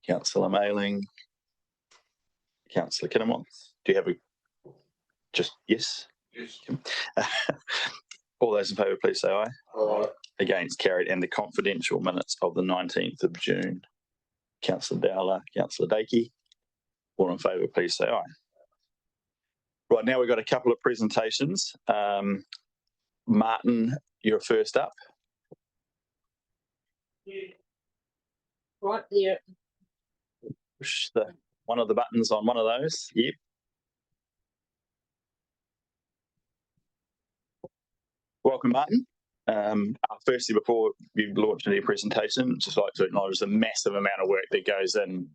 Councillor Mailing, Councillor Kinnamonth. Do you have a just yes? Yes. All those in favour, please say aye. Aye. Against, carried. And the confidential minutes of the 19th of June. Councillor Dowler, Councillor Dakey. All in favour, please say aye. Right, now we've got a couple of presentations. Martin, you're first up. Right there. Push one of the buttons on one of those. Yep. Welcome, Martin. Firstly, before you launch any presentation, just like to acknowledge the massive amount of work that goes in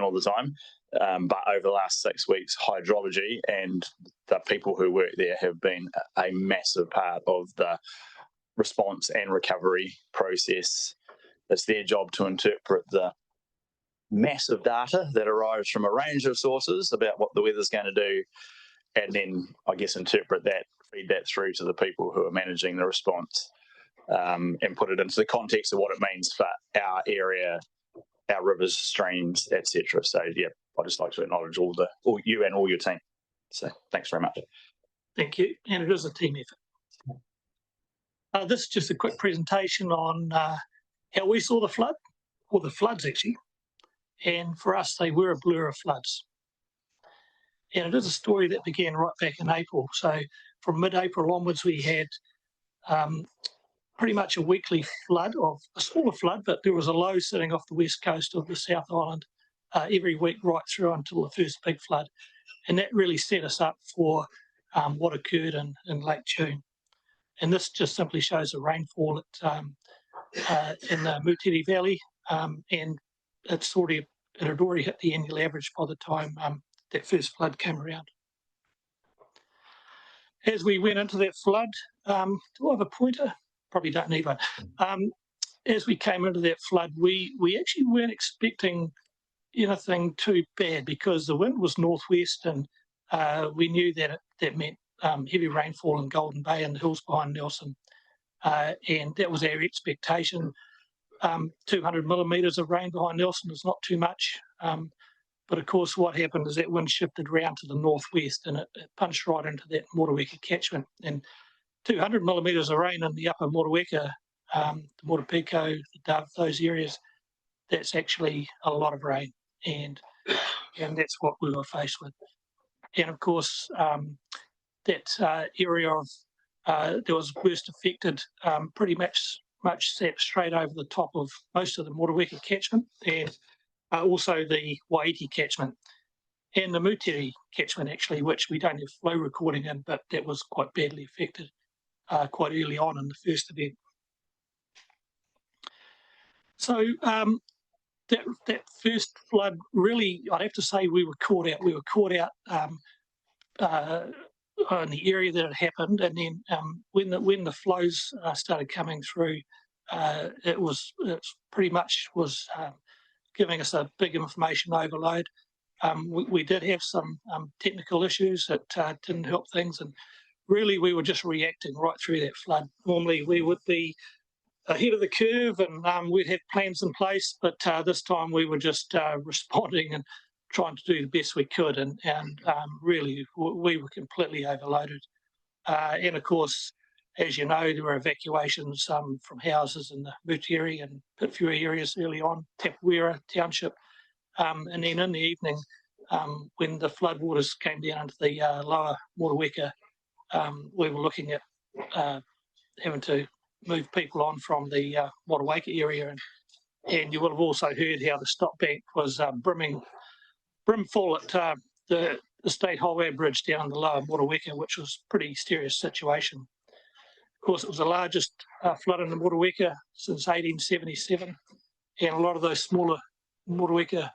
all the time. But over the last 6 weeks, hydrology and the people who work there have been a massive part of the response and recovery process. It's their job to interpret the massive data that arrives from a range of sources about what the weather's going to do, and then I guess interpret that, feed that through to the people who are managing the response, and put it into the context of what it means for our area, our rivers, streams, etc. So yeah, I'd just like to acknowledge all you and all your team. So thanks very much. Thank you, and it is a team effort. This is just a quick presentation on how we saw the flood, or the floods actually, and for us they were a blur of floods. And it is a story that began right back in April. So from mid-April onwards we had pretty much a weekly flood, of a smaller flood, but there was a low sitting off the west coast of the South Island every week right through until the first big flood. And that really set us up for what occurred in late June. And this just simply shows the rainfall in the Mutiri Valley, and it had already hit the annual average by the time that first flood came around. As we went into that flood, do I have a pointer? Probably don't need one. As we came into that flood, we actually weren't expecting anything too bad because the wind was northwest, and we knew that that meant heavy rainfall in Golden Bay and the hills behind Nelson, and that was our expectation. 200 millimetres of rain behind Nelson is not too much, but of course what happened is that wind shifted round to the northwest and it punched right into that Motueka catchment. And 200 millimetres of rain in the upper Motueka, the Motupico, the Dove, those areas, that's actually a lot of rain, and that's what we were faced with. And of course that area of that was worst affected pretty much sat straight over the top of most of the Motueka catchment, and also the Waiti catchment and the Mutiri catchment actually, which we don't have flow recording in, but that was quite badly affected quite early on in the first event. So that first flood, really, I'd have to say we were caught out. We were caught out in the area that it happened, and then when the flows started coming through, it pretty much was giving us a big information overload. We did have some technical issues that didn't help things, and really we were just reacting right through that flood. Normally we would be ahead of the curve and we'd have plans in place, but this time we were just responding and trying to do the best we could, and really we were completely overloaded. And of course, as you know, there were evacuations from houses in the Mutiri and Pitfuri areas early on, Tapawera Township, and then in the evening, when the floodwaters came down into the lower Motueka, we were looking at having to move people on from the Motueka area, and you will have also heard how the stop bank was brimful at the State Highway Bridge down the lower Motueka, which was a pretty serious situation. Of course, it was the largest flood in the Motueka since 1877, and a lot of those smaller Motueka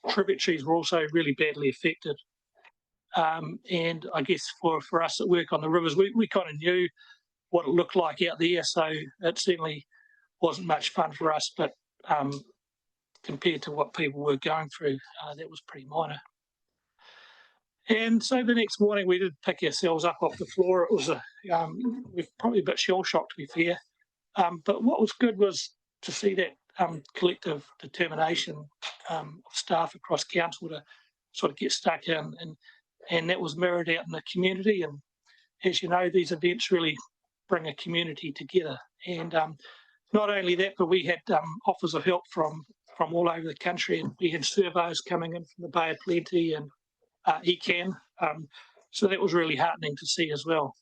tributaries were also really badly affected. And I guess for us that work on the rivers, we kind of knew what it looked like out there, so it certainly wasn't much fun for us, but compared to what people were going through, that was pretty minor. And so the next morning we did pick ourselves up off the floor. It was we're probably a bit shell shocked, to be fair, but what was good was to see that collective determination of staff across council to sort of get stuck in, and that was mirrored out in the community. And as you know, these events really bring a community together. And not only that, but we had offers of help from all over the country, and we had surveyors coming in from the Bay of Plenty and ECAN. So that was really heartening to see as well.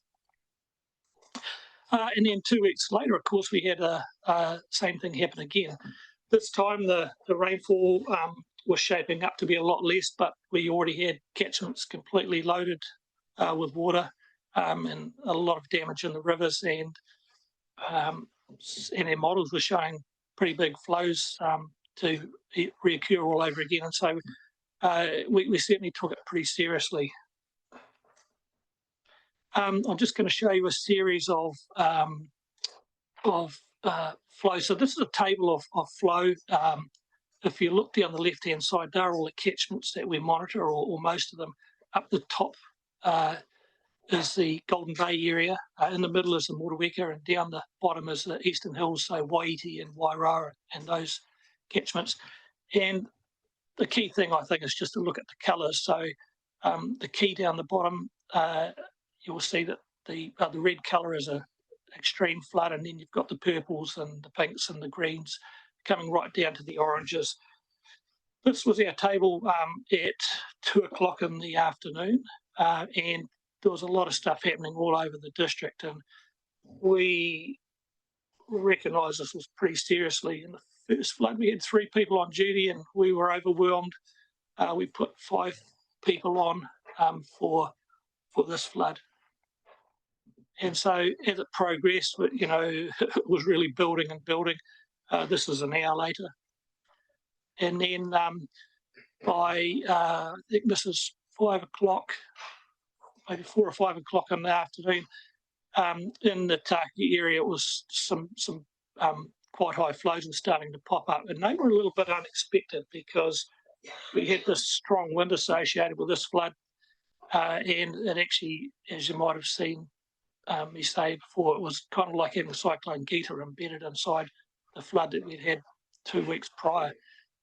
And then 2 weeks later, of course, we had a same thing happen again. This time the rainfall was shaping up to be a lot less, but we already had catchments completely loaded with water and a lot of damage in the rivers, and our models were showing pretty big flows to reoccur all over again. And so we certainly took it pretty seriously. I'm just going to show you a series of flow. So this is a table of flow. If you look down the left-hand side, they're all the catchments that we monitor, or most of them. Up the top is the Golden Bay area. In the middle is the Motueka, and down the bottom is the Eastern Hills, so Waiheke and Wairoa and those catchments. And the key thing, I think, is just to look at the colours. So the key down the bottom, you'll see that the red colour is a extreme flood, and then you've got the purples and the pinks and the greens coming right down to the oranges. This was our table at 2 o'clock in the afternoon, and there was a lot of stuff happening all over the district, and we recognised this was pretty seriously. In the first flood, we had 3 people on duty, and we were overwhelmed. We put 5 people on for this flood. And so as it progressed, you know, it was really building and building. This is an hour later. And then by, I think this is 5 o'clock, maybe 4 or 5 o'clock in the afternoon, in the Taki area, it was some quite high flows were starting to pop up. And they were a little bit unexpected because we had this strong wind associated with this flood. And it actually, as you might have seen, me say before, it was kind of like having Cyclone Gita embedded inside the flood that we'd had 2 weeks prior,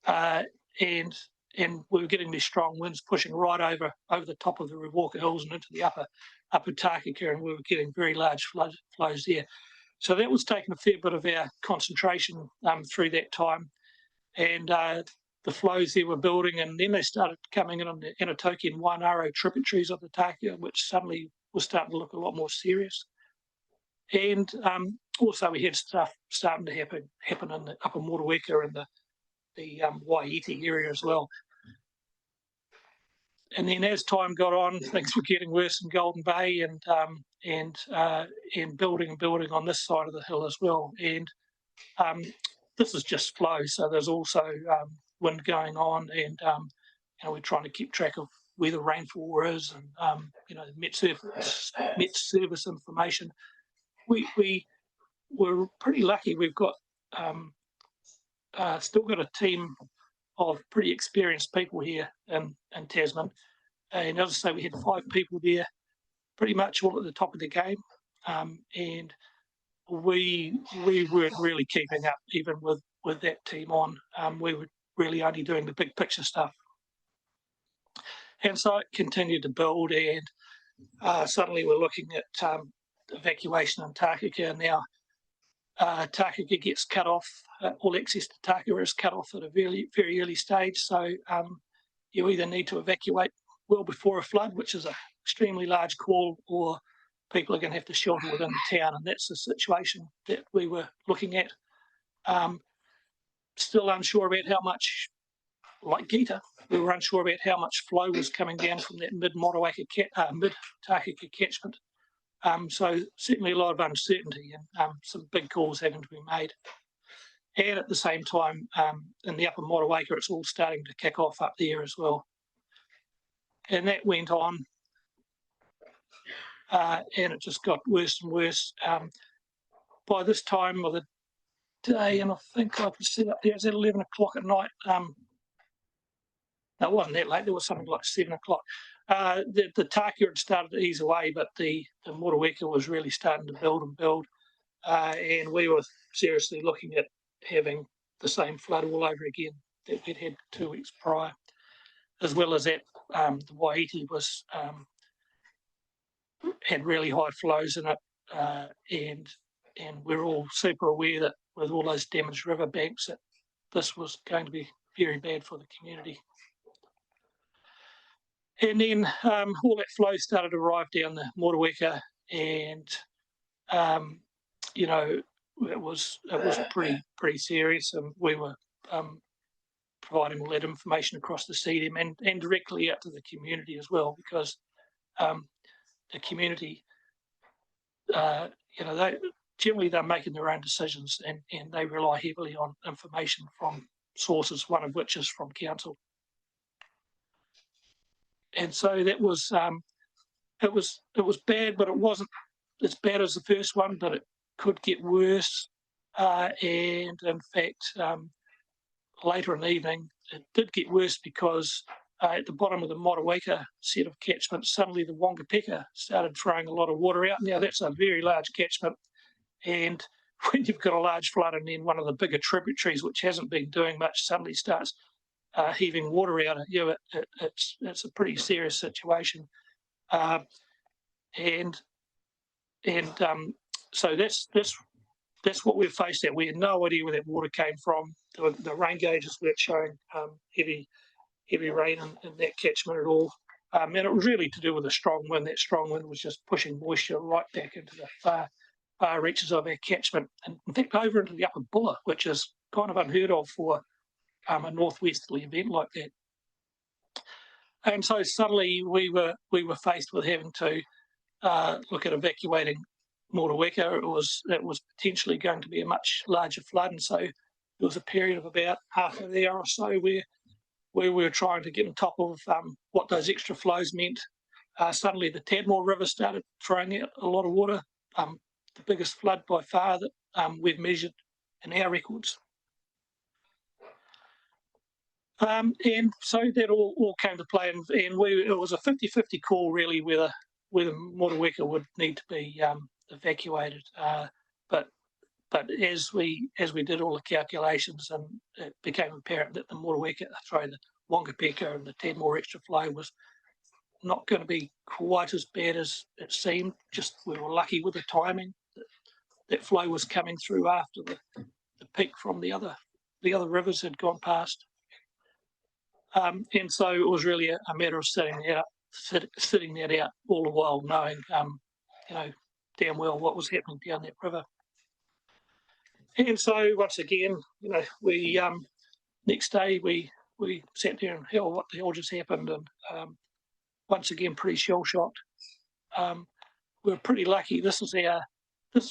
and we were getting these strong winds pushing right over the top of the Rewalker Hills and into the upper Takaka, and we were getting very large flows there. So that was taking a fair bit of our concentration through that time, and the flows there were building, and then they started coming in on the Anatoki and Wainaro tributaries of the Takaka, which suddenly was starting to look a lot more serious. And also we had stuff starting to happen in the upper Motueka and the Waiheke area as well. And then as time got on, things were getting worse in Golden Bay, and building and building on this side of the hill as well. And this is just flow, so there's also wind going on, and you know, we're trying to keep track of where the rainfall is, and you know, Met Service information. We were pretty lucky. We've got still got a team of pretty experienced people here in Tasman, and as I say, we had 5 people there, pretty much all at the top of the game, and we weren't really keeping up even with that team on. We were really only doing the big picture stuff. And so it continued to build, and suddenly we're looking at evacuation in Takaka now. Takaka gets cut off, all access to Takaka is cut off at a very, very early stage. So you either need to evacuate well before a flood, which is an extremely large call, or people are going to have to shelter within the town. And that's the situation that we were looking at. Still unsure about how much, like Gita, we were unsure about how much flow was coming down from that mid-Motueka, mid-Takaka catchment. So certainly a lot of uncertainty, and some big calls having to be made. And at the same time, in the upper Motueka, it's all starting to kick off up there as well. And that went on, and it just got worse and worse. By this time of the day, and I think I could see up there, it was at 11 o'clock at night. No, it wasn't that late. There was something like 7 o'clock. The Taka had started to ease away, but the Motueka was really starting to build and build. And we were seriously looking at having the same flood all over again that we'd had 2 weeks prior, as well as that the Waiheke was had really high flows in it, and we're all super aware that with all those damaged riverbanks that this was going to be very bad for the community. And then all that flow started to arrive down the Motueka, and you know, it was pretty serious, and we were providing all that information across the CDM and directly out to the community as well, because the community, you know, they're making their own decisions, and they rely heavily on information from sources, one of which is from council. And so that was it was bad, but it wasn't as bad as the first one, but it could get worse. And in fact, later in the evening, it did get worse because at the bottom of the Motueka set of catchments, suddenly the Wongapeka started throwing a lot of water out. Now, that's a very large catchment, and when you've got a large flood and then one of the bigger tributaries, which hasn't been doing much, suddenly starts heaving water out at you, it's a pretty serious situation. So that's what we've faced at. We had no idea where that water came from. The rain gauges weren't showing heavy rain in that catchment at all. And it was really to do with a strong wind. That strong wind was just pushing moisture right back into the far reaches of our catchment, and in fact over into the upper Buller, which is kind of unheard of for a northwesterly event like that. And so suddenly we were faced with having to look at evacuating Motueka. It was potentially going to be a much larger flood, and so there was a period of about half an hour or so where we were trying to get on top of what those extra flows meant. Suddenly the Tadmore River started throwing out a lot of water, the biggest flood by far that we've measured in our records. And so that all came to play, and it was a 50-50 call really whether Motueka would need to be evacuated. But as we did all the calculations, and it became apparent that the Wongapeka and the Tadmore extra flow was not going to be quite as bad as it seemed. Just we were lucky with the timing. That flow was coming through after the peak from the other rivers had gone past. And so it was really a matter of sitting that out all the while, knowing, you know, damn well what was happening down that river. And so once again, you know, we next day we sat there and hell, what the hell just happened? And once again, pretty shell shocked. We're pretty lucky. This is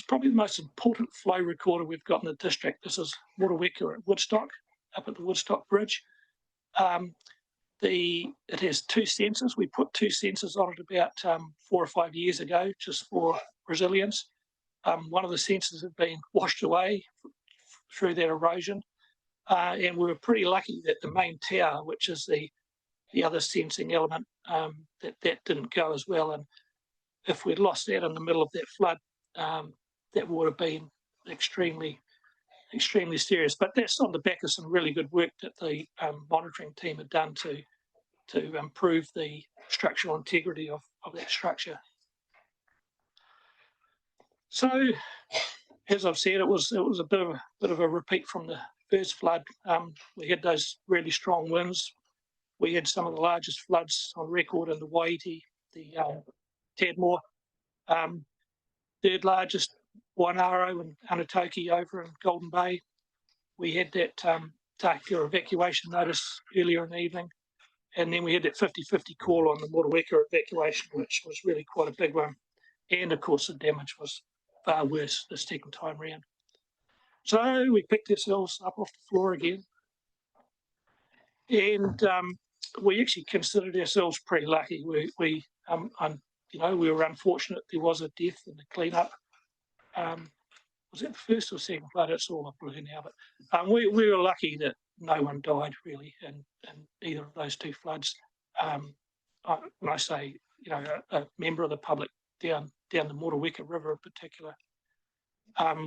probably the most important flow recorder we've got in the district. This is Motueka at Woodstock, up at the Woodstock Bridge. It has 2 sensors. We put 2 sensors on it about 4 or 5 years ago, just for resilience. One of the sensors had been washed away through that erosion, and we were pretty lucky that the main tower, which is the other sensing element, that didn't go as well. And if we'd lost that in the middle of that flood, that would have been extremely serious. But that's on the back of some really good work that the monitoring team had done to improve the structural integrity of that structure. So, as I've said, it was a bit of a repeat from the first flood. We had those really strong winds. We had some of the largest floods on record in the Waiheke, the Tadmore, third largest Wainaro and Anatoki over in Golden Bay. We had that Tākura evacuation notice earlier in the evening, and then we had that 50-50 call on the Motueka evacuation, which was really quite a big one. And of course, the damage was far worse the second time round. So we picked ourselves up off the floor again, and we actually considered ourselves pretty lucky. We were unfortunate. There was a death in the cleanup. Was it the first or second flood? It's all up blue now, but we were lucky that no one died really in either of those 2 floods. When I say, you know, a member of the public down the Motueka River in particular,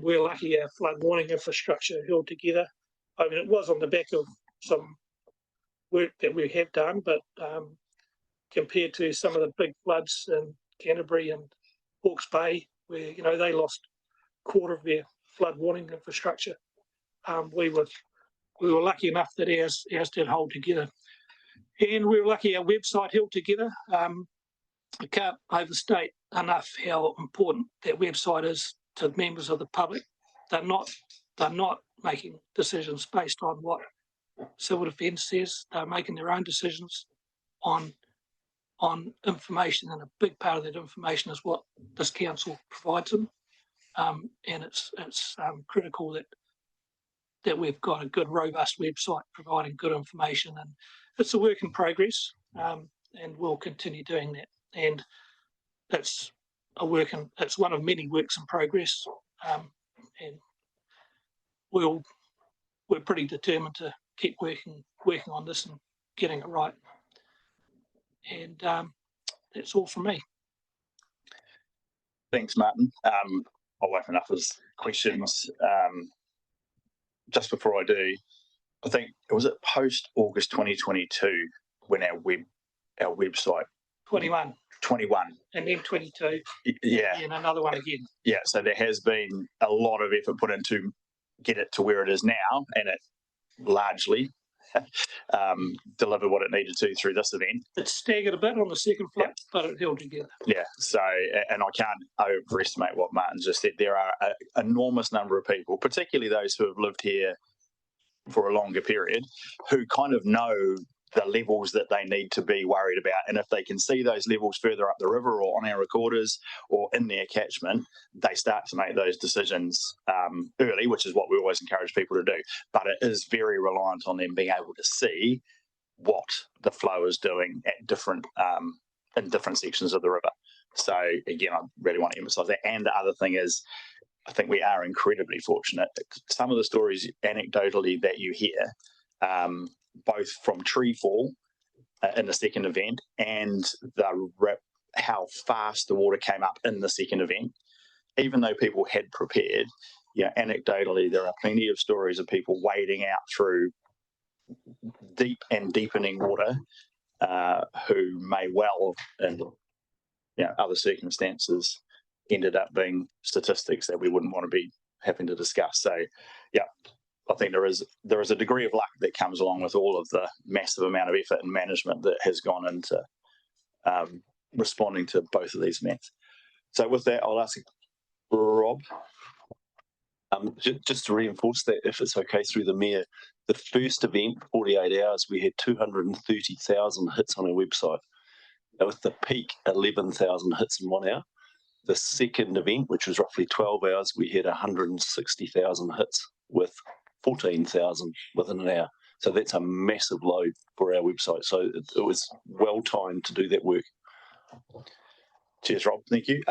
we're lucky our flood warning infrastructure held together. I mean, it was on the back of some work that we have done, but compared to some of the big floods in Canterbury and Hawke's Bay, where they lost a quarter of their flood warning infrastructure, we were lucky enough that ours did hold together, and we were lucky our website held together. I can't overstate enough how important that website is to members of the public. They're not making decisions based on what civil defence says. They're making their own decisions on information, and a big part of that information is what this council provides them. And it's critical that we've got a good, robust website providing good information, and it's a work in progress, and we'll continue doing that. And it's one of many works in progress, and we're pretty determined to keep working on this and getting it right. And that's all from me. Thanks, Martin. I'll open up as questions. Just before I do, I think was it post August 2022 when our website 21, and then 22, yeah, and another one again. Yeah, so there has been a lot of effort put into get it to where it is now, and it largely delivered what it needed to through this event. It staggered a bit on the second flood, but it held together. Yeah, so, and I can't overestimate what Martin just said. There are an enormous number of people, particularly those who have lived here for a longer period, who kind of know the levels that they need to be worried about. And if they can see those levels further up the river or on our recorders or in their catchment, they start to make those decisions early, which is what we always encourage people to do. But it is very reliant on them being able to see what the flow is doing at different in different sections of the river. So again, I really want to emphasise that. And the other thing is, I think we are incredibly fortunate. Some of the stories anecdotally that you hear, both from tree fall in the second event and how fast the water came up in the second event, even though people had prepared, anecdotally, there are plenty of stories of people wading out through deep and deepening water who may well, in other circumstances, ended up being statistics that we wouldn't want to be having to discuss. So, I think there is a degree of luck that comes along with all of the massive amount of effort and management that has gone into responding to both of these events. So with that, I'll ask Rob. Just to reinforce that, if it's okay, through the Mayor, the first event, 48 hours, we had 230,000 hits on our website. Now with the peak, 11,000 hits in 1 hour. The second event, which was roughly 12 hours, we had 160,000 hits with 14,000 within an hour. So that's a massive load for our website. So it was well timed to do that work. Cheers, Rob. Thank you.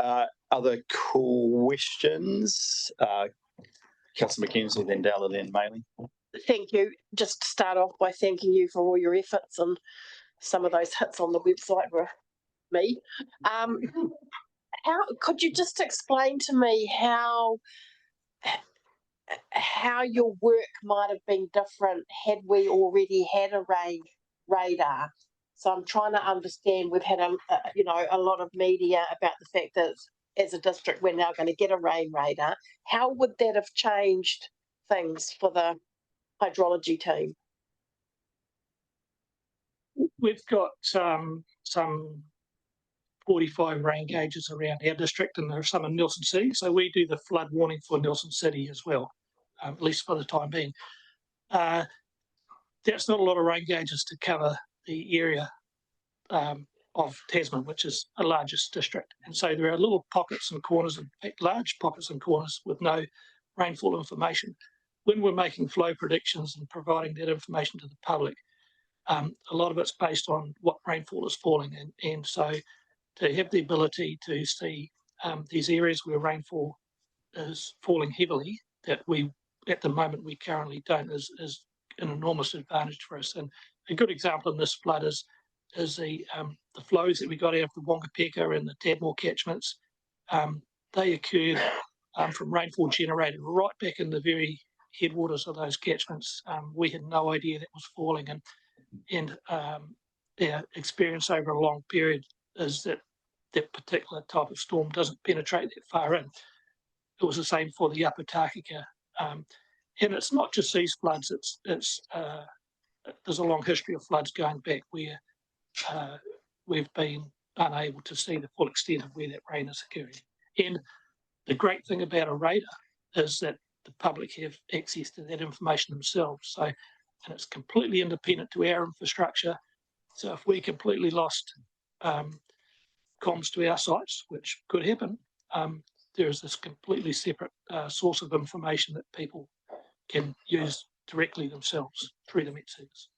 Other questions? Councillor McKenzie, then Della, then Mayling. Thank you. Just to start off by thanking you for all your efforts, and some of those hits on the website were me. How could you just explain to me how your work might have been different had we already had a rain radar? So I'm trying to understand. We've had a lot of media about the fact that as a district we're now going to get a rain radar. How would that have changed things for the hydrology team? We've got some 45 rain gauges around our district, and there are some in Nelson City. So we do the flood warning for Nelson City as well, at least for the time being. That's not a lot of rain gauges to cover the area of Tasman, which is the largest district. And so there are little pockets and corners, in fact, large pockets and corners with no rainfall information. When we're making flow predictions and providing that information to the public, a lot of it's based on what rainfall is falling in. And so to have the ability to see these areas where rainfall is falling heavily, that we, at the moment, we currently don't, is an enormous advantage for us. And a good example in this flood is the flows that we got out of the Wongapeka and the Tadmore catchments. They occurred from rainfall generated right back in the very headwaters of those catchments. We had no idea that was falling, and our experience over a long period is that that particular type of storm doesn't penetrate that far in. It was the same for the Upper Takaka. And it's not just these floods, there's a long history of floods going back where we've been unable to see the full extent of where that rain is occurring. And the great thing about a radar is that the public have access to that information themselves. So, and it's completely independent to our infrastructure. So if we completely lost comms to our sites, which could happen, there is this completely separate source of information that people can use directly themselves through the Met service.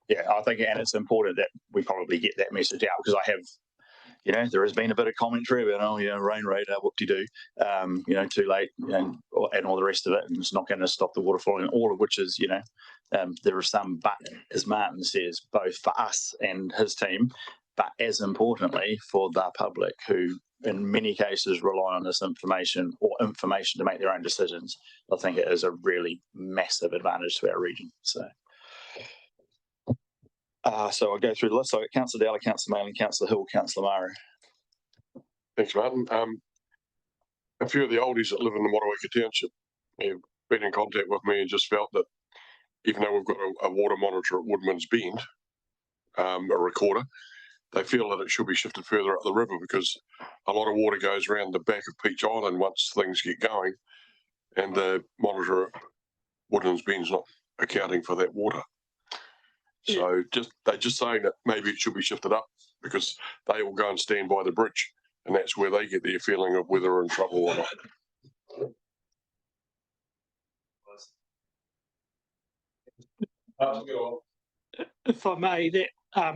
Yeah, I think, and it's important that we probably get that message out, because I have, there has been a bit of commentary about, rain radar, what do you do? Too late, and all the rest of it, and it's not going to stop the water falling, all of which is, there are some, but as Martin says, both for us and his team, but as importantly for the public, who in many cases rely on this information to make their own decisions. I think it is a really massive advantage to our region. So I'll go through the list. So Councillor Dowler, Councillor Mayling, Councillor Hill, Councillor Mara. Thanks, Martin. A few of the oldies that live in the Motueka Township have been in contact with me and just felt that even though we've got a water monitor at Woodman's Bend, a recorder, they feel that it should be shifted further up the river, because a lot of water goes around the back of Peach Island once things get going, and the monitor at Woodman's Bend's not accounting for that water. So they're just saying that maybe it should be shifted up, because they all go and stand by the bridge, and that's where they get their feeling of whether they're in trouble or not. If I may, that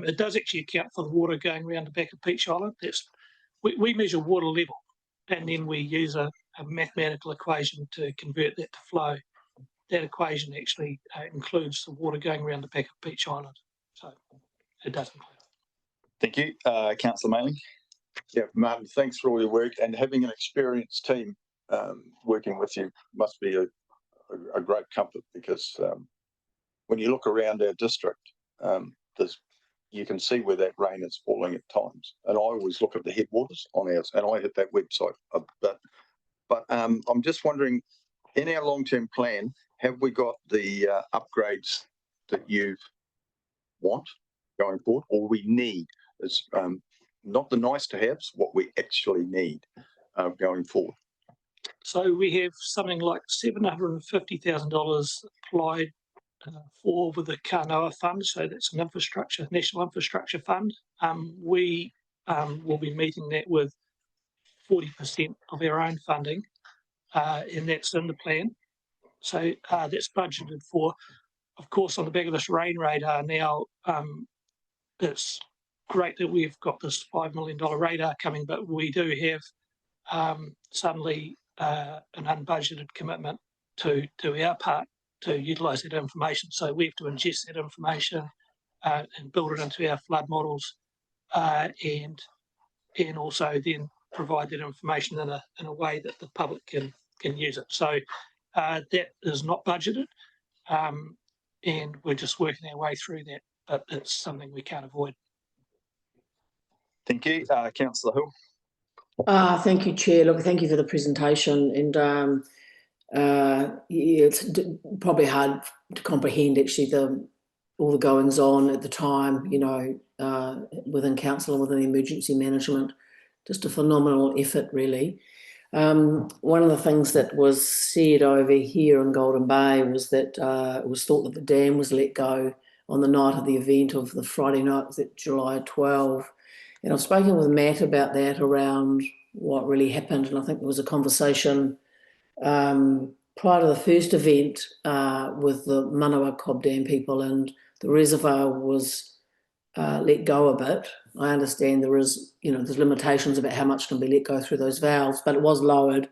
it does actually account for the water going around the back of Peach Island. We measure water level, and then we use a mathematical equation to convert that to flow. That equation actually includes the water going around the back of Peach Island. So it does include it. Thank you. Councillor Mayling. Yeah, Martin, thanks for all your work, and having an experienced team working with you must be a great comfort, because when you look around our district, you can see where that rain is falling at times. And I always look at the headwaters on ours, and I hit that website. But I'm just wondering, in our long-term plan, have we got the upgrades that you want going forward, or we need? It's not the nice to haves, what we actually need going forward. So we have something like $750,000 applied for with the Kanoa Fund. So that's an national infrastructure fund. We will be meeting that with 40% of our own funding, and that's in the plan. So that's budgeted for. Of course, on the back of this rain radar now, it's great that we've got this $5 million radar coming, but we do have suddenly an unbudgeted commitment to our part to utilise that information. So we have to ingest that information and build it into our flood models, and also then provide that information in a way that the public can use it. So that is not budgeted, and we're just working our way through that, but it's something we can't avoid. Thank you. Councillor Hill. Thank you, Chair. Look, thank you for the presentation, and it's probably hard to comprehend actually all the goings on at the time, within council and within emergency management. Just a phenomenal effort, really. One of the things that was said over here in Golden Bay was that it was thought that the dam was let go on the night of the event of the Friday night, was it July 12. And I've spoken with Matt about that, around what really happened, and I think there was a conversation prior to the first event with the Manawa Cobb Dam people, and the reservoir was let go a bit. I understand there's limitations about how much can be let go through those valves, but it was lowered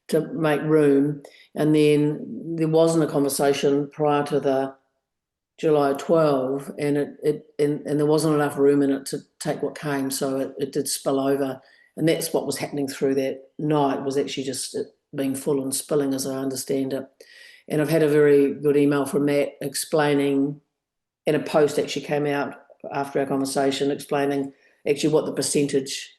to make room. And then there wasn't a conversation prior to the July 12, and and there wasn't enough room in it to take what came, so it did spill over. And that's what was happening through that night, was actually just it being full and spilling, as I understand it. And I've had a very good email from Matt explaining, and a post actually came out after our conversation explaining actually what the percentage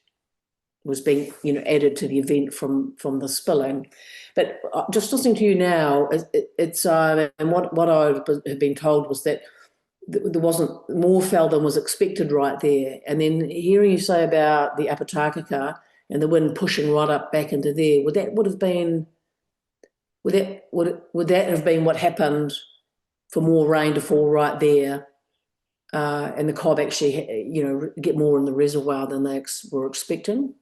was being, added to the event from the spilling. But just listening to you now, it's and what I have been told was that there wasn't more fell than was expected right there. And then hearing you say about the Apatakaka and the wind pushing right up back into there, would that have been what happened for more rain to fall right there, and the Cobb actually, get more in the reservoir than they were expecting?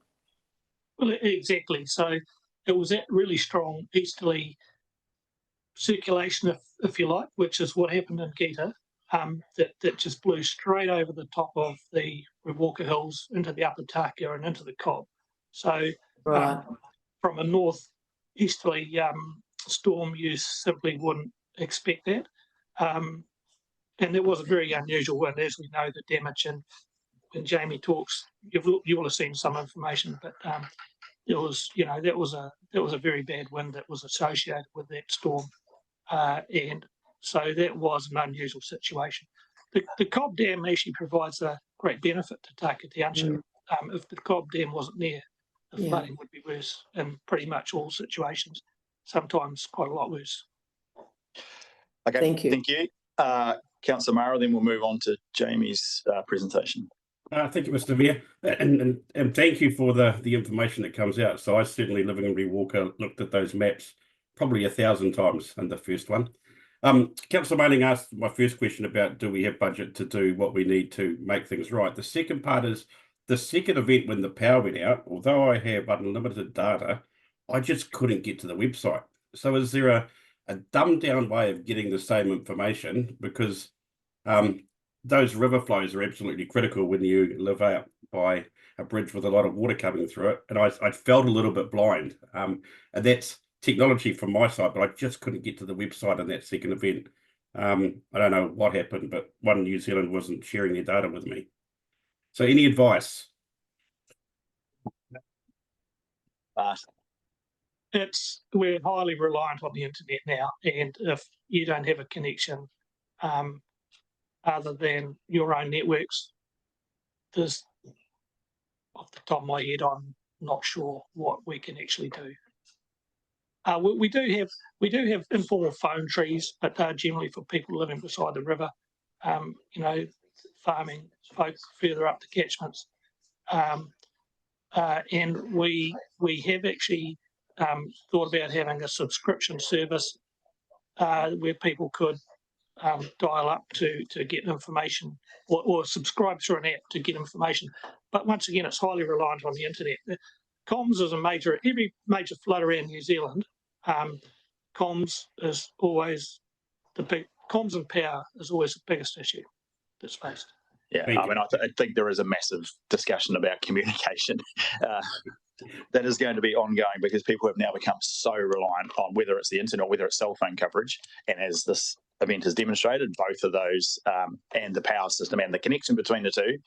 Well, exactly. So it was that really strong easterly circulation, if you like, which is what happened in Gita, that just blew straight over the top of the Walker Hills into the Apataka and into the Cobb. So Right. From a northeasterly storm, you simply wouldn't expect that. And there was a very unusual wind, as we know, the damage. And when Jamie talks, you will have seen some information, but it was, that was a very bad wind that was associated with that storm, and so that was an unusual situation. The Cobb Dam actually provides a great benefit to Taka Township. If the Cobb Dam wasn't there, the flooding would be worse in pretty much all situations, sometimes quite a lot worse. Okay, thank you. Councillor Mara, then we'll move on to Jamie's presentation. Thank you, Mr. Mayor, and thank you for the information that comes out. So I certainly, living in Rewalker, looked at those maps probably 1,000 times in the first one. Councillor Manning asked my first question about do we have budget to do what we need to make things right. The second part is the second event when the power went out, although I have unlimited data, I just couldn't get to the website. So is there a dumbed down way of getting the same information? Because those river flows are absolutely critical when you live out by a bridge with a lot of water coming through it. And I felt a little bit blind. And that's technology from my side, but I just couldn't get to the website on that second event. I don't know what happened, but One New Zealand wasn't sharing their data with me. So any advice? We're highly reliant on the internet now, and if you don't have a connection, other than your own networks, there's, off the top of my head, I'm not sure what we can actually do. We do have informal phone trees, but they're generally for people living beside the river. Farming folk further up the catchments, and we have actually thought about having a subscription service where people could dial up to get information, or subscribe through an app to get information. But once again, it's highly reliant on the internet. Comms is every major flood around New Zealand. Comms is always comms and power is always the biggest issue that's faced. Yeah, I think there is a massive discussion about communication that is going to be ongoing, because people have now become so reliant on whether it's the internet or whether it's cell phone coverage. And as this event has demonstrated, both of those and the power system and the connection between the two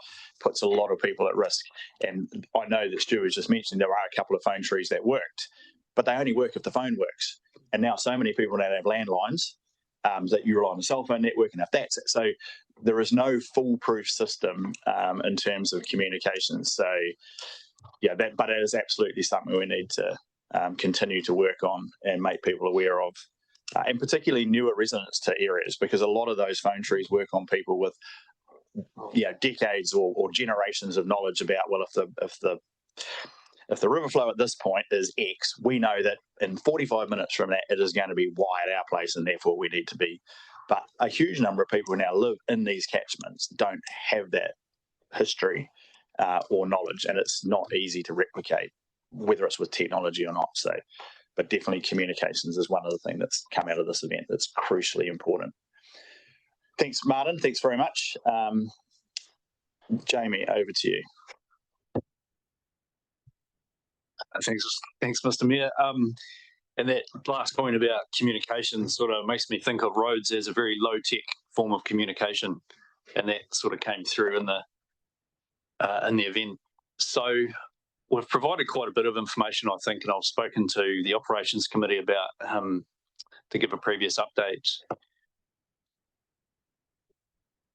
puts a lot of people at risk. And I know that Stu was just mentioning there are a couple of phone trees that worked, but they only work if the phone works. And now so many people now have landlines that you rely on the cell phone network, and if that's it. So there is no foolproof system in terms of communications. So yeah, but it is absolutely something we need to continue to work on and make people aware of, and particularly newer residents to areas, because a lot of those phone trees work on people with decades or generations of knowledge about, well, if the river flow at this point is X, we know that in 45 minutes from that, it is going to be Y at our place, and therefore we need to be. But a huge number of people who now live in these catchments don't have that history or knowledge, and it's not easy to replicate, whether it's with technology or not. So, but definitely communications is one of the things that's come out of this event that's crucially important. Thanks, Martin. Thanks very much. Jamie, over to you. Thanks, Mr. Mayor. And that last point about communication sort of makes me think of roads as a very low-tech form of communication, and that sort of came through in the event. So we've provided quite a bit of information, I think, and I've spoken to the operations committee about give a previous update.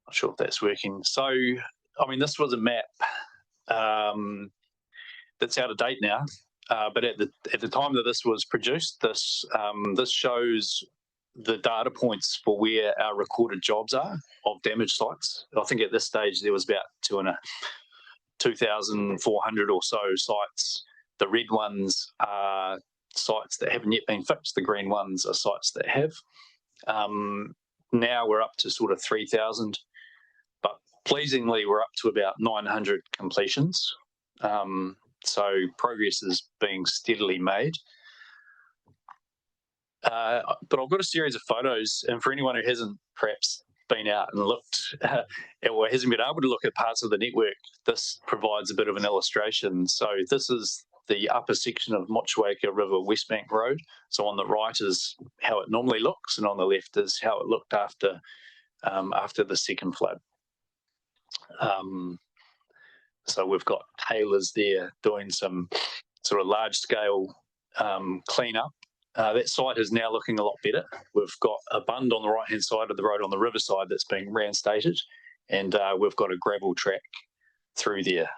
Not sure if that's working. So, I mean, this was a map that's out of date now. But at the time that this was produced, this shows the data points for where our recorded jobs are of damaged sites. I think at this stage there was about 2,400 or so sites. The red ones are sites that haven't yet been fixed. The green ones are sites that have. Now we're up to sort of 3,000, but pleasingly we're up to about 900 completions. So progress is being steadily made. But I've got a series of photos, and for anyone who hasn't perhaps been out and looked or hasn't been able to look at parts of the network, this provides a bit of an illustration. So this is the upper section of Motueka River Westbank Road. So on the right is how it normally looks, and on the left is how it looked after the second flood. So we've got tailors there doing some sort of large-scale cleanup. That site is now looking a lot better. We've got a bund on the right-hand side of the road on the riverside that's being reinstated, and we've got a gravel track through there.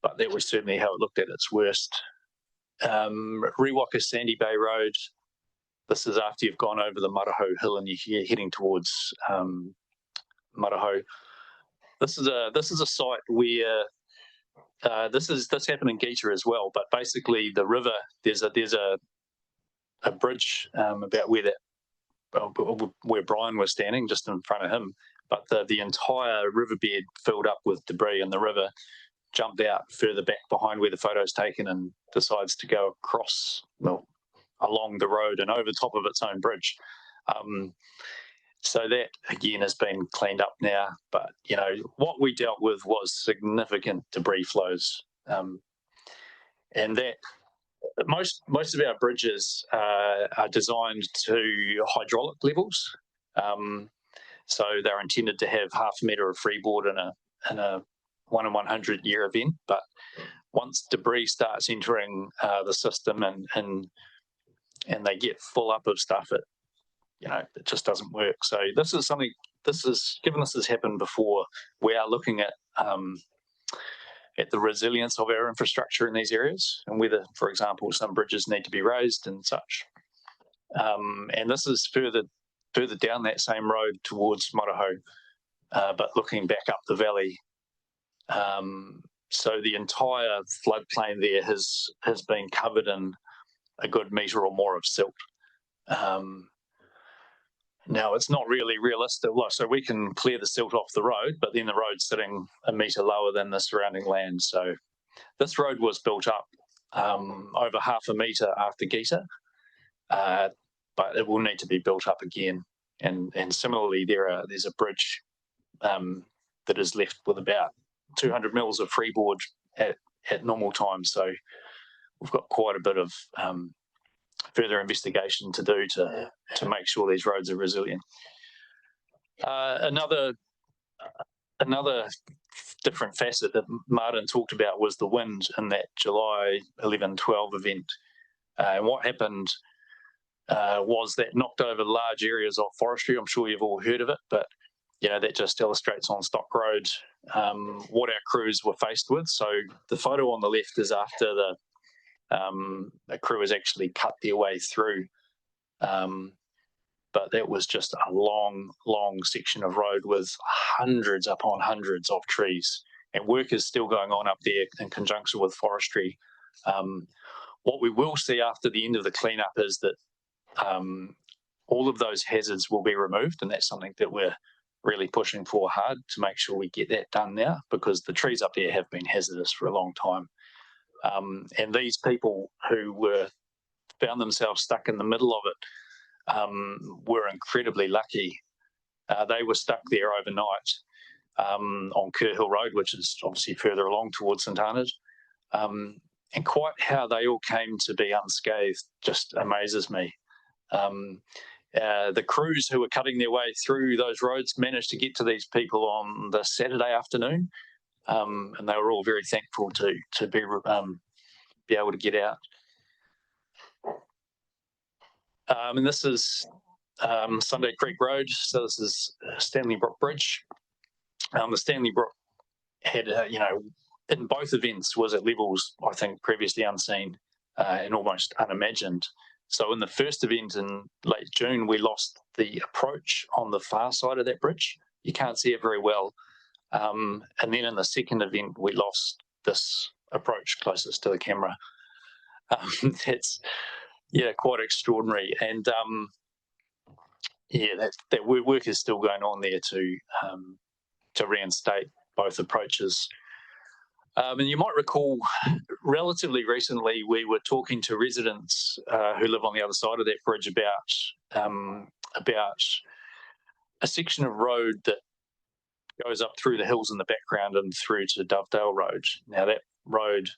But that was certainly how it looked at its worst. Rewaka Sandy Bay Road. This is after you've gone over the Maraho Hill and you're heading towards Maraho. This is a site where this happened in Gita as well, but basically the river, there's a bridge about where Brian was standing, just in front of him, but the entire riverbed filled up with debris, and the river jumped out further back behind where the photo's taken and decides to go across, along the road and over top of its own bridge. So that again has been cleaned up now, but what we dealt with was significant debris flows, and that most of our bridges are designed to hydraulic levels. So they're intended to have 0.5 metre of freeboard in a 1 in 100 year event, but once debris starts entering the system and they get full up of stuff, it just doesn't work. So this is something. Given this has happened before, we are looking at the resilience of our infrastructure in these areas, and whether, for example, some bridges need to be raised and such. And this is further down that same road towards Maraho, but looking back up the valley. So the entire floodplain there has been covered in a good metre or more of silt. Now, it's not really realistic. So we can clear the silt off the road, but then the road's sitting 1 metre lower than the surrounding land. So this road was built up over 0.5 metre after Gita, but it will need to be built up again. And similarly, there's a bridge that is left with about 200 mils of freeboard at normal times. So we've got quite a bit of further investigation to do to make sure these roads are resilient. Another different facet that Martin talked about was the wind in that July 11-12 event. And what happened was that knocked over large areas of forestry. I'm sure you've all heard of it, but that just illustrates on Stock Road what our crews were faced with. So the photo on the left is after the crew has actually cut their way through, but that was just a long section of road with hundreds upon hundreds of trees, and work is still going on up there in conjunction with forestry. What we will see after the end of the cleanup is that all of those hazards will be removed, and that's something that we're really pushing for hard to make sure we get that done now, because the trees up there have been hazardous for a long time. And these people who found themselves stuck in the middle of it were incredibly lucky. They were stuck there overnight on Kerr Hill Road, which is obviously further along towards St Arnaud. And quite how they all came to be unscathed just amazes me. The crews who were cutting their way through those roads managed to get to these people on the Saturday afternoon, and they were all very thankful to be able to get out. And this is Sunday Creek Road. So this is Stanley Brook Bridge. The Stanley Brook had, in both events was at levels, I think, previously unseen and almost unimagined. So in the first event in late June, we lost the approach on the far side of that bridge. You can't see it very well. And then in the second event, we lost this approach closest to the camera. That's, quite extraordinary. And that work is still going on there to reinstate both approaches. And you might recall, relatively recently, we were talking to residents who live on the other side of that bridge about a section of road that goes up through the hills in the background and through to Dovedale Road. Now, that road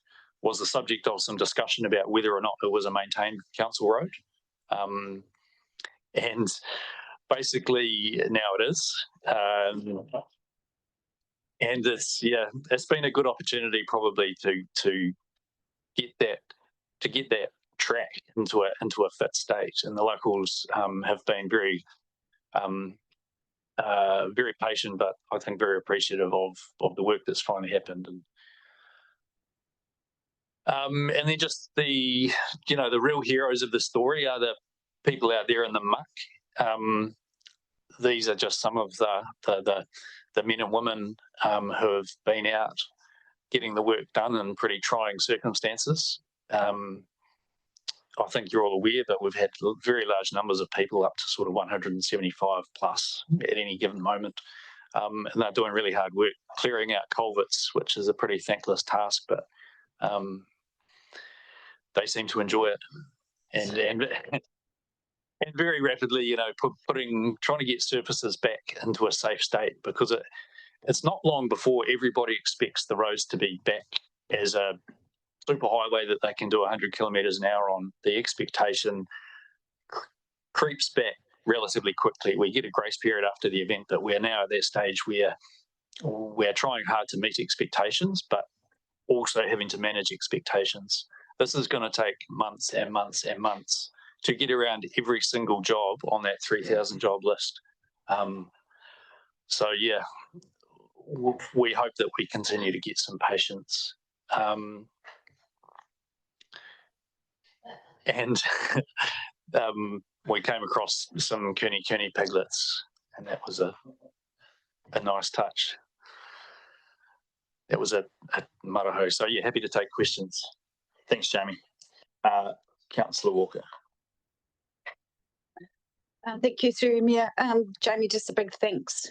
was the subject of some discussion about whether or not it was a maintained council road. And basically now it is. And it's been a good opportunity probably to get that track into a fit state, and the locals have been very very patient, but I think very appreciative of the work that's finally happened. And then just the real heroes of the story are the people out there in the muck. These are just some of the men and women who have been out getting the work done in pretty trying circumstances. I think you're all aware that we've had very large numbers of people, up to sort of 175 plus at any given moment. And they're doing really hard work clearing out culverts, which is a pretty thankless task, but they seem to enjoy it. And very rapidly, trying to get surfaces back into a safe state, because it's not long before everybody expects the roads to be back as a super highway that they can do 100 kilometres an hour on. The expectation creeps back relatively quickly. We get a grace period after the event, but we're now at that stage where we're trying hard to meet expectations, but also having to manage expectations. This is going to take months and months and months to get around every single job on that 3,000 job list. So yeah, we hope that we continue to get some patience. And we came across some Kuni piglets, and that was a nice touch. That was a maraho. So yeah, happy to take questions. Thanks, Jamie. Councillor Walker. Thank you, through Mayor. Jamie, just a big thanks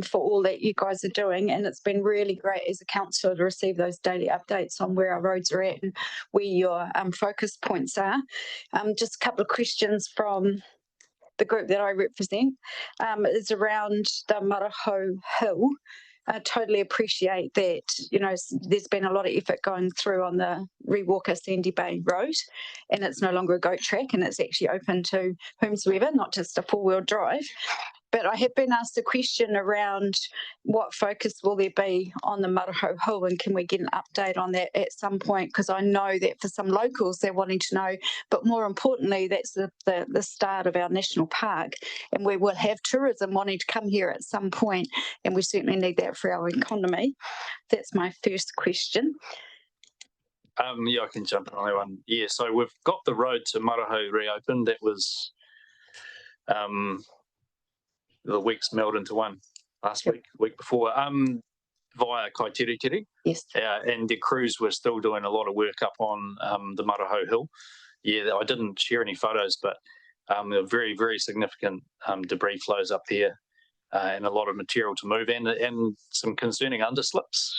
for all that you guys are doing, and it's been really great as a councillor to receive those daily updates on where our roads are at and where your focus points are. Just a couple of questions from the group that I represent. Is around the Maraho Hill. I totally appreciate that, there's been a lot of effort going through on the Rewalker Sandy Bay Road, and it's no longer a goat track, and it's actually open to whomsoever, not just a four-wheel drive. But I have been asked a question around what focus will there be on the Maraho Hill, and can we get an update on that at some point? Because I know that for some locals, they're wanting to know, but more importantly, that's the start of our national park, and we will have tourism wanting to come here at some point, and we certainly need that for our economy. That's my first question. Yeah, I can jump on that one. Yeah, so we've got the road to Maraho reopened. That was the weeks meld into one last week before, via Kaiteritiri. Yes. And the crews were still doing a lot of work up on the Maraho Hill. Yeah, I didn't share any photos, but there were very, very significant debris flows up there, and a lot of material to move, and some concerning underslips.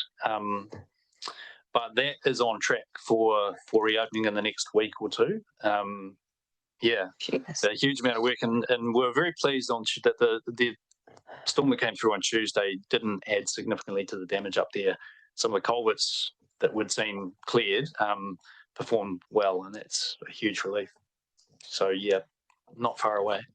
But that is on track for reopening in the next week or two. Yeah, yes. A huge amount of work, and we're very pleased that the storm that came through on Tuesday didn't add significantly to the damage up there. Some of the culverts that we'd seen cleared performed well, and that's a huge relief. So yeah, not far away.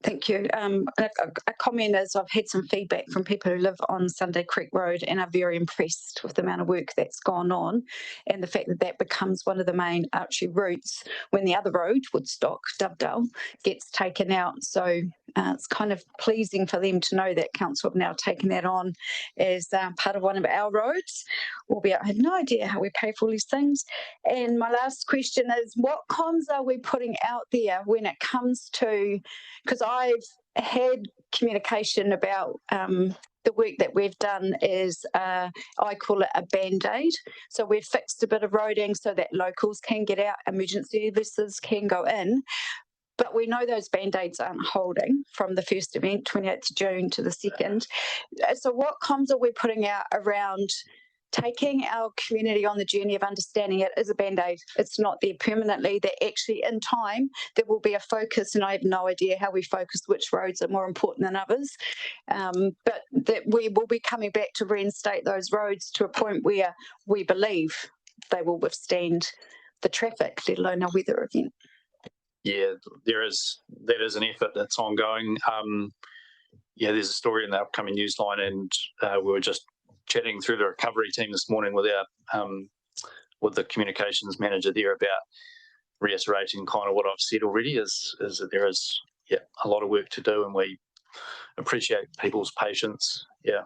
Thank you. A comment is I've had some feedback from people who live on Sunday Creek Road and are very impressed with the amount of work that's gone on and the fact that that becomes one of the main archery routes when the other road, Woodstock, Dovedale, gets taken out. So it's kind of pleasing for them to know that council have now taken that on as part of one of our roads, albeit I have no idea how we pay for all these things. And my last question is, what comms are we putting out there when it comes to, because I've had communication about the work that we've done is, I call it a band-aid. So we've fixed a bit of roading so that locals can get out, emergency services can go in. But we know those band-aids aren't holding from the first event, 28th June to the 2nd. So what comms are we putting out around taking our community on the journey of understanding it as a band-aid? It's not there permanently, that actually in time there will be a focus, and I have no idea how we focus which roads are more important than others, but that we will be coming back to reinstate those roads to a point where we believe they will withstand the traffic, let alone a weather event. Yeah, that is an effort that's ongoing. Yeah, there's a story in the upcoming Newsline, and we were just chatting through the recovery team this morning with the communications manager there about reiterating kind of what I've said already is that there is a lot of work to do, and we appreciate people's patience. Yeah.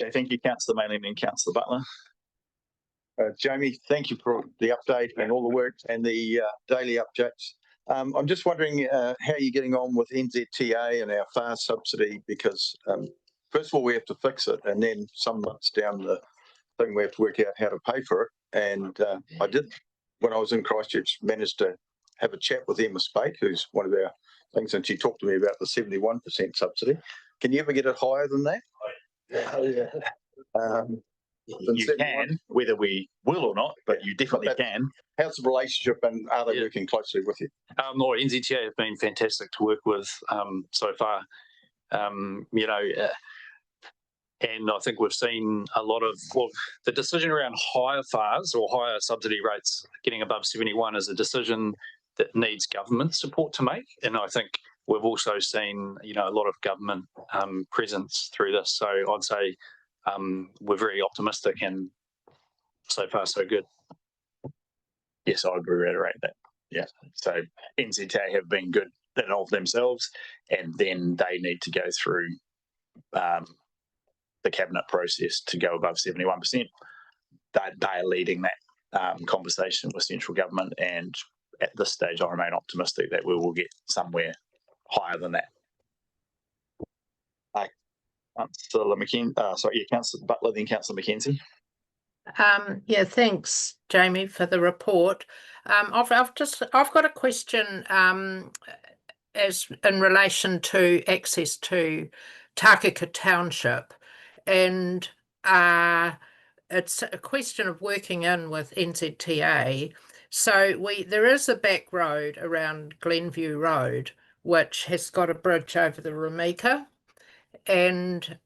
Okay, thank you, Councillor Manning and Councillor Butler. Jamie, thank you for the update and all the work and the daily updates. I'm just wondering how you're getting on with NZTA and our FAR subsidy, because first of all, we have to fix it, and then some months down the thing, we have to work out how to pay for it. And I did, when I was in Christchurch, managed to have a chat with Emma Spake, who's one of our things, and she talked to me about the 71% subsidy. Can you ever get it higher than that? You can, whether we will or not, but you definitely can. How's the relationship, and are they working closely with you? NZTA have been fantastic to work with so far. You know, and I think we've seen a lot of, well, the decision around higher FARs or higher subsidy rates getting above 71 is a decision that needs government support to make. And I think we've also seen, you know, a lot of government presence through this. So I'd say we're very optimistic, and so far so good. Yes, I would reiterate that. Yeah. So NZTA have been good in and of themselves, and then they need to go through the cabinet process to go above 71%. They are leading that conversation with central government, and at this stage, I remain optimistic that we will get somewhere higher than that. Councillor Councillor Butler, then Councillor McKenzie. Yeah, thanks, Jamie, for the report. I've got a question as in relation to access to Takaka Township, and it's a question of working in with NZTA. So there is a back road around Glenview Road which has got a bridge over the Rameka, and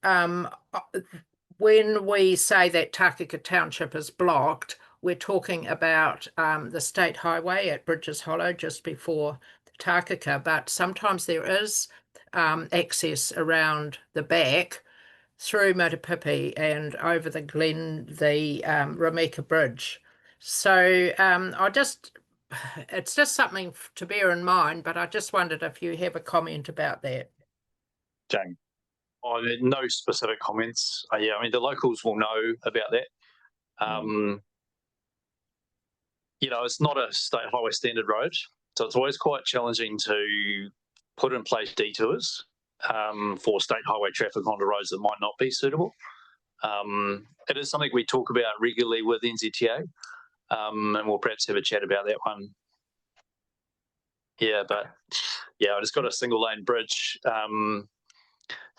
when we say that Takaka Township is blocked, we're talking about the state highway at Bridges Hollow just before Takaka, but sometimes there is access around the back through Matapipi and over the Rameka Bridge. So it's just something to bear in mind, but I just wondered if you have a comment about that. Jane. Oh, no specific comments. Yeah, I mean, the locals will know about that. You know, it's not a state highway standard road, so it's always quite challenging to put in place detours for state highway traffic onto roads that might not be suitable. It is something we talk about regularly with NZTA, and we'll perhaps have a chat about that one. Yeah, but yeah, I just got a single lane bridge.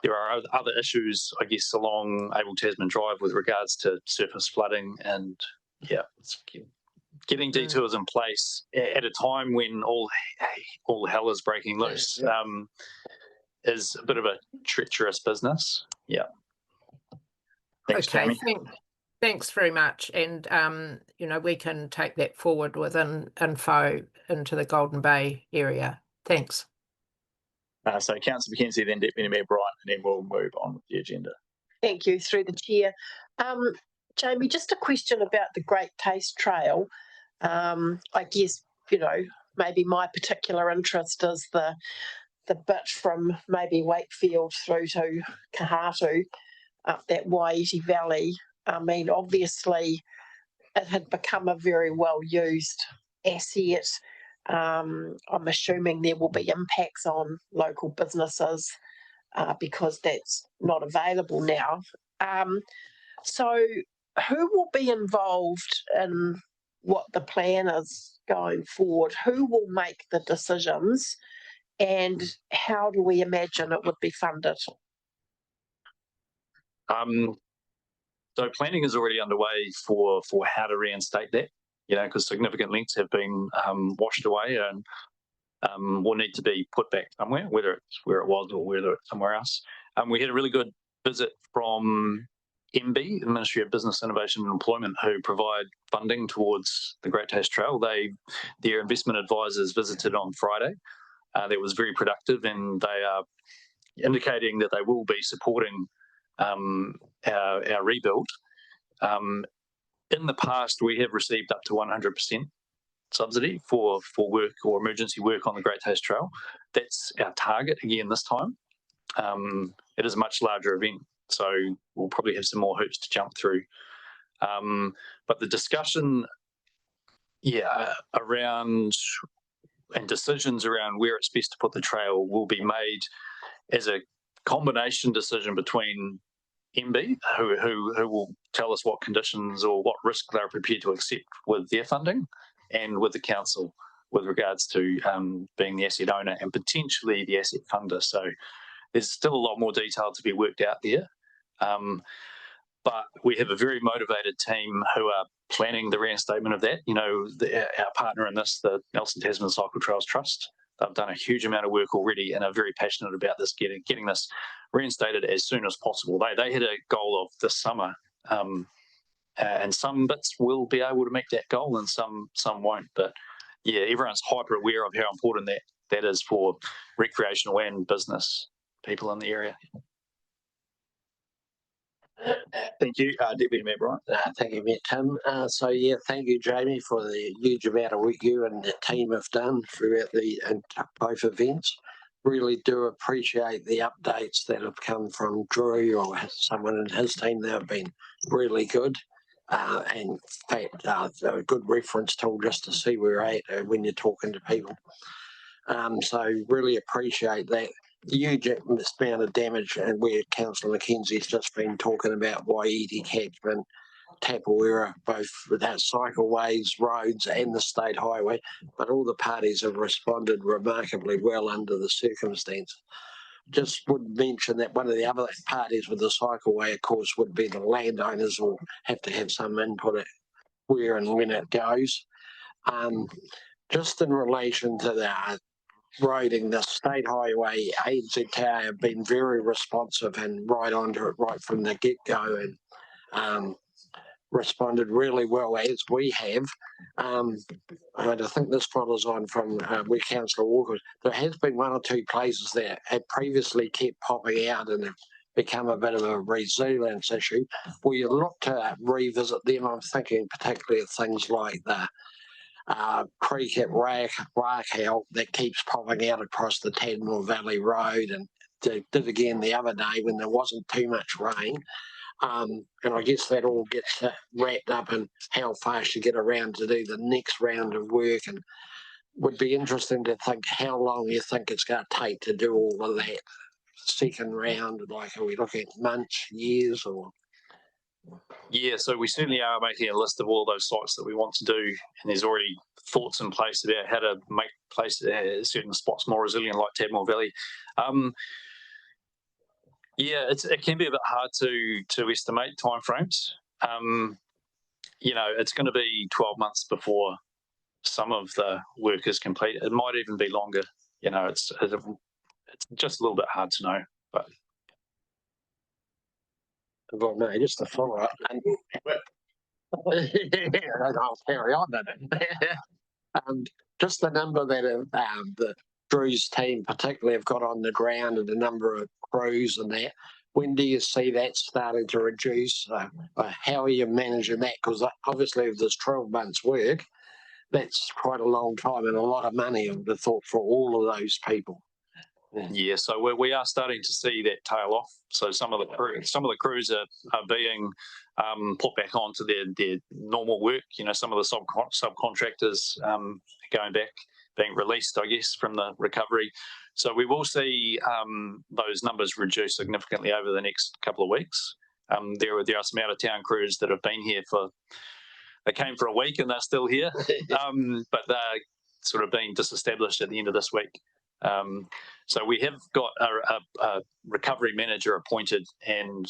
There are other issues, I guess, along Able Tasman Drive with regards to surface flooding, and yeah, it's getting detours in place at a time when all hell is breaking loose is a bit of a treacherous business. Yeah. Thanks, Okay, Jamie. Thanks very much. And, you know, we can take that forward with info into the Golden Bay area. Thanks. So Councillor McKenzie, then Deputy Mayor Bryant, and then we'll move on with the agenda. Thank you, through the chair. Jamie, just a question about the Great Taste Trail. I guess, you know, maybe my particular interest is the bit from maybe Wakefield through to Kahatu, up that Waiheke Valley. I mean, obviously, it had become a very well-used asset. I'm assuming there will be impacts on local businesses because that's not available now. So who will be involved in what the plan is going forward? Who will make the decisions? And how do we imagine it would be funded? So planning is already underway for how to reinstate that, you know, because significant links have been washed away and will need to be put back somewhere, whether it's where it was or whether it's somewhere else. We had a really good visit from MB, the Ministry of Business, Innovation and Employment, who provide funding towards the Great Taste Trail. Their investment advisors visited on Friday. That was very productive, and they are indicating that they will be supporting our rebuild. In the past, we have received up to 100% subsidy for work or emergency work on the Great Taste Trail. That's our target again this time. It is a much larger event, so we'll probably have some more hoops to jump through. But the discussion, around and decisions around where it's best to put the trail will be made as a combination decision between MB, who will tell us what conditions or what risk they're prepared to accept with their funding, and with the council with regards to being the asset owner and potentially the asset funder. So there's still a lot more detail to be worked out there. But we have a very motivated team who are planning the reinstatement of that. You know, our partner in this, the Nelson Tasman Cycle Trails Trust, they've done a huge amount of work already and are very passionate about this, getting this reinstated as soon as possible. They had a goal of this summer, and some bits will be able to make that goal and some won't. But yeah, everyone's hyper aware of how important that is for recreational and business people in the area. Thank you, Deputy Mayor Bryant. Thank you, Mayor Tim. Thank you, Jamie, for the huge amount of work you and the team have done throughout both events. Really do appreciate the updates that have come from Drew or someone in his team. They've been really good. And in fact, they're a good reference tool just to see where you're at when you're talking to people. So really appreciate that. The huge amount of damage, and where Councillor McKenzie's just been talking about Waiheke catchment, Tapawera, both without cycleways, roads and the state highway, but all the parties have responded remarkably well under the circumstances. Just would mention that one of the other parties with the cycleway, of course, would be the landowners will have to have some input at where and when it goes. Just in relation to the roading, the state highway, ANZ Tower have been very responsive and right onto it right from the get-go, and responded really well, as we have. And I think this follows on from where Councillor Walker was. There has been one or two places that had previously kept popping out and have become a bit of a resilience issue. We look to revisit them. I'm thinking particularly of things like the creek at Rakau that keeps popping out across the Tadmore Valley Road, and did again the other day when there wasn't too much rain. And I guess that all gets wrapped up in how fast you get around to do the next round of work, and would be interesting to think how long you think it's going to take to do all of that second round. Like, are we looking at months, years, or? Yeah, so we certainly are making a list of all those sites that we want to do, and there's already thoughts in place about how to make certain spots more resilient, like Tadmore Valley. Yeah, it can be a bit hard to estimate timeframes. You know, it's going to be 12 months before some of the work is complete. It might even be longer. You know, it's just a little bit hard to know. But if I may, just to follow up. And I'll carry on then. Just the number that the Drew's team particularly have got on the ground and the number of crews and that. When do you see that starting to reduce? How are you managing that? Because obviously if there's 12 months work, that's quite a long time and a lot of money, I would have thought, for all of those people. Yeah, so we are starting to see that tail off. So some of the crews are being put back onto their normal work. You know, some of the subcontractors going back, being released, I guess, from the recovery. So we will see those numbers reduce significantly over the next couple of weeks. There are some out of town crews that have been here they came for a week and they're still here, but they're sort of being disestablished at the end of this week. So we have got a recovery manager appointed, and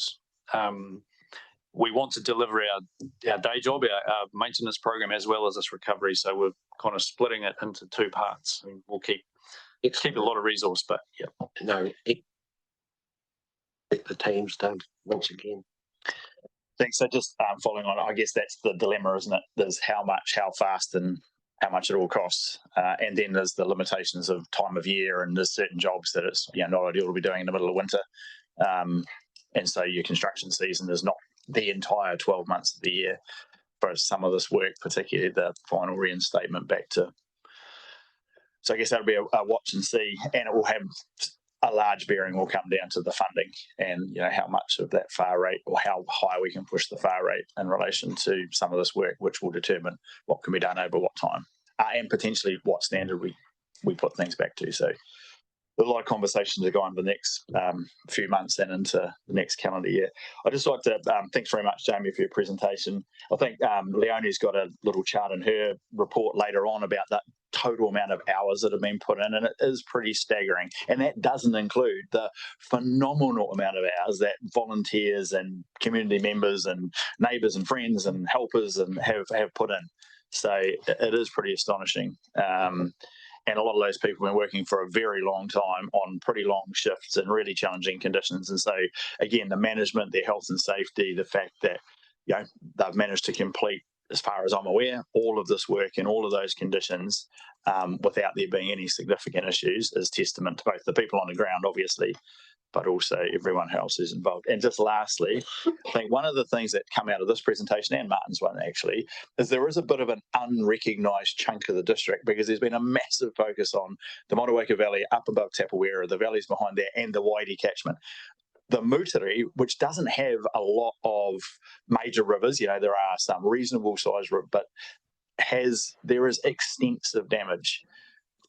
we want to deliver our day job, our maintenance program, as well as this recovery. So we're kind of splitting it into two parts, and we'll keep a lot of resource. But yeah, no, the team's done once again. Thanks. So just following on, I guess that's the dilemma, isn't it? There's how much, how fast, and how much it all costs, and then there's the limitations of time of year, and there's certain jobs that it's not ideal to be doing in the middle of winter, and so your construction season is not the entire 12 months of the year for some of this work, particularly the final reinstatement back to. So I guess that'll be a watch and see, and it will have a large bearing will come down to the funding and how much of that FAR rate or how high we can push the FAR rate in relation to some of this work, which will determine what can be done over what time, and potentially what standard we put things back to. So a lot of conversations are going the next few months and into the next calendar year. I'd just like to thanks very much, Jamie, for your presentation. I think Leonie's got a little chart in her report later on about that total amount of hours that have been put in, and it is pretty staggering. And that doesn't include the phenomenal amount of hours that volunteers and community members and neighbours and friends and helpers and have put in. So it is pretty astonishing. And a lot of those people have been working for a very long time on pretty long shifts and really challenging conditions. And so, again, the management, their health and safety, the fact that they've managed to complete, as far as I'm aware, all of this work in all of those conditions without there being any significant issues is testament to both the people on the ground, obviously, but also everyone else who's involved. And just lastly, I think one of the things that come out of this presentation, and Martin's one actually, is there is a bit of an unrecognised chunk of the district, because there's been a massive focus on the Motueka Valley up above Tapawera, the valleys behind there, and the Wairī catchment. The Moutere, which doesn't have a lot of major rivers, there are some reasonable sized rivers, but there is extensive damage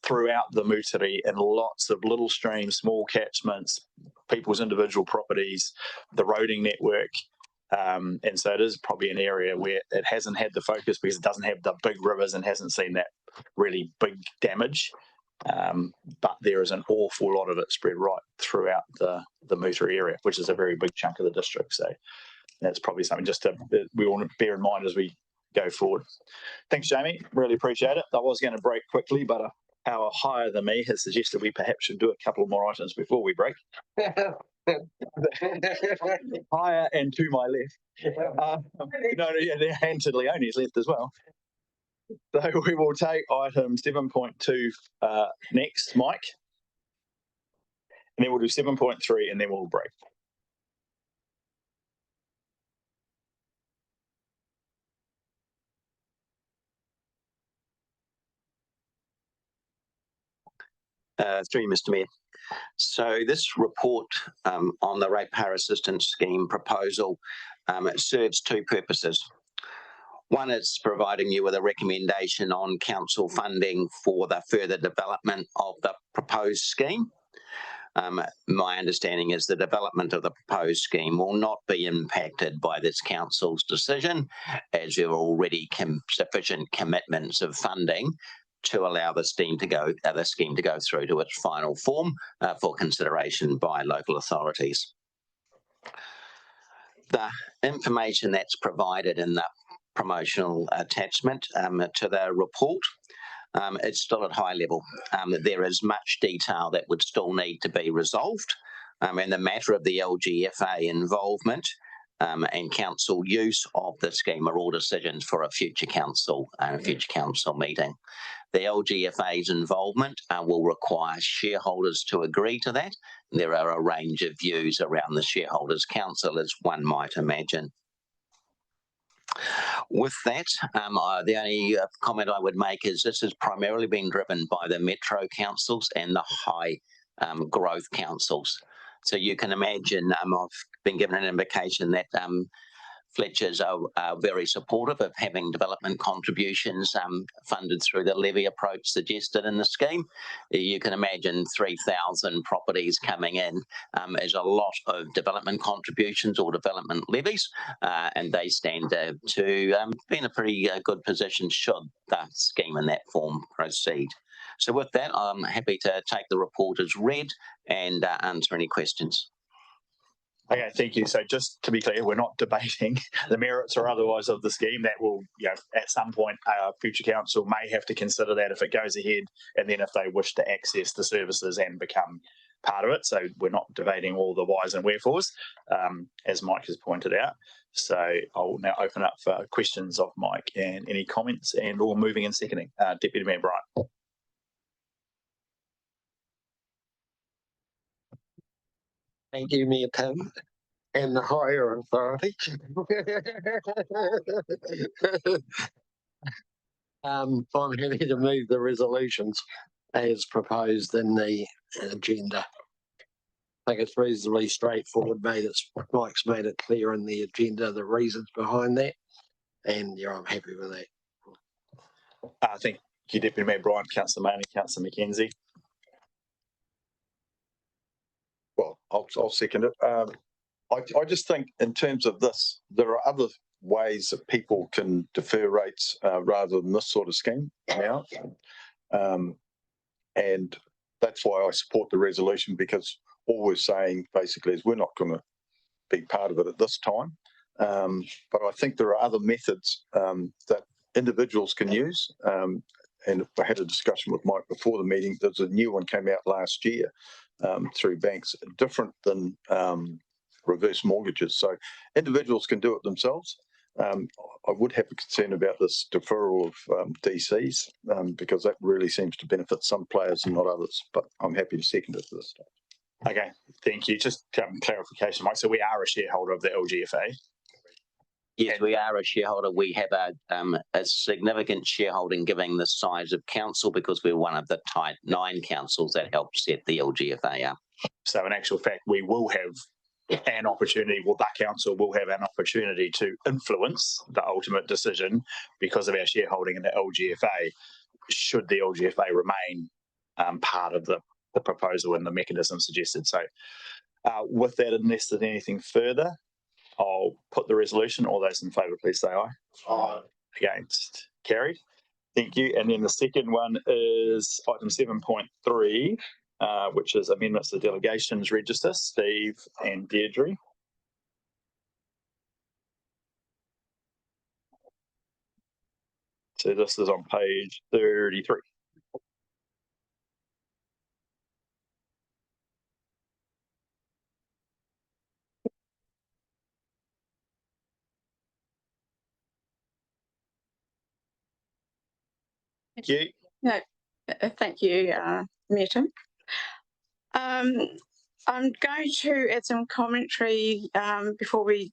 throughout the Moutere and lots of little streams, small catchments, people's individual properties, the roading network. And so it is probably an area where it hasn't had the focus because it doesn't have the big rivers and hasn't seen that really big damage. But there is an awful lot of it spread right throughout the Moutere area, which is a very big chunk of the district. So that's probably something we want to bear in mind as we go forward. Thanks, Jamie. Really appreciate it. I was going to break quickly, but our higher than me has suggested we perhaps should do a couple more items before we break. Higher and to my left. And to Leonie's left as well. So we will take item 7.2 next, Mike. And then we'll do 7.3 and then we'll break. Through you, Mr. Mayor. So this report on the Ratepayer Assistance Scheme proposal, it serves two purposes. One is providing you with a recommendation on council funding for the further development of the proposed scheme. My understanding is the development of the proposed scheme will not be impacted by this council's decision, as there are already sufficient commitments of funding to allow the scheme to go through to its final form for consideration by local authorities. The information that's provided in the promotional attachment to the report, it's still at high level. There is much detail that would still need to be resolved. And the matter of the LGFA involvement and council use of the scheme are all decisions for a future council meeting. The LGFA's involvement will require shareholders to agree to that. There are a range of views around the Shareholders' Council, as one might imagine. With that, the only comment I would make is this has primarily been driven by the metro councils and the high growth councils. So you can imagine, I've been given an indication that Fletchers are very supportive of having development contributions funded through the levy approach suggested in the scheme. You can imagine 3,000 properties coming in as a lot of development contributions or development levies, and they stand to be in a pretty good position should the scheme in that form proceed. So with that, I'm happy to take the report as read and answer any questions. Okay, thank you. So just to be clear, we're not debating the merits or otherwise of the scheme. That will, at some point, future council may have to consider that if it goes ahead, and then if they wish to access the services and become part of it. So we're not debating all the whys and wherefores, as Mike has pointed out. So I'll now open up for questions of Mike and any comments and or moving and seconding. Deputy Mayor Bryant. Thank you, Mayor Tim, and the higher authority. I'm happy to move the resolutions as proposed in the agenda. I think it's reasonably straightforward. Mike's made it clear in the agenda the reasons behind that, and I'm happy with that. Thank you, Deputy Mayor Bryant, Councillor Maney, Councillor McKenzie. Well, I'll second it. I just think in terms of this, there are other ways that people can defer rates rather than this sort of scheme now. And that's why I support the resolution, because all we're saying basically is we're not going to be part of it at this time. But I think there are other methods that individuals can use. And I had a discussion with Mike before the meeting. There's a new one came out last year through banks, different than reverse mortgages. So individuals can do it themselves. I would have a concern about this deferral of DCs because that really seems to benefit some players and not others. But I'm happy to second it for this time. Okay, thank you. Just clarification, Mike. So we are a shareholder of the LGFA. Yes, we are a shareholder. We have a significant shareholding given the size of council because we're one of the tight 9 councils that help set the LGFA up. So in actual fact, we will have an opportunity, well, that council will have an opportunity to influence the ultimate decision because of our shareholding in the LGFA, should the LGFA remain part of the proposal and the mechanism suggested. So with that, unless there's anything further, I'll put the resolution. All those in favour, please say aye. Aye. Against? Carried. Thank you. And then the second one is item 7.3, which is amendments to the delegations register. Steve and Deirdre. So this is on page 33. Thank you. No, thank you, Mayor Tim. I'm going to add some commentary before we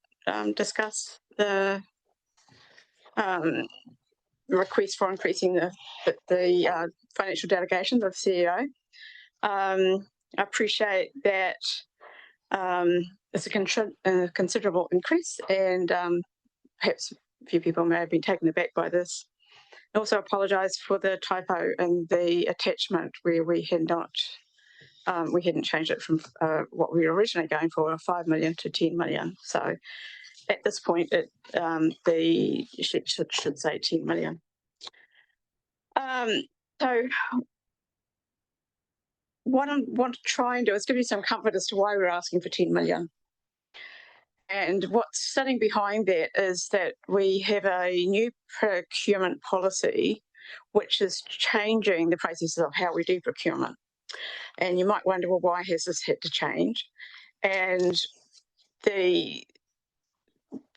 discuss the request for increasing the financial delegations of CEO. I appreciate that it's a considerable increase, and perhaps a few people may have been taken aback by this. I also apologise for the typo in the attachment where we had not, we hadn't changed it from what we were originally going for, 5 million to 10 million. So at this point, the sheet should say 10 million. So what I want to try and do is give you some comfort as to why we're asking for 10 million. And what's sitting behind that is that we have a new procurement policy which is changing the processes of how we do procurement. And you might wonder, well, why has this had to change? And the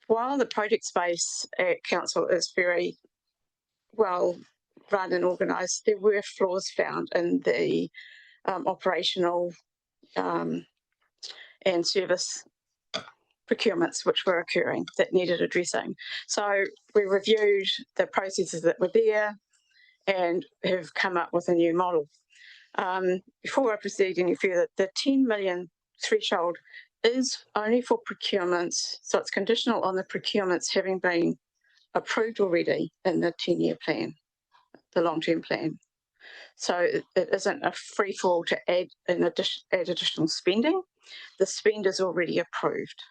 while the project space at council is very well run and organised, there were flaws found in the operational and service procurements which were occurring that needed addressing. So we reviewed the processes that were there and have come up with a new model. Before I proceed any further, the 10 million threshold is only for procurements, so it's conditional on the procurements having been approved already in the 10-year plan, the long-term plan. So it isn't a free fall to add additional spending. The spend is already approved.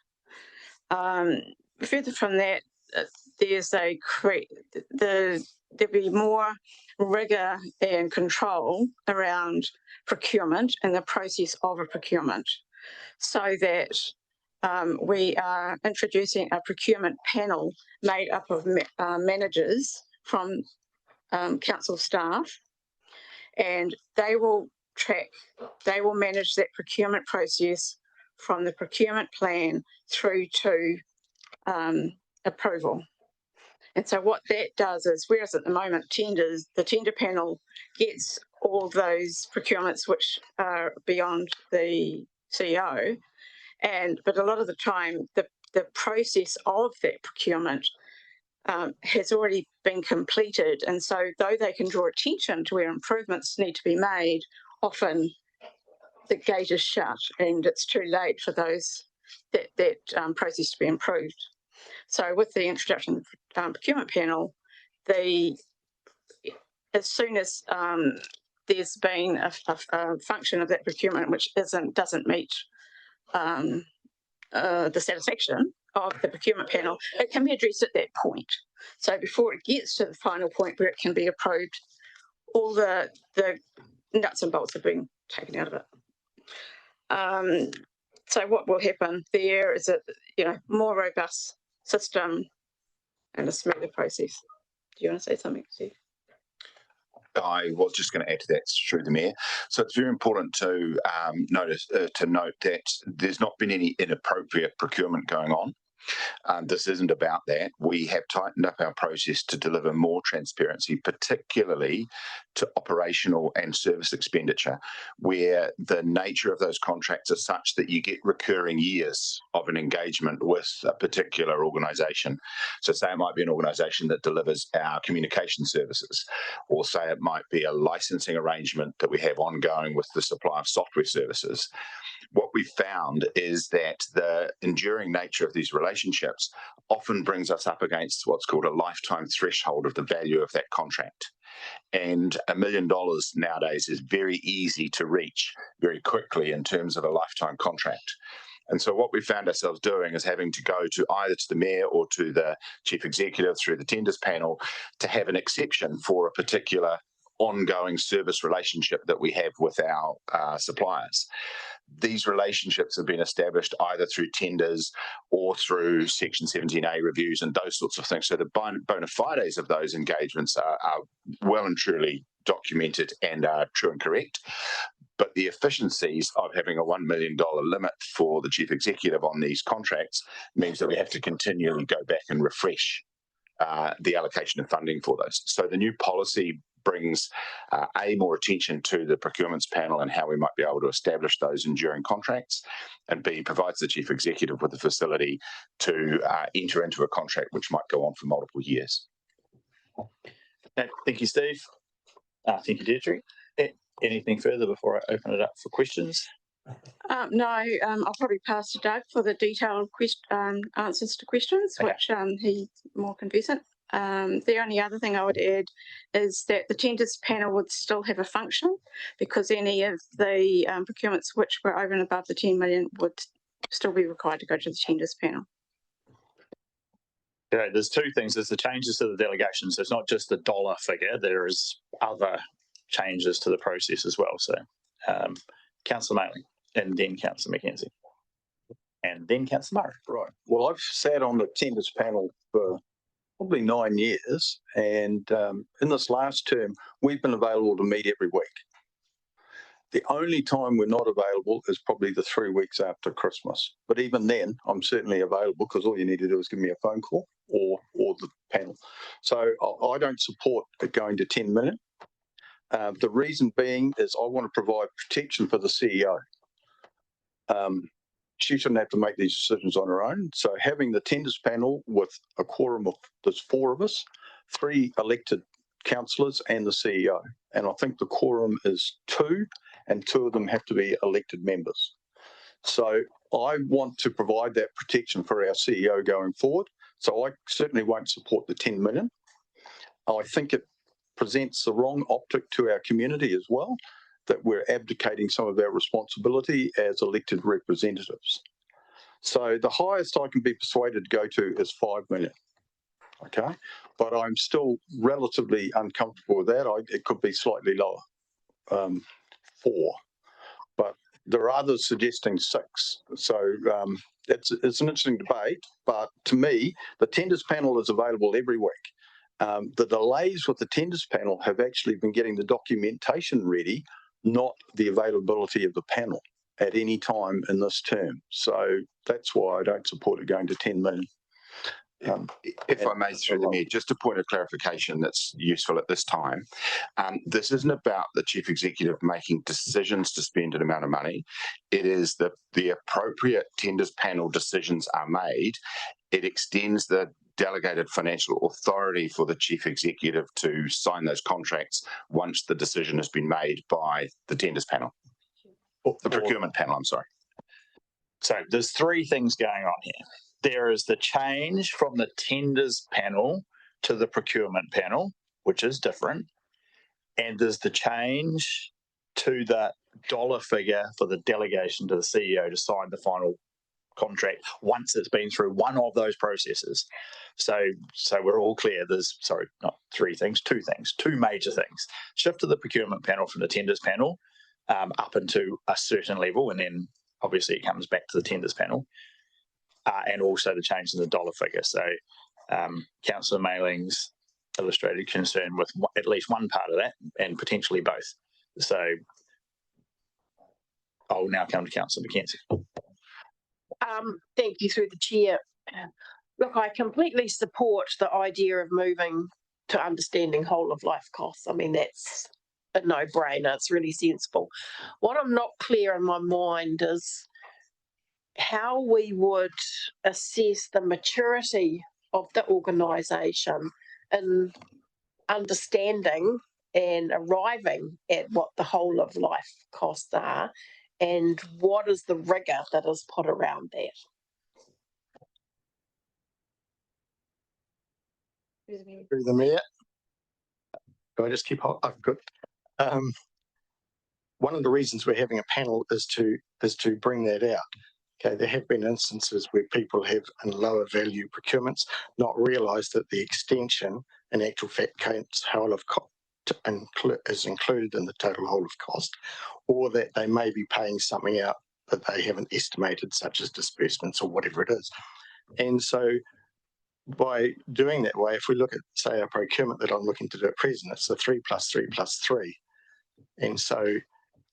Further from that, there'll be more rigour and control around procurement and the process of a procurement, so that we are introducing a procurement panel made up of managers from council staff, and they will manage that procurement process from the procurement plan through to approval. And so what that does is, whereas at the moment the tender panel gets all those procurements which are beyond the CEO, but a lot of the time the process of that procurement has already been completed, and so though they can draw attention to where improvements need to be made, often the gate is shut and it's too late for that process to be improved. So with the introduction of the procurement panel, as soon as there's been a function of that procurement which doesn't meet the satisfaction of the procurement panel, it can be addressed at that point. So before it gets to the final point where it can be approved, all the nuts and bolts have been taken out of it. So what will happen there is a more robust system and a smoother process. Do you want to say something, Steve? I was just going to add to that through the Mayor. So it's very important to note that there's not been any inappropriate procurement going on. This isn't about that. We have tightened up our process to deliver more transparency, particularly to operational and service expenditure, where the nature of those contracts are such that you get recurring years of an engagement with a particular organisation. So say it might be an organisation that delivers our communication services, or say it might be a licensing arrangement that we have ongoing with the supply of software services. What we found is that the enduring nature of these relationships often brings us up against what's called a lifetime threshold of the value of that contract. And $1 million nowadays is very easy to reach very quickly in terms of a lifetime contract. And so what we found ourselves doing is having to go to either to the Mayor or to the Chief Executive through the tenders panel to have an exception for a particular ongoing service relationship that we have with our suppliers. These relationships have been established either through tenders or through Section 17A reviews and those sorts of things. So the bona fides of those engagements are well and truly documented and are true and correct. But the efficiencies of having a $1 million limit for the Chief Executive on these contracts means that we have to continually go back and refresh the allocation of funding for those. So the new policy brings more attention to the procurements panel and how we might be able to establish those enduring contracts, and B, provides the Chief Executive with the facility to enter into a contract which might go on for multiple years. Okay, thank you, Steve. Thank you, Deirdre. Anything further before I open it up for questions? No, I'll probably pass to Doug for the detailed answers to questions, okay, which he's more conversant. The only other thing I would add is that the tenders panel would still have a function, because any of the procurements which were over and above the 10 million would still be required to go to the tenders panel. Okay, there's two things. There's the changes to the delegation. So it's not just the dollar figure. There is other changes to the process as well. So Councillor Maley, and then Councillor Mackenzie, and then Councillor Murray. Right. Well, I've sat on the tenders panel for probably 9 years, and in this last term, we've been available to meet every week. The only time we're not available is probably the 3 weeks after Christmas. But even then, I'm certainly available because all you need to do is give me a phone call or the panel. So I don't support it going to 10 million. The reason being is I want to provide protection for the CEO. She shouldn't have to make these decisions on her own. So having the tenders panel with a quorum of, there's 4 of us, 3 elected councillors and the CEO. And I think the quorum is 2, and 2 of them have to be elected members. So I want to provide that protection for our CEO going forward. So I certainly won't support the 10 million. I think it presents the wrong optic to our community as well, that we're abdicating some of our responsibility as elected representatives. So the highest I can be persuaded to go to is 5 million. Okay, but I'm still relatively uncomfortable with that. It could be slightly lower, 4, but there are others suggesting 6. So it's an interesting debate, but to me, the tenders panel is available every week. The delays with the tenders panel have actually been getting the documentation ready, not the availability of the panel at any time in this term. So that's why I don't support it going to 10 million. If I may, through the Mayor, just a point of clarification that's useful at this time. This isn't about the Chief Executive making decisions to spend an amount of money. It is that the appropriate tenders panel decisions are made. It extends the delegated financial authority for the Chief Executive to sign those contracts once the decision has been made by the tenders panel. The procurement panel, I'm sorry. So there's 3 things going on here. There is the change from the tenders panel to the procurement panel, which is different. And there's the change to the dollar figure for the delegation to the CEO to sign the final contract once it's been through one of those processes. So we're all clear. There's, sorry, not 3 things, 2 things, 2 major things. Shift to the procurement panel from the tenders panel up into a certain level, and then obviously it comes back to the tenders panel. And also the change in the dollar figure. So councillor Mailing's illustrated concern with at least one part of that and potentially both. So I'll now come to Councillor McKenzie. Thank you through the chair. Look, I completely support the idea of moving to understanding whole of life costs. I mean, that's a no-brainer. It's really sensible. What I'm not clear in my mind is how we would assess the maturity of the organisation in understanding and arriving at what the whole of life costs are, and what is the rigour that is put around that. Through the Mayor. Do I just keep on? I've got one of the reasons we're having a panel is to bring that out. Okay, there have been instances where people have in lower value procurements not realised that the extension in actual fact counts whole of cost is included in the total whole of cost, or that they may be paying something out that they haven't estimated, such as disbursements or whatever it is. And so by doing that way, if we look at, say, a procurement that I'm looking to do at present, it's the 3 + 3 + 3. And so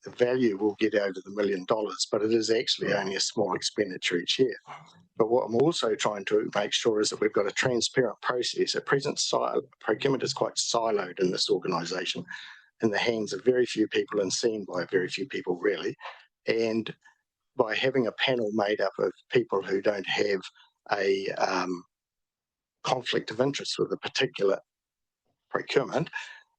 the value will get over the $1 million, but it is actually only a small expenditure each year. But what I'm also trying to make sure is that we've got a transparent process. At present, procurement is quite siloed in this organisation, in the hands of very few people and seen by very few people, really. And by having a panel made up of people who don't have a conflict of interest with a particular procurement,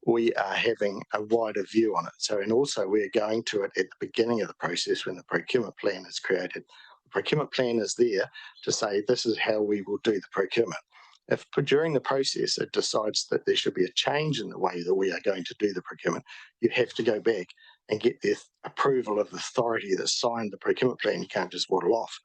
we are having a wider view on it. So, and also we're going to it at the beginning of the process when the procurement plan is created. The procurement plan is there to say this is how we will do the procurement. If during the process it decides that there should be a change in the way that we are going to do the procurement, you have to go back and get the approval of the authority that signed the procurement plan. You can't just waddle off.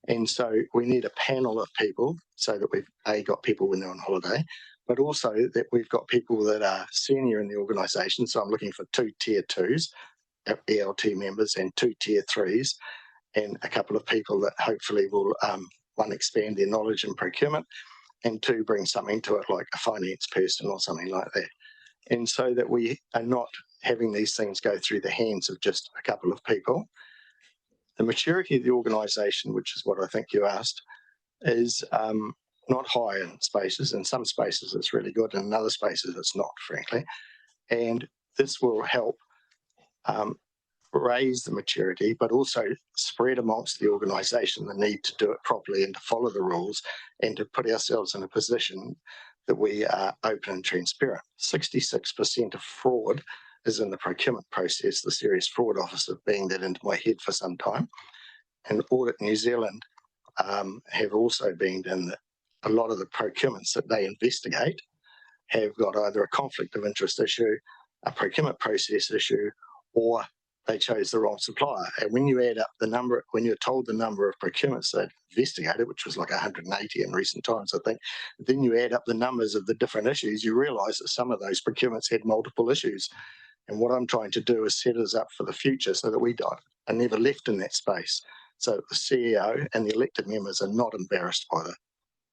And so we need a panel of people so that we've got people when they're on holiday, but also that we've got people that are senior in the organisation. So I'm looking for 2 tier 2s, ELT members, and 2 tier 3s, and a couple of people that hopefully will, 1, expand their knowledge in procurement, and 2, bring something to it like a finance person or something like that. And so that we are not having these things go through the hands of just a couple of people. The maturity of the organisation, which is what I think you asked, is not high in spaces. In some spaces it's really good, and in other spaces it's not, frankly. And this will help raise the maturity, but also spread amongst the organisation the need to do it properly and to follow the rules and to put ourselves in a position that we are open and transparent. 66% of fraud is in the procurement process. The Serious Fraud Officer being that into my head for some time. And Audit New Zealand have also been in that a lot of the procurements that they investigate have got either a conflict of interest issue, a procurement process issue, or they chose the wrong supplier. And when you add up the number, when you're told the number of procurements they've investigated, which was like 180 in recent times, I think, then you add up the numbers of the different issues, you realise that some of those procurements had multiple issues. And what I'm trying to do is set us up for the future so that we are never left in that space. So the CEO and the elected members are not embarrassed by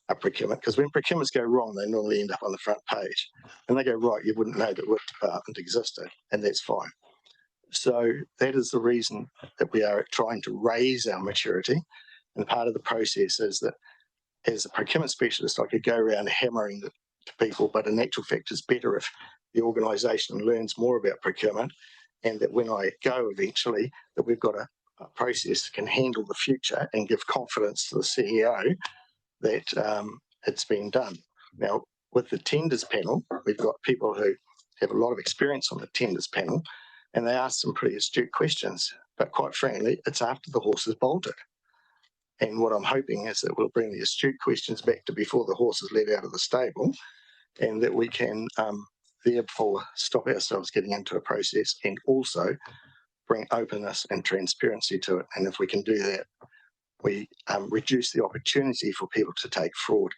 a procurement, because when procurements go wrong, they normally end up on the front page. And they go right, you wouldn't know that work department existed, and that's fine. So that is the reason that we are trying to raise our maturity. And part of the process is that as a procurement specialist, I could go around hammering to people, but in actual fact, it's better if the organisation learns more about procurement, and that when I go eventually, that we've got a process that can handle the future and give confidence to the CEO that it's been done. Now, with the tenders panel, we've got people who have a lot of experience on the tenders panel, and they ask some pretty astute questions. But quite frankly, it's after the horse has bolted. And what I'm hoping is that we'll bring the astute questions back to before the horse is let out of the stable, and that we can therefore stop ourselves getting into a process and also bring openness and transparency to it. And if we can do that, we reduce the opportunity for people to take fraud.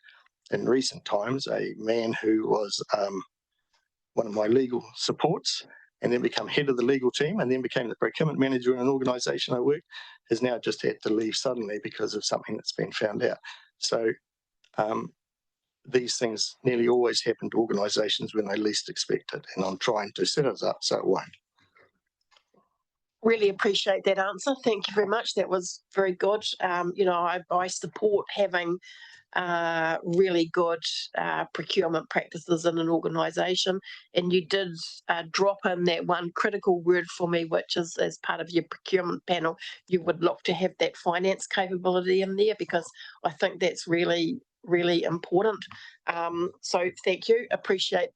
In recent times, a man who was one of my legal supports and then become head of the legal team and then became the procurement manager in an organisation I worked, has now just had to leave suddenly because of something that's been found out. So these things nearly always happen to organisations when they least expect it, and I'm trying to set us up so it won't. Really appreciate that answer. Thank you very much. That was very good. You know, I support having really good procurement practices in an organisation, and you did drop in that one critical word for me, which is as part of your procurement panel, you would look to have that finance capability in there, because I think that's really, really important. So thank you, appreciate.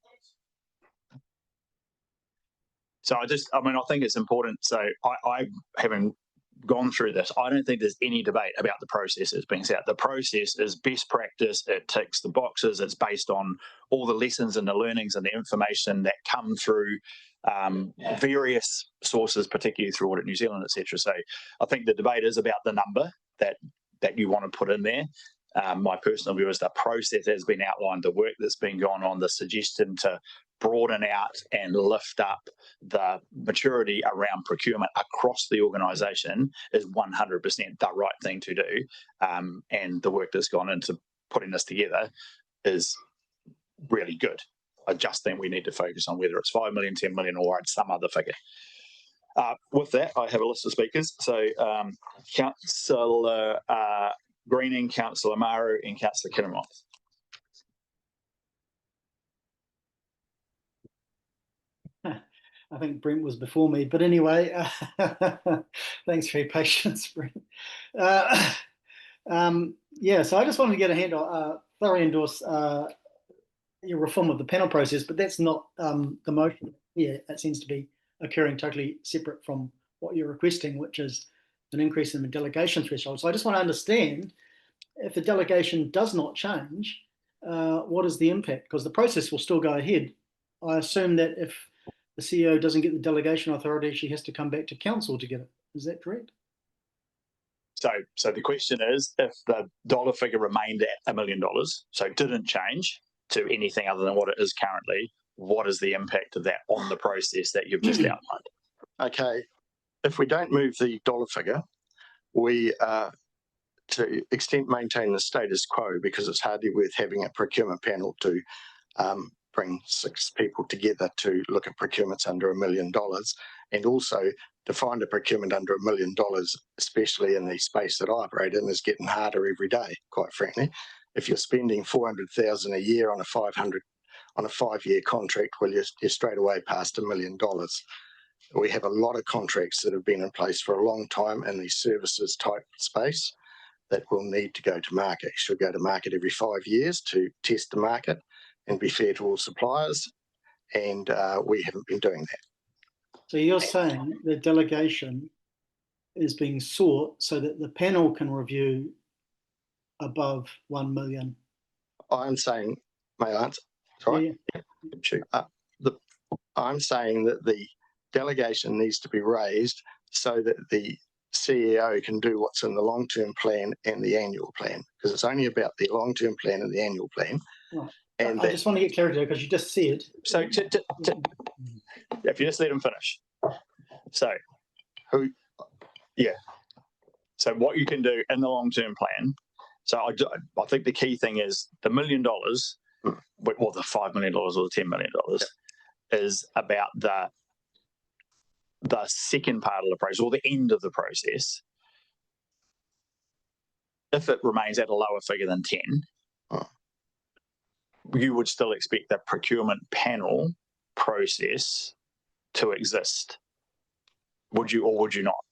So I think it's important. So I haven't gone through this. I don't think there's any debate about the processes being set. The process is best practice. It ticks the boxes. It's based on all the lessons and the learnings and the information that come through various sources, particularly through Audit New Zealand, etc. So I think the debate is about the number that you want to put in there. My personal view is the process has been outlined, the work that's been going on, the suggestion to broaden out and lift up the maturity around procurement across the organisation is 100% the right thing to do. And the work that's gone into putting this together is really good. I just think we need to focus on whether it's 5 million, 10 million, or some other figure. With that, I have a list of speakers. So Councillor Greening, Councillor Maru, and Councillor Kinnemoth. I think Brent was before me, but anyway, thanks for your patience, Brent. Yeah, so I just wanted to get a handle, thoroughly endorse your reform of the panel process, but that's not the motion. Yeah, that seems to be occurring totally separate from what you're requesting, which is an increase in the delegation threshold. So I just want to understand, if the delegation does not change, what is the impact? Because the process will still go ahead. I assume that if the CEO doesn't get the delegation authority, she has to come back to council to get it. Is that correct? So the question is, if the dollar figure remained at $1 million, so didn't change to anything other than what it is currently, what is the impact of that on the process that you've just outlined? Okay, if we don't move the dollar figure, we to extent maintain the status quo, because it's hardly worth having a procurement panel to bring 6 people together to look at procurements under $1 million, and also to find a procurement under $1 million, especially in the space that I operate in, is getting harder every day, quite frankly. If you're spending $400,000 a year on a 5-year contract, well, you're straight away past $1 million. We have a lot of contracts that have been in place for a long time in the services type space that will need to go to market. Should go to market every 5 years to test the market and be fair to all suppliers, and we haven't been doing that. So you're saying the delegation is being sought so that the panel can review above 1 million? I'm saying, may I answer? Sorry. Yeah. I'm saying that the delegation needs to be raised so that the CEO can do what's in the long-term plan and the annual plan, because it's only about the long-term plan and the annual plan. Right. And I just want to get clarity because you just said. So if you just let him finish. So so what you can do in the long-term plan. So I think the key thing is the $1 million, or the $5 million or the $10 million is about the second part of the process, or the end of the process. If it remains at a lower figure than 10, you would still expect the procurement panel process to exist. Would you, or would you not?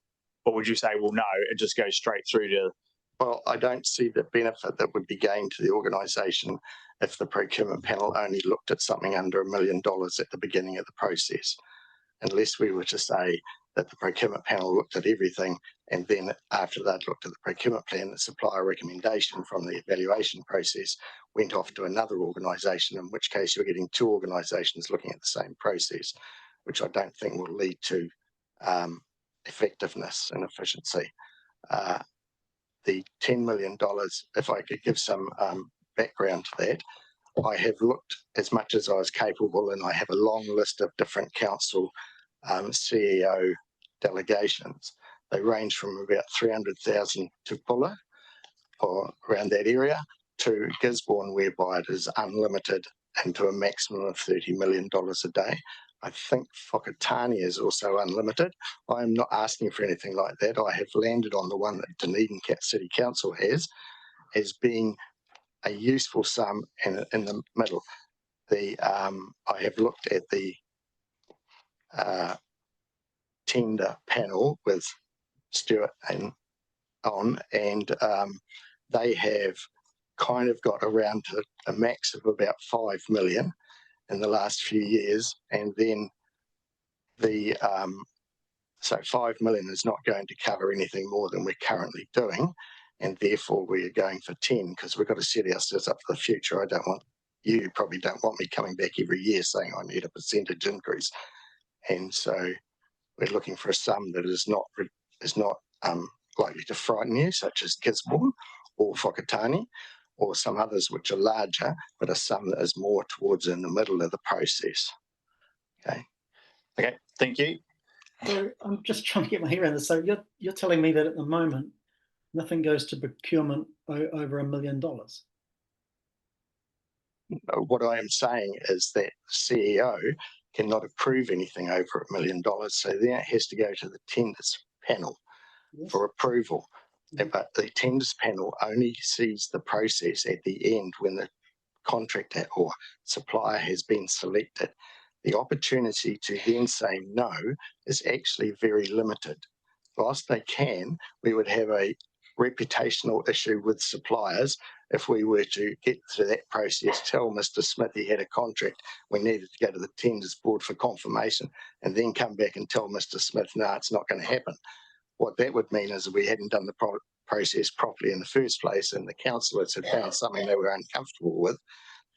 Or would you say, well, no, it just goes straight through to... Well, I don't see the benefit that would be gained to the organisation if the procurement panel only looked at something under $1 million at the beginning of the process, unless we were to say that the procurement panel looked at everything, and then after they'd looked at the procurement plan, the supplier recommendation from the evaluation process went off to another organisation, in which case you're getting 2 organisations looking at the same process, which I don't think will lead to effectiveness and efficiency. The $10 million, if I could give some background to that, I have looked as much as I was capable, and I have a long list of different council CEO delegations. They range from about 300,000 to Bulla, or around that area, to Gisborne, whereby it is unlimited and to a maximum of $30 million a day. I think Whakatane is also unlimited. I am not asking for anything like that. I have landed on the one that Dunedin City Council has as being a useful sum in the middle. I have looked at the tender panel with Stuart and they have kind of got around to a max of about 5 million in the last few years, and then so 5 million is not going to cover anything more than we're currently doing, and therefore we are going for 10 because we've got to set ourselves up for the future. You probably don't want me coming back every year saying I need a percentage increase, and so we're looking for a sum that is not likely to frighten you, such as Gisborne or Whakatane, or some others which are larger, but a sum that is more towards in the middle of the process. Okay, thank you. So I'm just trying to get my head around this. So you're telling me that at the moment nothing goes to procurement over $1 million? What I am saying is that the CEO cannot approve anything over $1 million, so then it has to go to the tenders panel for approval. But the tenders panel only sees the process at the end when the contractor or supplier has been selected. The opportunity to then say no is actually very limited. Whilst they can, we would have a reputational issue with suppliers if we were to get to that process, tell Mr. Smith he had a contract, we needed to go to the tenders board for confirmation, and then come back and tell Mr. Smith, no, it's not going to happen. What that would mean is we hadn't done the process properly in the first place, and the councillors had found something they were uncomfortable with.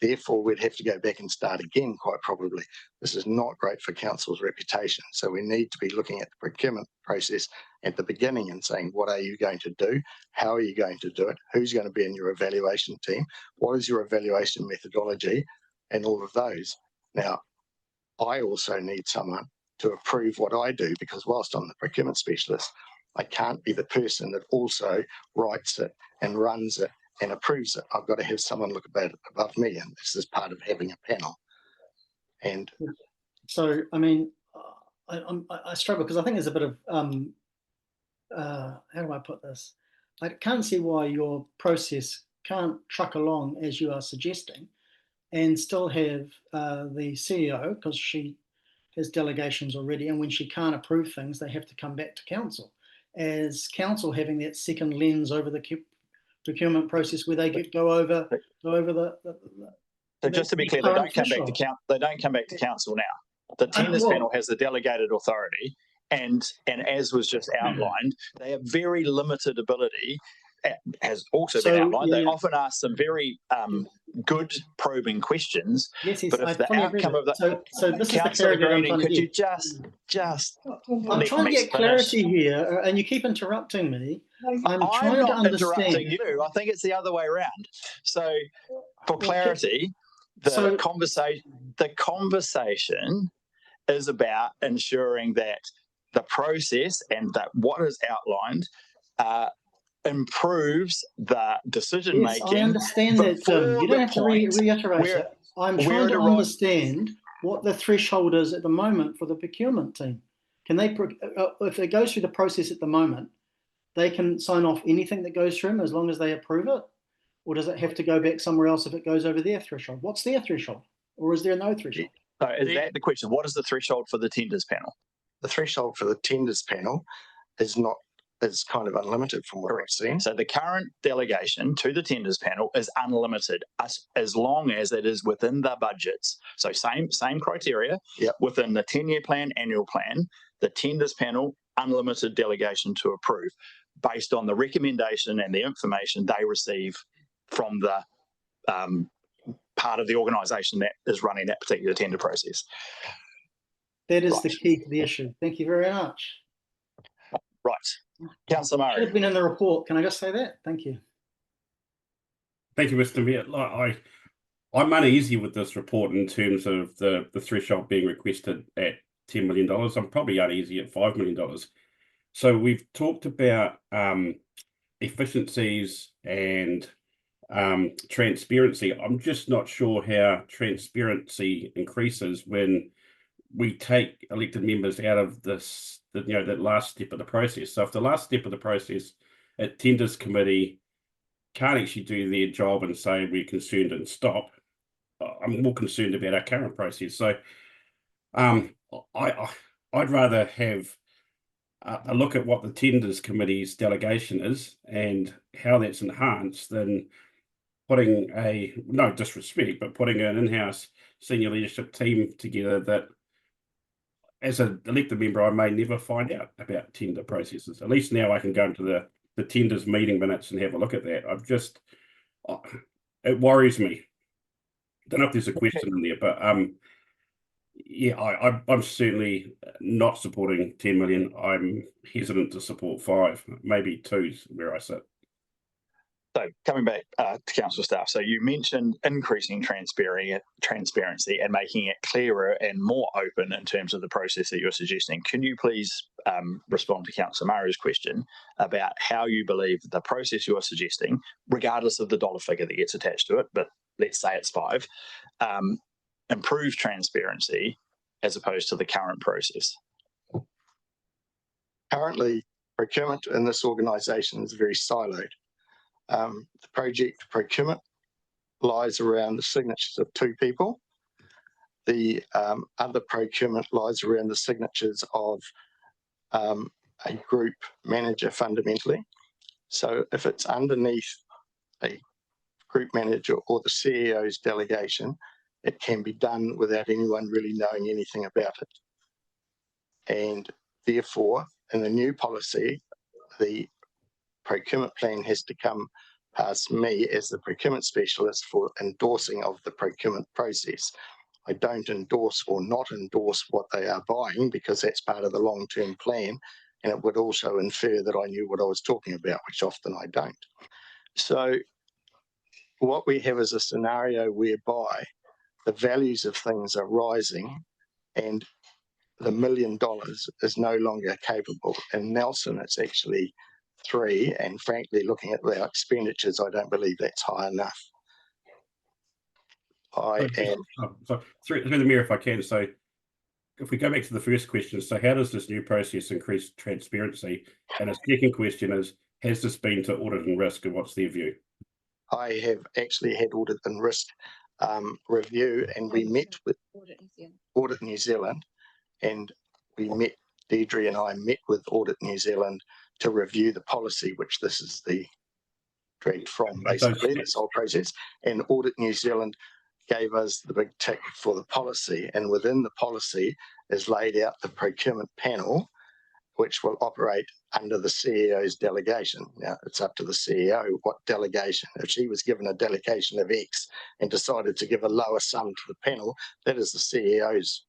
Therefore, we'd have to go back and start again, quite probably. This is not great for council's reputation. So we need to be looking at the procurement process at the beginning and saying, what are you going to do? How are you going to do it? Who's going to be in your evaluation team? What is your evaluation methodology? And all of those. Now, I also need someone to approve what I do, because whilst I'm the procurement specialist, I can't be the person that also writes it and runs it and approves it. I've got to have someone look about it above me, and this is part of having a panel. And so, I mean, I struggle because I think there's a bit of, how do I put this? I can't see why your process can't truck along as you are suggesting and still have the CEO, because she has delegations already, and when she can't approve things, they have to come back to council. As council having that second lens over the procurement process where they go over the So just to be clear, they don't come back to They don't come back to council now. The tenders panel has the delegated authority, and as was just outlined, they have very limited ability. Has also been outlined. They often ask some very good probing questions. Yes, but if the outcome of the so this Councillor Greening, could you just I'm trying to get clarity here, and you keep interrupting me. I'm trying not to understand. Interrupting you. I think it's the other way around. So, for clarity, the conversation is about ensuring that the process and that what is outlined improves the decision making. Yes, I understand that, Jim. You don't have to reiterate it. I'm trying to understand what the threshold is at the moment for the procurement team. Can they, if it goes through the process at the moment, they can sign off anything that goes through them as long as they approve it? Or does it have to go back somewhere else if it goes over their threshold? What's their threshold? Or is there no threshold? So is that the question? What is the threshold for the tenders panel? The threshold for the tenders panel is kind of unlimited from what I've seen. So the current delegation to the tenders panel is unlimited as long as it is within the budgets. So same criteria within the 10-year plan, annual plan, the tenders panel, unlimited delegation to approve based on the recommendation and the information they receive from the part of the organisation that is running that particular tender process. That is the key to the issue. Thank you very much. Right. Councillor Murray. Should have been in the report. Can I just say that? Thank you. Thank you, Mr. Mayor. I'm uneasy with this report in terms of the threshold being requested at $10 million. I'm probably uneasy at $5 million. So we've talked about efficiencies and transparency. I'm just not sure how transparency increases when we take elected members out of this, that last step of the process. So if the last step of the process at tenders committee can't actually do their job and say we're concerned and stop, I'm more concerned about our current process. So I'd rather have a look at what the tenders committee's delegation is and how that's enhanced than putting no disrespect, but putting an in-house senior leadership team together that, as an elected member, I may never find out about tender processes. At least now I can go into the tenders meeting minutes and have a look at that. It worries me. Don't know if there's a question in there, but yeah, I'm certainly not supporting 10 million. I'm hesitant to support 5, maybe 2's where I sit. So coming back to council staff, so you mentioned increasing transparency and making it clearer and more open in terms of the process that you're suggesting. Can you please respond to Councillor Murray's question about how you believe the process you're suggesting, regardless of the dollar figure that gets attached to it, but let's say it's 5, improve transparency as opposed to the current process? Currently, procurement in this organisation is very siloed. The project procurement lies around the signatures of 2 people. The other procurement lies around the signatures of a group manager fundamentally. So if it's underneath a group manager or the CEO's delegation, it can be done without anyone really knowing anything about it. And therefore, in the new policy, the procurement plan has to come past me as the procurement specialist for endorsing of the procurement process. I don't endorse or not endorse what they are buying because that's part of the long-term plan, and it would also infer that I knew what I was talking about, which often I don't. So what we have is a scenario whereby the values of things are rising and the $1 million is no longer capable. In Nelson, it's actually 3, and frankly, looking at our expenditures, I don't believe that's high enough. I am. Through the Mayor, if I can, so if we go back to the first question, so how does this new process increase transparency? And a second question is, has this been to audit and risk, and what's their view? I have actually had audit and risk review, and we met with Audit New Zealand, and we met, Deidre and I met with Audit New Zealand to review the policy, which this is the dragged from, basically, this whole process. And Audit New Zealand gave us the big tick for the policy, and within the policy is laid out the procurement panel, which will operate under the CEO's delegation. Now, it's up to the CEO what delegation. If she was given a delegation of X and decided to give a lower sum to the panel, that is the CEO's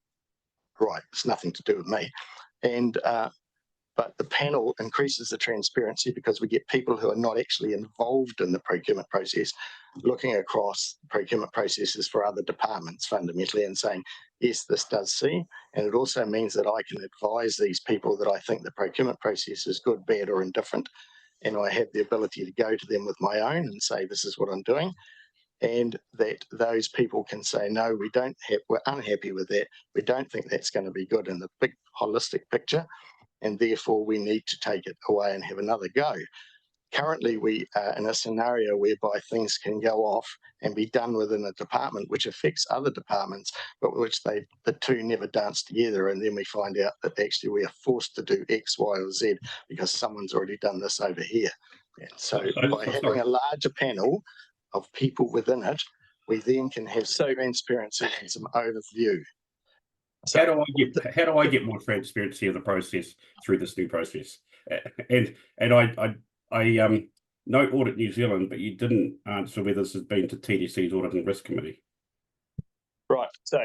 right. It's nothing to do with me. And but the panel increases the transparency because we get people who are not actually involved in the procurement process looking across procurement processes for other departments fundamentally and saying, yes, this does see. And it also means that I can advise these people that I think the procurement process is good, bad, or indifferent. And I have the ability to go to them with my own and say, this is what I'm doing. And that those people can say, no, we're unhappy with that. We don't think that's going to be good in the big holistic picture. And therefore we need to take it away and have another go. Currently, we are in a scenario whereby things can go off and be done within a department which affects other departments, but which the two never dance together. And then we find out that actually we are forced to do X, Y, or Z because someone's already done this over here. And so by having a larger panel of people within it, we then can have some transparency and some overview. So how do I get more transparency of the process through this new process? And I note Audit New Zealand, but you didn't answer whether this has been to TDC's Audit and Risk Committee. Right. So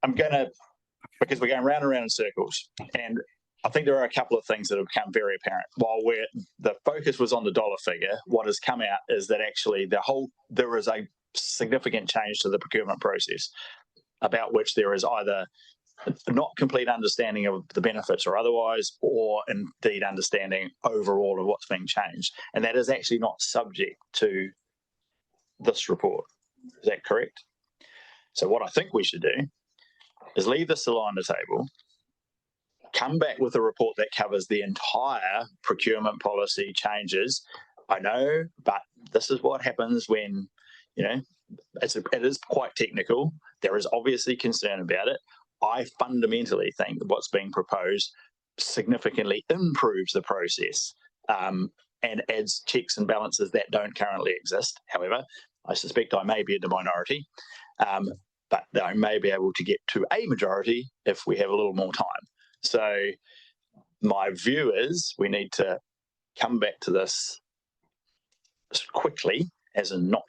I'm going to, because we're going round and round in circles, and I think there are a couple of things that have become very apparent. While the focus was on the dollar figure, what has come out is that actually there is a significant change to the procurement process, about which there is either not complete understanding of the benefits or otherwise, or indeed understanding overall of what's being changed. And that is actually not subject to this report. Is that correct? So what I think we should do is leave this still on the table, come back with a report that covers the entire procurement policy changes. I know, but this is what happens when, it is quite technical. There is obviously concern about it. I fundamentally think that what's being proposed significantly improves the process and adds checks and balances that don't currently exist. However, I suspect I may be in the minority, but I may be able to get to a majority if we have a little more time. So my view is we need to come back to this quickly, as in not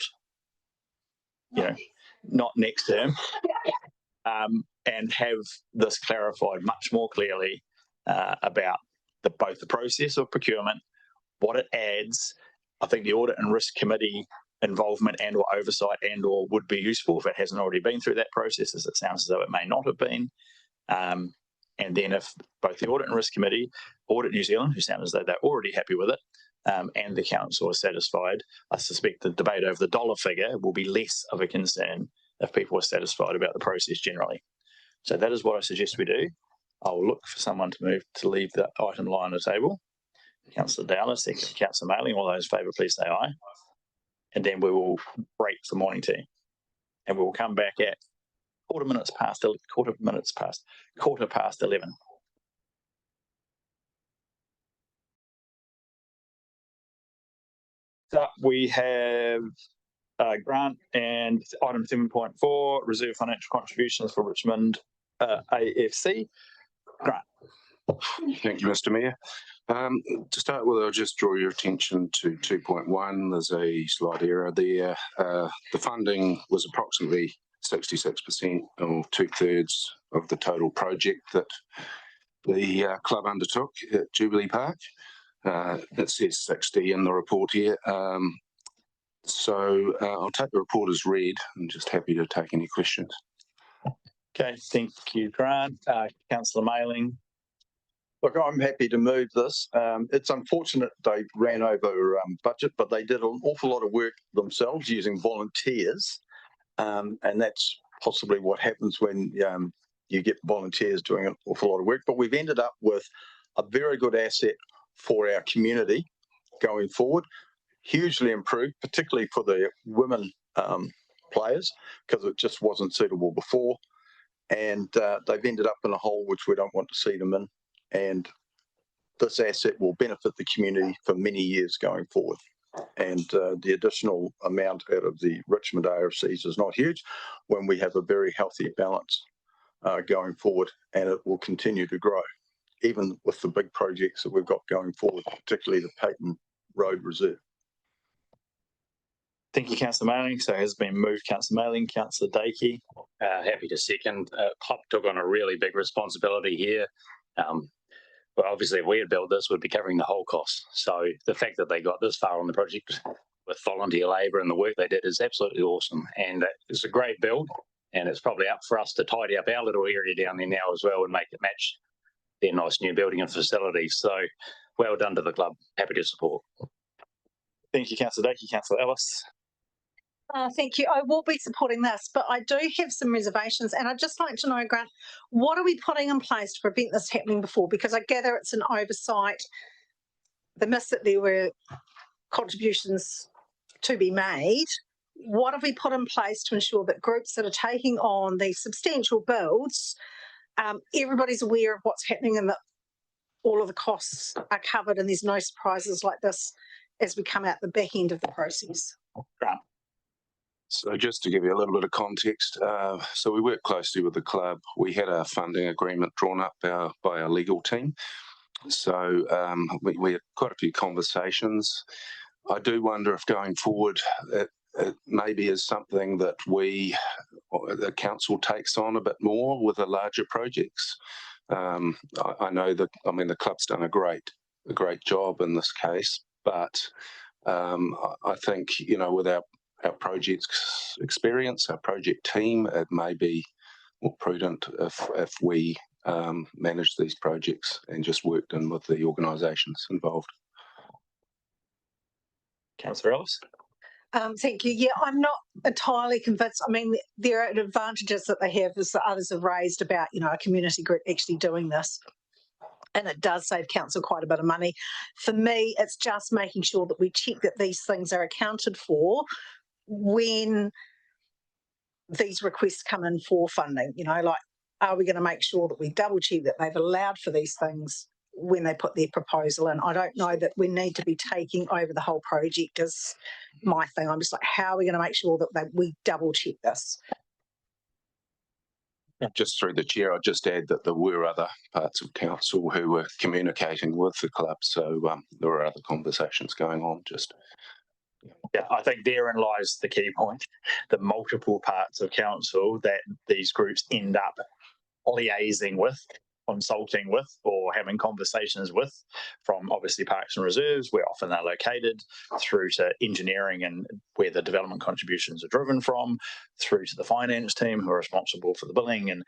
next term, and have this clarified much more clearly about both the process of procurement, what it adds. I think the Audit and Risk Committee involvement and or oversight and or would be useful if it hasn't already been through that process, as it sounds as though it may not have been. And then if both the Audit and Risk Committee, Audit New Zealand, who sound as though they're already happy with it, and the council are satisfied, I suspect the debate over the dollar figure will be less of a concern if people are satisfied about the process generally. So that is what I suggest we do. I'll look for someone to leave the item lie on the table. Councillor Dowler, second. Councillor Mailing, all those in favour, please say aye. And then we will break for morning tea. And we will come back at quarter past 11. So we have grant and item 7.4, reserve financial contributions for Richmond AFC. Grant. Thank you, Mr. Mayor. To start with, I'll just draw your attention to 2.1. There's a slight error there. The funding was approximately 66% or 2/3 of the total project that the club undertook at Jubilee Park. It says 60 in the report here. So I'll take the report as read. I'm just happy to take any questions. Okay, thank you, Grant. Councillor Mailing. Look, I'm happy to move this. It's unfortunate they ran over budget, but they did an awful lot of work themselves using volunteers and that's possibly what happens when you get volunteers doing an awful lot of work. But we've ended up with a very good asset for our community going forward, hugely improved, particularly for the women players, because it just wasn't suitable before. And they've ended up in a hole which we don't want to see them in. And this asset will benefit the community for many years going forward. And the additional amount out of the Richmond ARCs is not huge when we have a very healthy balance going forward, and it will continue to grow, even with the big projects that we've got going forward, particularly the Peyton Road Reserve. Thank you, Councillor Mailing. So it has been moved, Councillor Mailing. Councillor Dakey. Happy to second. Club took on a really big responsibility here. But obviously, if we had built this, we'd be covering the whole cost. So the fact that they got this far on the project with volunteer labour and the work they did is absolutely awesome. And it's a great build. And it's probably up for us to tidy up our little area down there now as well and make it match their nice new building and facilities. So well done to the club. Happy to support. Thank you, Councillor Dakey. Councillor Ellis. Thank you. I will be supporting this, but I do have some reservations, and I'd just like to know, Grant, what are we putting in place to prevent this happening before? Because I gather it's an oversight, the miss that there were contributions to be made. What have we put in place to ensure that groups that are taking on these substantial builds, everybody's aware of what's happening and that all of the costs are covered and there's no surprises like this as we come out the back end of the process? Grant. So just to give you a little bit of context, so we work closely with the club. We had a funding agreement drawn up by our legal team. So we had quite a few conversations. I do wonder if going forward, it maybe is something that the council takes on a bit more with the larger projects. I know that, the club's done a great job in this case, but I think, with our project's experience, our project team, it may be more prudent if we manage these projects and just worked in with the organisations involved. Councillor Ellis. Thank you. Yeah, I'm not entirely convinced. There are advantages that they have, as others have raised about, a community group actually doing this. And it does save council quite a bit of money. For me, it's just making sure that we check that these things are accounted for when these requests come in for funding. Are we going to make sure that we double check that they've allowed for these things when they put their proposal in? I don't know that we need to be taking over the whole project is my thing. I'm just like, how are we going to make sure that we double check this? Just through the chair, I'll just add that there were other parts of council who were communicating with the club, so there were other conversations going on. Yeah, I think therein lies the key point. The multiple parts of council that these groups end up liaising with, consulting with, or having conversations with, from obviously parks and reserves, where often they're located, through to engineering and where the development contributions are driven from, through to the finance team who are responsible for the billing. And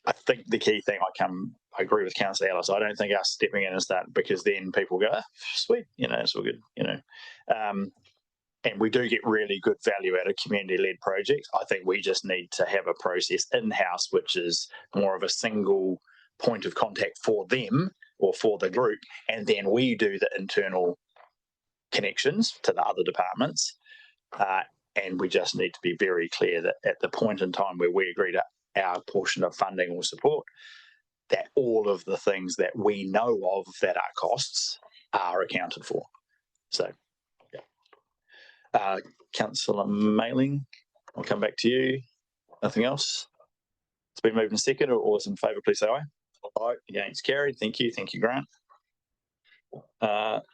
I think the key thing, I agree with Councillor Ellis. I don't think us stepping in is that, because then people go, sweet, it's all good, and we do get really good value out of community-led projects. I think we just need to have a process in-house which is more of a single point of contact for them or for the group, and then we do the internal connections to the other departments. And we just need to be very clear that at the point in time where we agree to our portion of funding or support, that all of the things that we know of that are costs are accounted for. So, yeah. Councillor Mailing, I'll come back to you. Nothing else? It's been moved in second. All those in favour, please say aye. Aye. Against, carried. Thank you. Thank you, Grant.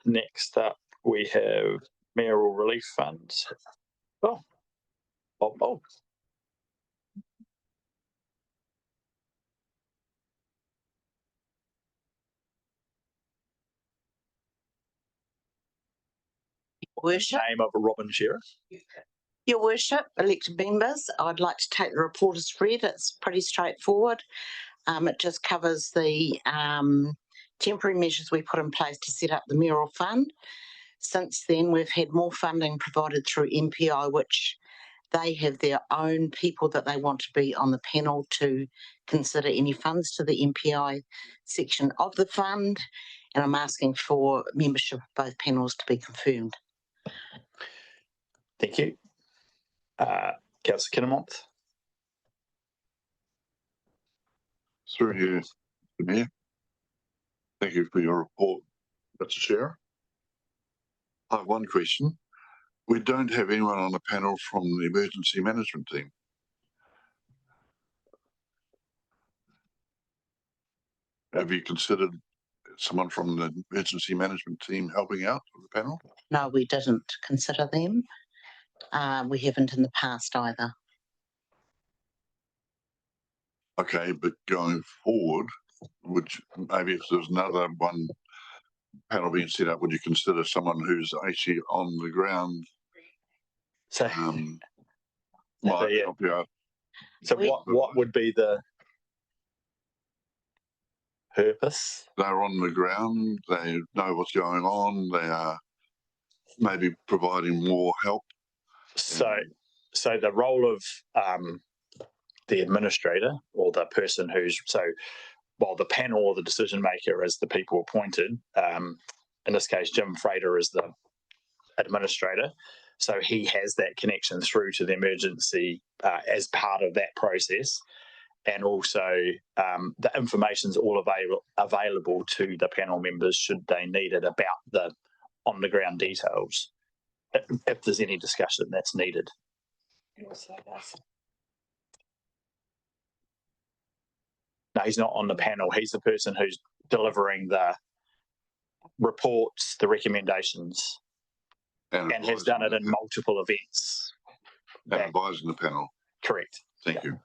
Next up, we have mayoral relief funds. Oh, Bob. Worship. Name of a Robin Shearer. Your Worship, elected members, I'd like to take the report as read. It's pretty straightforward. It just covers the temporary measures we put in place to set up the mayoral fund. Since then, we've had more funding provided through MPI, which They have their own people that they want to be on the panel to consider any funds to the MPI section of the fund. And I'm asking for membership of both panels to be confirmed. Thank you. Councillor Kinnemont. Through you, Mr. Mayor. Thank you for your report, Mr. Chair. I have one question. We don't have anyone on the panel from the emergency management team. Have you considered someone from the emergency management team helping out with the panel? No, we didn't consider them. We haven't in the past either. Okay, but going forward, would you, maybe if there's another one panel being set up, would you consider someone who's actually on the ground? So, might help you out. So what would be the purpose? They're on the ground, they know what's going on, they are maybe providing more help. So the role of the administrator or the person who's, while the panel or the decision maker is the people appointed, in this case, Jim Frater is the administrator. So he has that connection through to the emergency as part of that process. And also the information is all available to the panel members should they need it about the on the ground details, if there's any discussion that's needed. No, he's not on the panel. He's the person who's delivering the reports, the recommendations, and has done it in multiple events. And advising the panel. Correct. Thank you.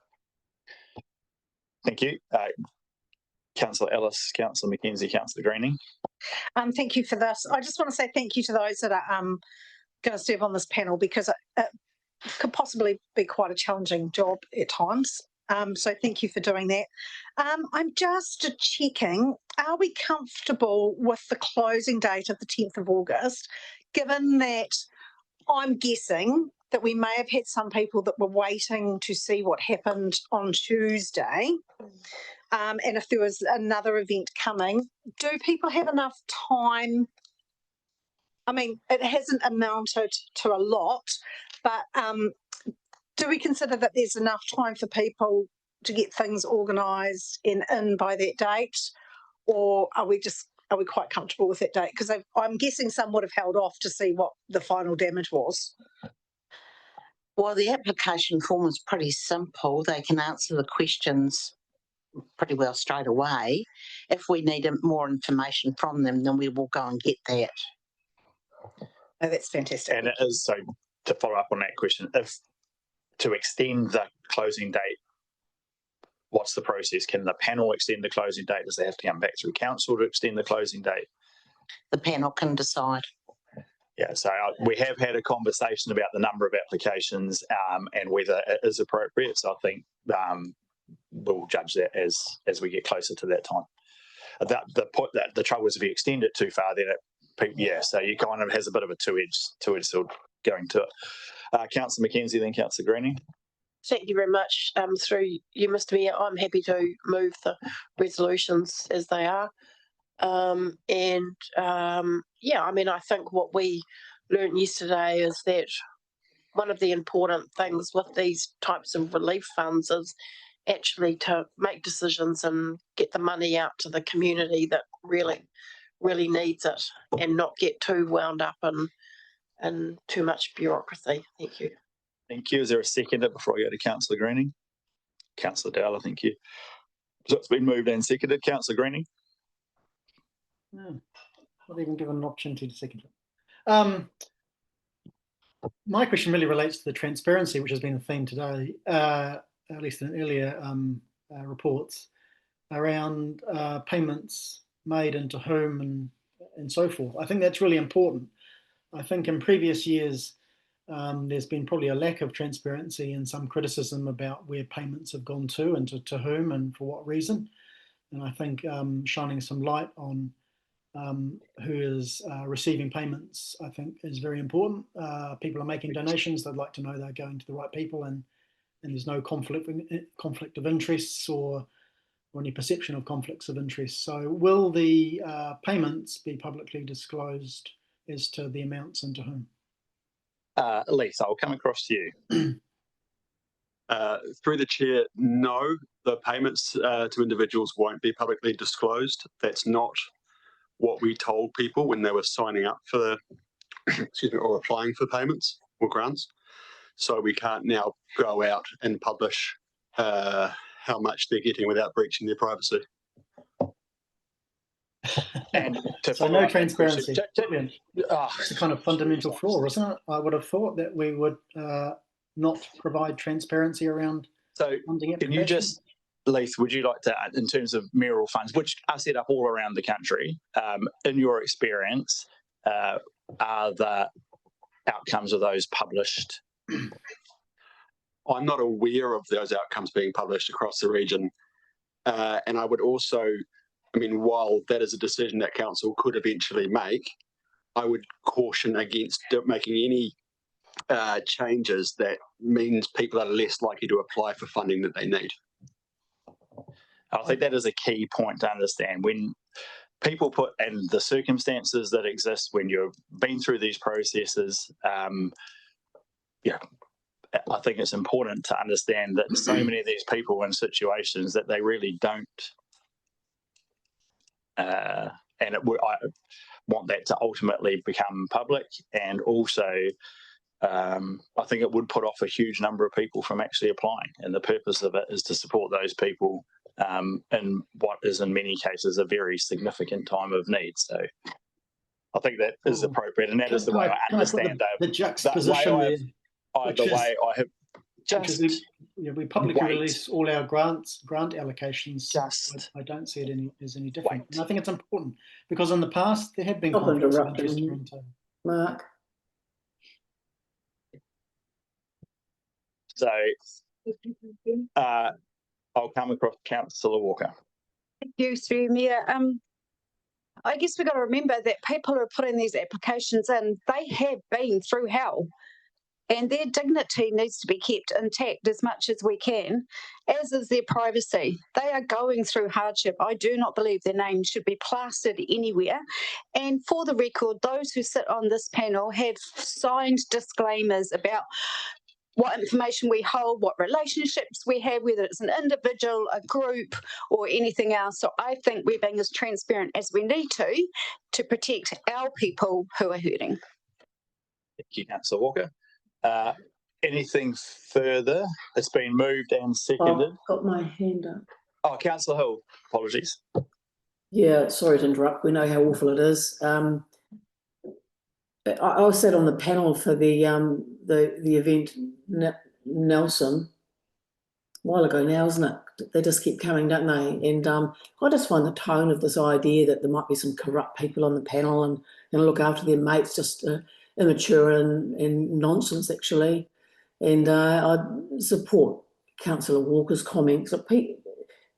Thank you. Councillor Ellis, Councillor Mackenzie, Councillor Greening. Thank you for this. I just want to say thank you to those that are going to serve on this panel, because it could possibly be quite a challenging job at times. So thank you for doing that. I'm just checking, are we comfortable with the closing date of the 10th of August, given that I'm guessing that we may have had some people that were waiting to see what happened on Tuesday. And if there was another event coming, do people have enough time? I mean, it hasn't amounted to a lot, but do we consider that there's enough time for people to get things organised and in by that date? Or are we quite comfortable with that date? Because I'm guessing some would have held off to see what the final damage was. Well, the application form is pretty simple. They can answer the questions pretty well straight away. If we need more information from them, then we will go and get that. Oh, that's fantastic. And it is, so to follow up on that question, if to extend the closing date, what's the process? Can the panel extend the closing date? Does they have to come back through council to extend the closing date? The panel can decide. Yeah, so we have had a conversation about the number of applications and whether it is appropriate. So I think we'll judge that as we get closer to that time. The trouble is if you extend it too far, then so you kind of has a bit of a two-edged sword going to it. Councillor Mackenzie, then Councillor Greening. Thank you very much. Through you, Mr. Mayor, I'm happy to move the resolutions as they are. I mean, I think what we learned yesterday is that one of the important things with these types of relief funds is actually to make decisions and get the money out to the community that really needs it, and not get too wound up in too much bureaucracy. Thank you. Thank you. Is there a seconder before I go to Councillor Greening? Councillor Dowler, thank you. So it's been moved and seconded. Councillor Greening. No, not even given an opportunity to second it. My question really relates to the transparency, which has been a theme today, at least in earlier reports, around payments made and to whom and so forth. I think that's really important. I think in previous years, there's been probably a lack of transparency and some criticism about where payments have gone to and to whom and for what reason. And I think shining some light on who is receiving payments, I think, is very important. People are making donations. They'd like to know they're going to the right people, and there's no conflict of interests or any perception of conflicts of interest. So will the payments be publicly disclosed as to the amounts and to whom? Lisa, I'll come across to you. Through the chair, no, the payments to individuals won't be publicly disclosed. That's not what we told people when they were signing up for the, excuse me, or applying for payments or grants. So we can't now go out and publish how much they're getting without breaching their privacy. And so no transparency. It's a kind of fundamental flaw, isn't it? I would have thought that we would not provide transparency around. So can you just, Leith, would you like to, in terms of mayoral funds, which are set up all around the country, in your experience, are the outcomes of those published? I'm not aware of those outcomes being published across the region. And I would also, I mean, while that is a decision that council could eventually make, I would caution against making any changes that means people are less likely to apply for funding that they need. I think that is a key point to understand. When people put in the circumstances that exist when you've been through these processes, yeah, I think it's important to understand that so many of these people are in situations that they really don't. And I want that to ultimately become public, and also I think it would put off a huge number of people from actually applying, and the purpose of it is to support those people in what is in many cases a very significant time of need. So I think that is appropriate, and that is the way I understand the juxtaposition there. The way I have just we publicly release all our grant allocations. I don't see it as any different. And I think it's important because in the past there have been conflicts of interest. Mark. So I'll come across Councillor Walker. Thank you, through Mayor. I guess we've got to remember that people who are putting these applications in, they have been through hell, and their dignity needs to be kept intact as much as we can, as is their privacy. They are going through hardship. I do not believe their name should be plastered anywhere. And for the record, those who sit on this panel have signed disclaimers about what information we hold, what relationships we have, whether it's an individual, a group, or anything else. So I think we're being as transparent as we need to protect our people who are hurting. Thank you, Councillor Walker. Anything further? It's been moved and seconded. I've got my hand up. Oh, Councillor Hill, apologies. Yeah, sorry to interrupt. We know how awful it is. I sat on the panel for the event Nelson a while ago now, isn't it? They just keep coming, don't they? And I just find the tone of this idea that there might be some corrupt people on the panel and look after their mates just immature and nonsense, actually. And I support Councillor Walker's comments.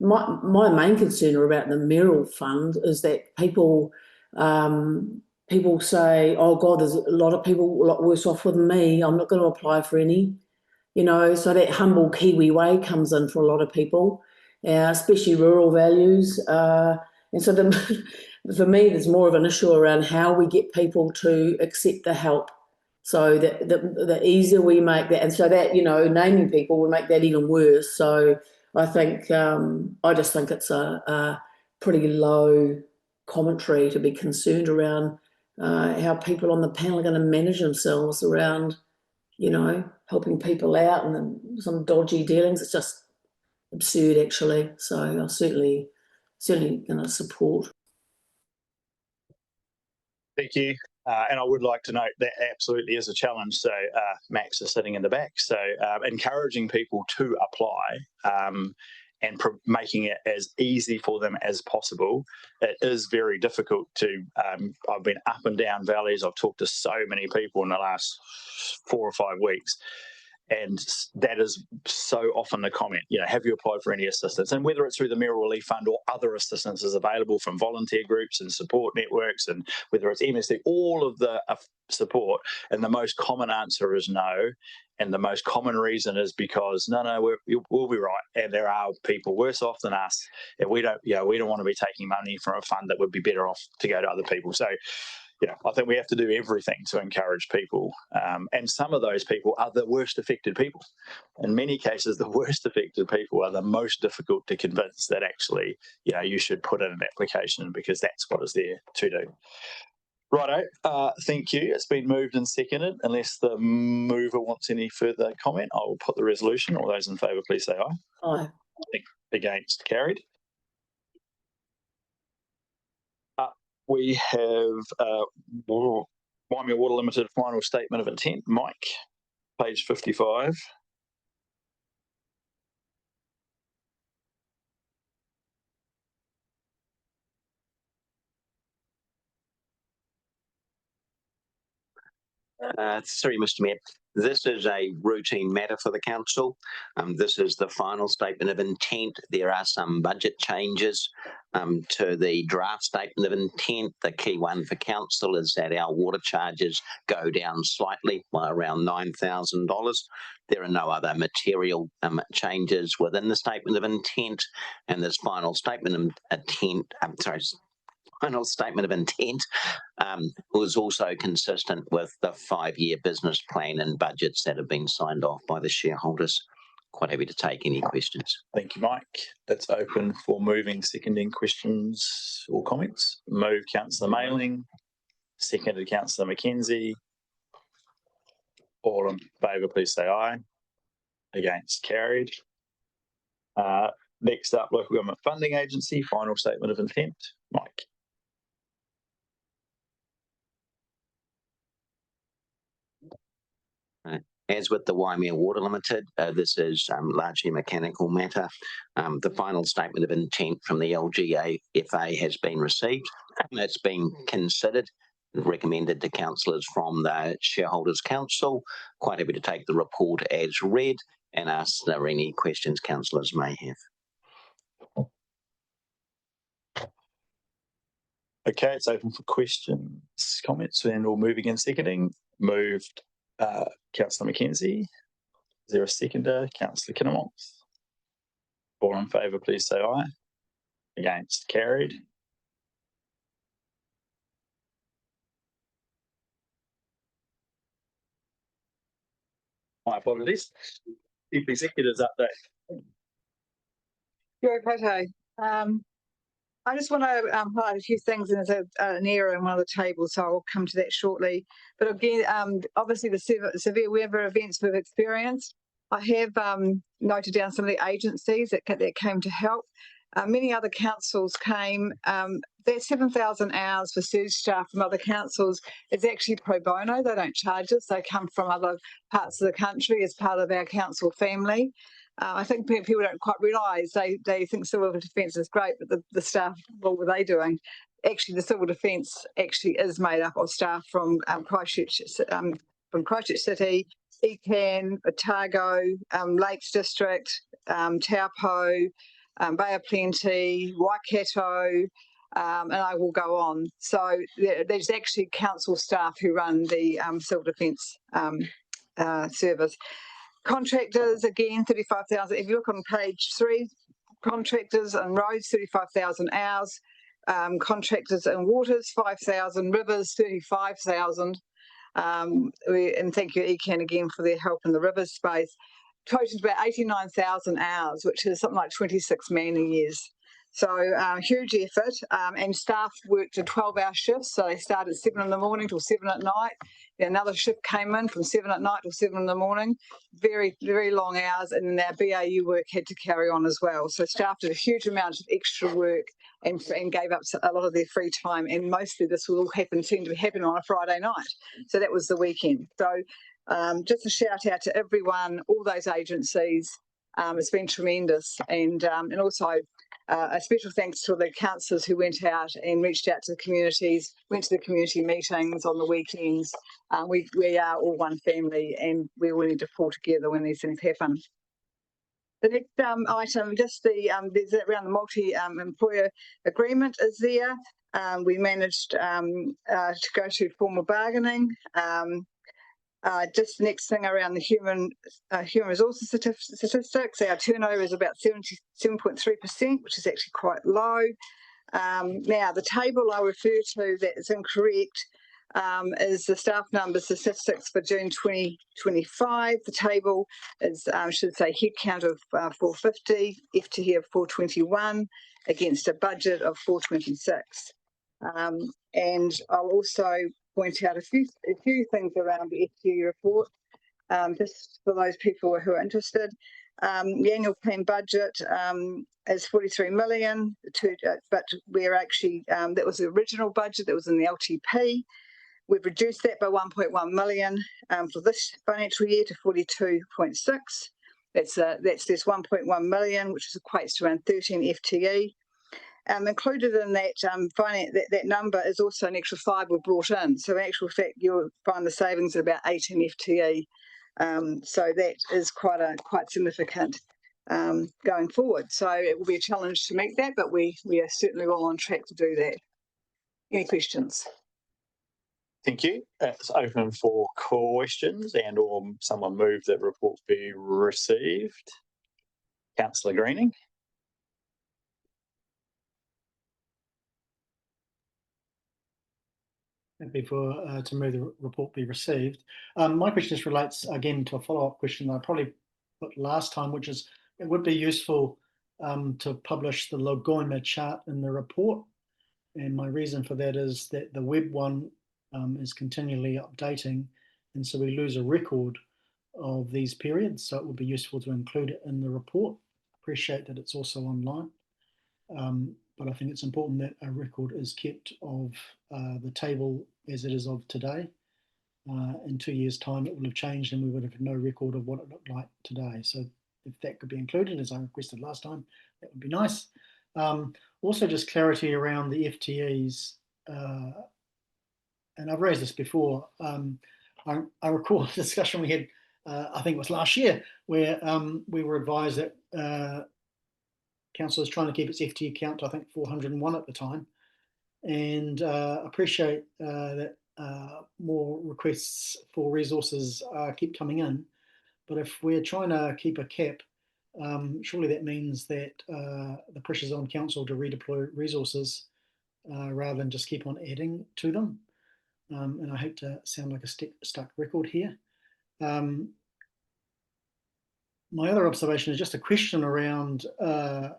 My main concern about the mayoral fund is that people say, oh God, there's a lot of people a lot worse off than me, I'm not going to apply for any, so that humble Kiwi way comes in for a lot of people, especially rural values. And so for me, there's more of an issue around how we get people to accept the help. So that the easier we make that, and so that, naming people will make that even worse. So I think, I just think it's a pretty low commentary to be concerned around how people on the panel are going to manage themselves around, helping people out and some dodgy dealings. It's just absurd, actually. So I'm certainly going to support. Thank you. And I would like to note that absolutely is a challenge. So Max is sitting in the back. So encouraging people to apply and making it as easy for them as possible. It is very difficult to, I've been up and down valleys. I've talked to so many people in the last 4 or 5 weeks. And that is so often the comment, have you applied for any assistance? And whether it's through the Mayoral Relief Fund or other assistance is available from volunteer groups and support networks, and whether it's MSD, all of the support. And the most common answer is no. And the most common reason is because, no, we'll be right. And there are people worse off than us. And we don't want to be taking money from a fund that would be better off to go to other people. So, I think we have to do everything to encourage people. And some of those people are the worst affected people. In many cases, the worst affected people are the most difficult to convince that actually, you should put in an application, because that's what is there to do. Righto, thank you. It's been moved and seconded. Unless the mover wants any further comment, I will put the resolution. All those in favour, please say aye. Aye. Against, carried. We have Waimea Water Limited final statement of intent. Mike, page 55. Sorry, Mr. Mayor. This is a routine matter for the council. This is the final statement of intent. There are some budget changes to the draft statement of intent. The key one for council is that our water charges go down slightly by around $9,000. There are no other material changes within the statement of intent, and this final statement of intent, final statement of intent was also consistent with the 5-year business plan and budgets that have been signed off by the shareholders. Quite happy to take any questions. Thank you, Mike. That's open for moving, seconding, questions or comments. Move, Councillor Mailing. Seconded, Councillor McKenzie. All in favour, please say aye. Against, carried. Next up, Local Government Funding Agency, final statement of intent. Mike. As with the Waimea Water Limited, this is largely a mechanical matter. The final statement of intent from the LGAFA has been received. It's been considered and recommended to councillors from the Shareholders Council. Quite happy to take the report as read and ask if there are any questions councillors may have. Okay, it's open for questions, comments, and we'll move again seconding. Moved, Councillor McKenzie. Is there a seconder? Councillor Kinnemont. All in favour, please say aye. Against, carried. My apologies. Chief Executive's update. You're okay. I just want to highlight a few things, and there's an error in one of the tables, so I'll come to that shortly. But again, obviously the severe weather events we've experienced, I have noted down some of the agencies that came to help. Many other councils came. That 7,000 hours for surge staff from other councils is actually pro bono. They don't charge us. They come from other parts of the country as part of our council family. I think people don't quite realise, they think civil defence is great, but the staff, what were they doing? Actually, the civil defence actually is made up of staff from Christchurch City, Ekan, Otago, Lakes District, Taupo, Bay of Plenty, Waikato, and I will go on. So there's actually council staff who run the civil defence service. Contractors, again, 35,000. If you look on page 3, contractors and roads, 35,000 hours. Contractors and waters, 5,000. Rivers, 35,000. And thank you, Ekan, again, for their help in the rivers space. Totaled about 89,000 hours, which is something like 26 man years. So huge effort, and staff worked a 12-hour shifts. So they started at 7 in the morning till 7 at night. Another shift came in from 7 at night till 7 in the morning. Very, very long hours, and then our BAU work had to carry on as well. So staff did a huge amount of extra work and gave up a lot of their free time. And mostly this will all seem to be happening on a Friday night. So that was the weekend. So just a shout out to everyone, all those agencies. It's been tremendous, and also a special thanks to the councillors who went out and reached out to the communities, went to the community meetings on the weekends. We are all one family, and we all need to pull together when these things happen. The next item, just there's around the multi-employer agreement is there. We managed to go to formal bargaining. Just the next thing around the human resources statistics, our turnover is about 77.3%, which is actually quite low. Now, the table I refer to that is incorrect is the staff numbers statistics for June 2025. The table is, should say, headcount of 450, FTE of 421 against a budget of 426. And I'll also point out a few things around the FTE report, just for those people who are interested. The annual plan budget is 43 million, but we're actually, that was the original budget that was in the LTP. We've reduced that by 1.1 million for this financial year to 42.6. That's this 1.1 million, which equates to around 13 FTE. Included in that that number is also an extra 5 we brought in. So in actual fact, you'll find the savings at about 18 FTE. So that is quite significant going forward. So it will be a challenge to meet that, but we are certainly well on track to do that. Any questions? Thank you. It's open for questions and or someone move that report be received. Councillor Greening. Happy to move the report be received. My question just relates again to a follow-up question I probably put last time, which is it would be useful to publish the Logoima chart in the report. And my reason for that is that the web one is continually updating, and so we lose a record of these periods. So it would be useful to include it in the report. Appreciate that it's also online. But I think it's important that a record is kept of the table as it is of today. In 2 years' time, it will have changed and we would have no record of what it looked like today. So if that could be included, as I requested last time, that would be nice. Also, just clarity around the FTEs. And I've raised this before. I recall a discussion we had, I think it was last year, where we were advised that Council is trying to keep its FTE count to, I think, 401 at the time. And appreciate that more requests for resources keep coming in. But if we're trying to keep a cap, surely that means that the pressure's on Council to redeploy resources rather than just keep on adding to them. And I hate to sound like a stuck record here. My other observation is just a question around the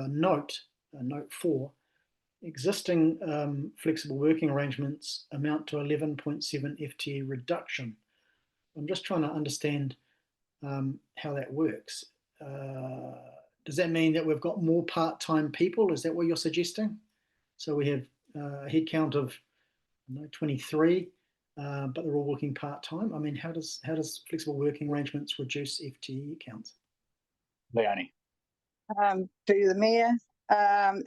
note 4. Existing flexible working arrangements amount to 11.7 FTE reduction. I'm just trying to understand how that works. Does that mean that we've got more part-time people? Is that what you're suggesting? So we have a head count of 23, but they're all working part-time. I mean, how does flexible working arrangements reduce FTE counts? Leonie. To the Mayor,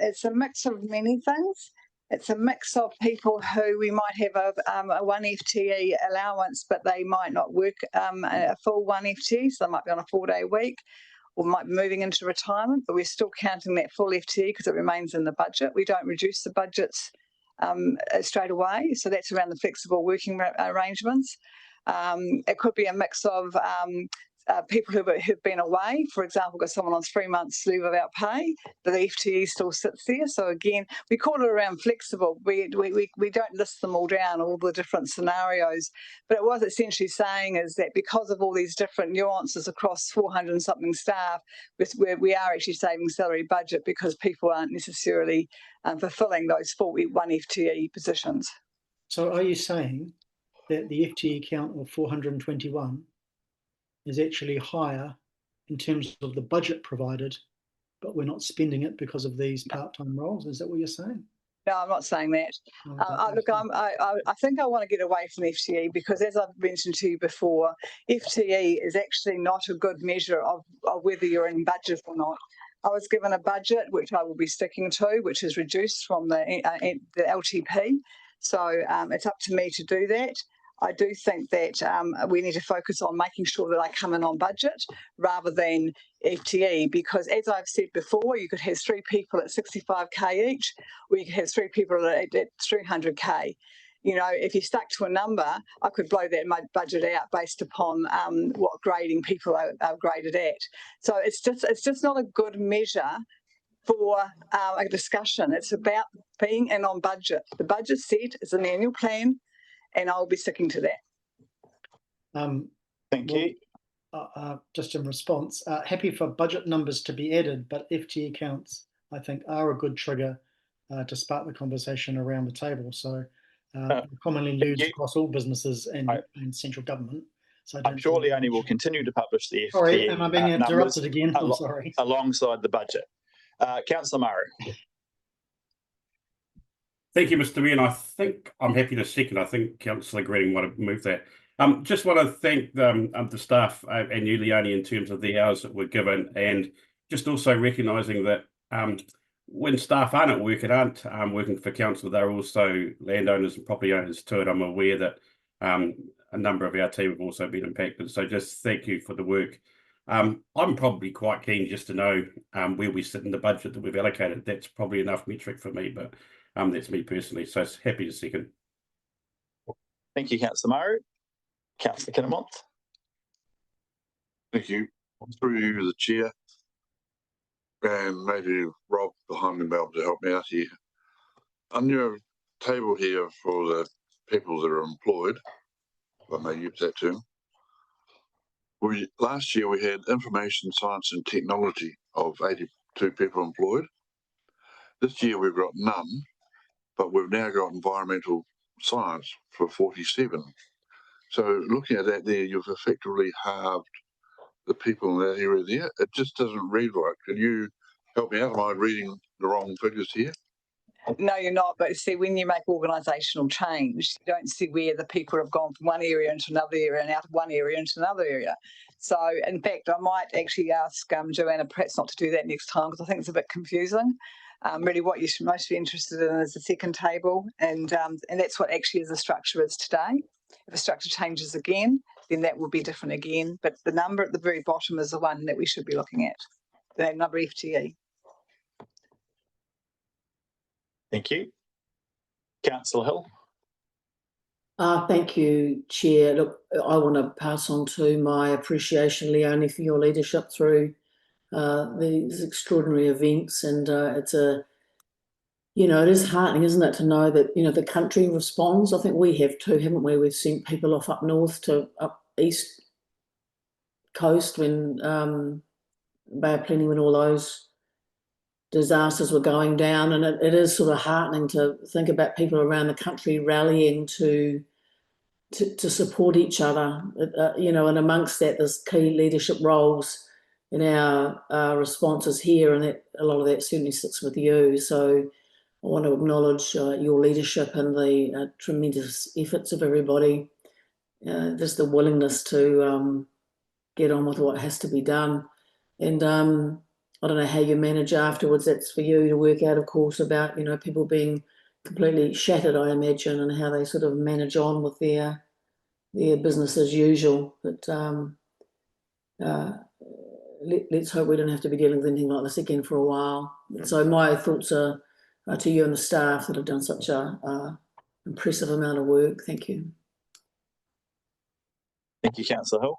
it's a mix of many things. It's a mix of people who we might have a 1 FTE allowance, but they might not work a full 1 FTE, so they might be on a 4-day week, or might be moving into retirement, but we're still counting that full FTE because it remains in the budget. We don't reduce the budgets straight away, so that's around the flexible working arrangements. It could be a mix of people who've been away, for example, got someone on 3 months leave without pay, but the FTE still sits there. So again, we call it around flexible. We don't list them all down, all the different scenarios, but it was essentially saying is that because of all these different nuances across 400 and something staff, we are actually saving salary budget because people aren't necessarily fulfilling those full 1 FTE positions. So are you saying that the FTE count of 421 is actually higher in terms of the budget provided, but we're not spending it because of these part-time roles? Is that what you're saying? No, I'm not saying that. Look, I think I want to get away from FTE because, as I've mentioned to you before, FTE is actually not a good measure of whether you're in budget or not. I was given a budget which I will be sticking to, which is reduced from the LTP. So it's up to me to do that. I do think that we need to focus on making sure that I come in on budget rather than FTE, because as I've said before, you could have 3 people at 65k each, or you could have 3 people at 300k. You know, if you stuck to a number, I could blow that budget out based upon what grading people are graded at. So it's just not a good measure for a discussion. It's about being in on budget. The budget set is an annual plan, and I'll be sticking to that. Thank you. Just in response, happy for budget numbers to be added, but FTE counts, I think, are a good trigger to spark the conversation around the table. So commonly used across all businesses and central government. So I'm sure Leonie will continue to publish the FTE sorry, am I being interrupted again? I'm sorry. Alongside the budget. Councillor Murray. Thank you, Mr. Mayor. And I think I'm happy to second. I think Councillor Green might have moved that. Just want to thank the staff and you, Leonie, in terms of the hours that were given, and just also recognising that when staff aren't at work and aren't working for council, they're also landowners and property owners too. And I'm aware that a number of our team have also been impacted. So just thank you for the work. I'm probably quite keen just to know where we sit in the budget that we've allocated. That's probably enough metric for me, but that's me personally. So happy to second. Thank you, Councillor Murray. Councillor Kinnemont. Thank you. Through you, the chair, and maybe Rob behind me will be able to help me out here. On your table here for the people that are employed, if I may use that term, last year we had information science and technology of 82 people employed. This year we've got none, but we've now got environmental science for 47. So looking at that there, you've effectively halved the people in that area there. It just doesn't read right. Can you help me out? Am I reading the wrong figures here? No, you're not. But see, when you make organisational change, you don't see where the people have gone from one area into another area and out of one area into another area. So, in fact, I might actually ask Joanna perhaps not to do that next time, because I think it's a bit confusing. Really, what you should most be interested in is the second table, and that's what actually the structure is today. If the structure changes again, then that will be different again. But the number at the very bottom is the one that we should be looking at, the number FTE. Thank you. Councillor Hill. Thank you, Chair. Look, I want to pass on to my appreciation, Leonie, for your leadership through these extraordinary events, and it's it is heartening, isn't it, to know that, the country responds. I think we have too, haven't we? We've sent people off up north to up east coast when Bay of Plenty, when all those disasters were going down, and it is sort of heartening to think about people around the country rallying to support each other, and amongst that there's key leadership roles in our responses here, and that a lot of that certainly sits with you. So I want to acknowledge your leadership and the tremendous efforts of everybody, just the willingness to get on with what has to be done. And I don't know how you manage afterwards. That's for you to work out, of course, about, people being completely shattered, I imagine, and how they sort of manage on with their business as usual. But let's hope we don't have to be dealing with anything like this again for a while. So my thoughts are to you and the staff that have done such a impressive amount of work. Thank you. Thank you, Councillor Hill.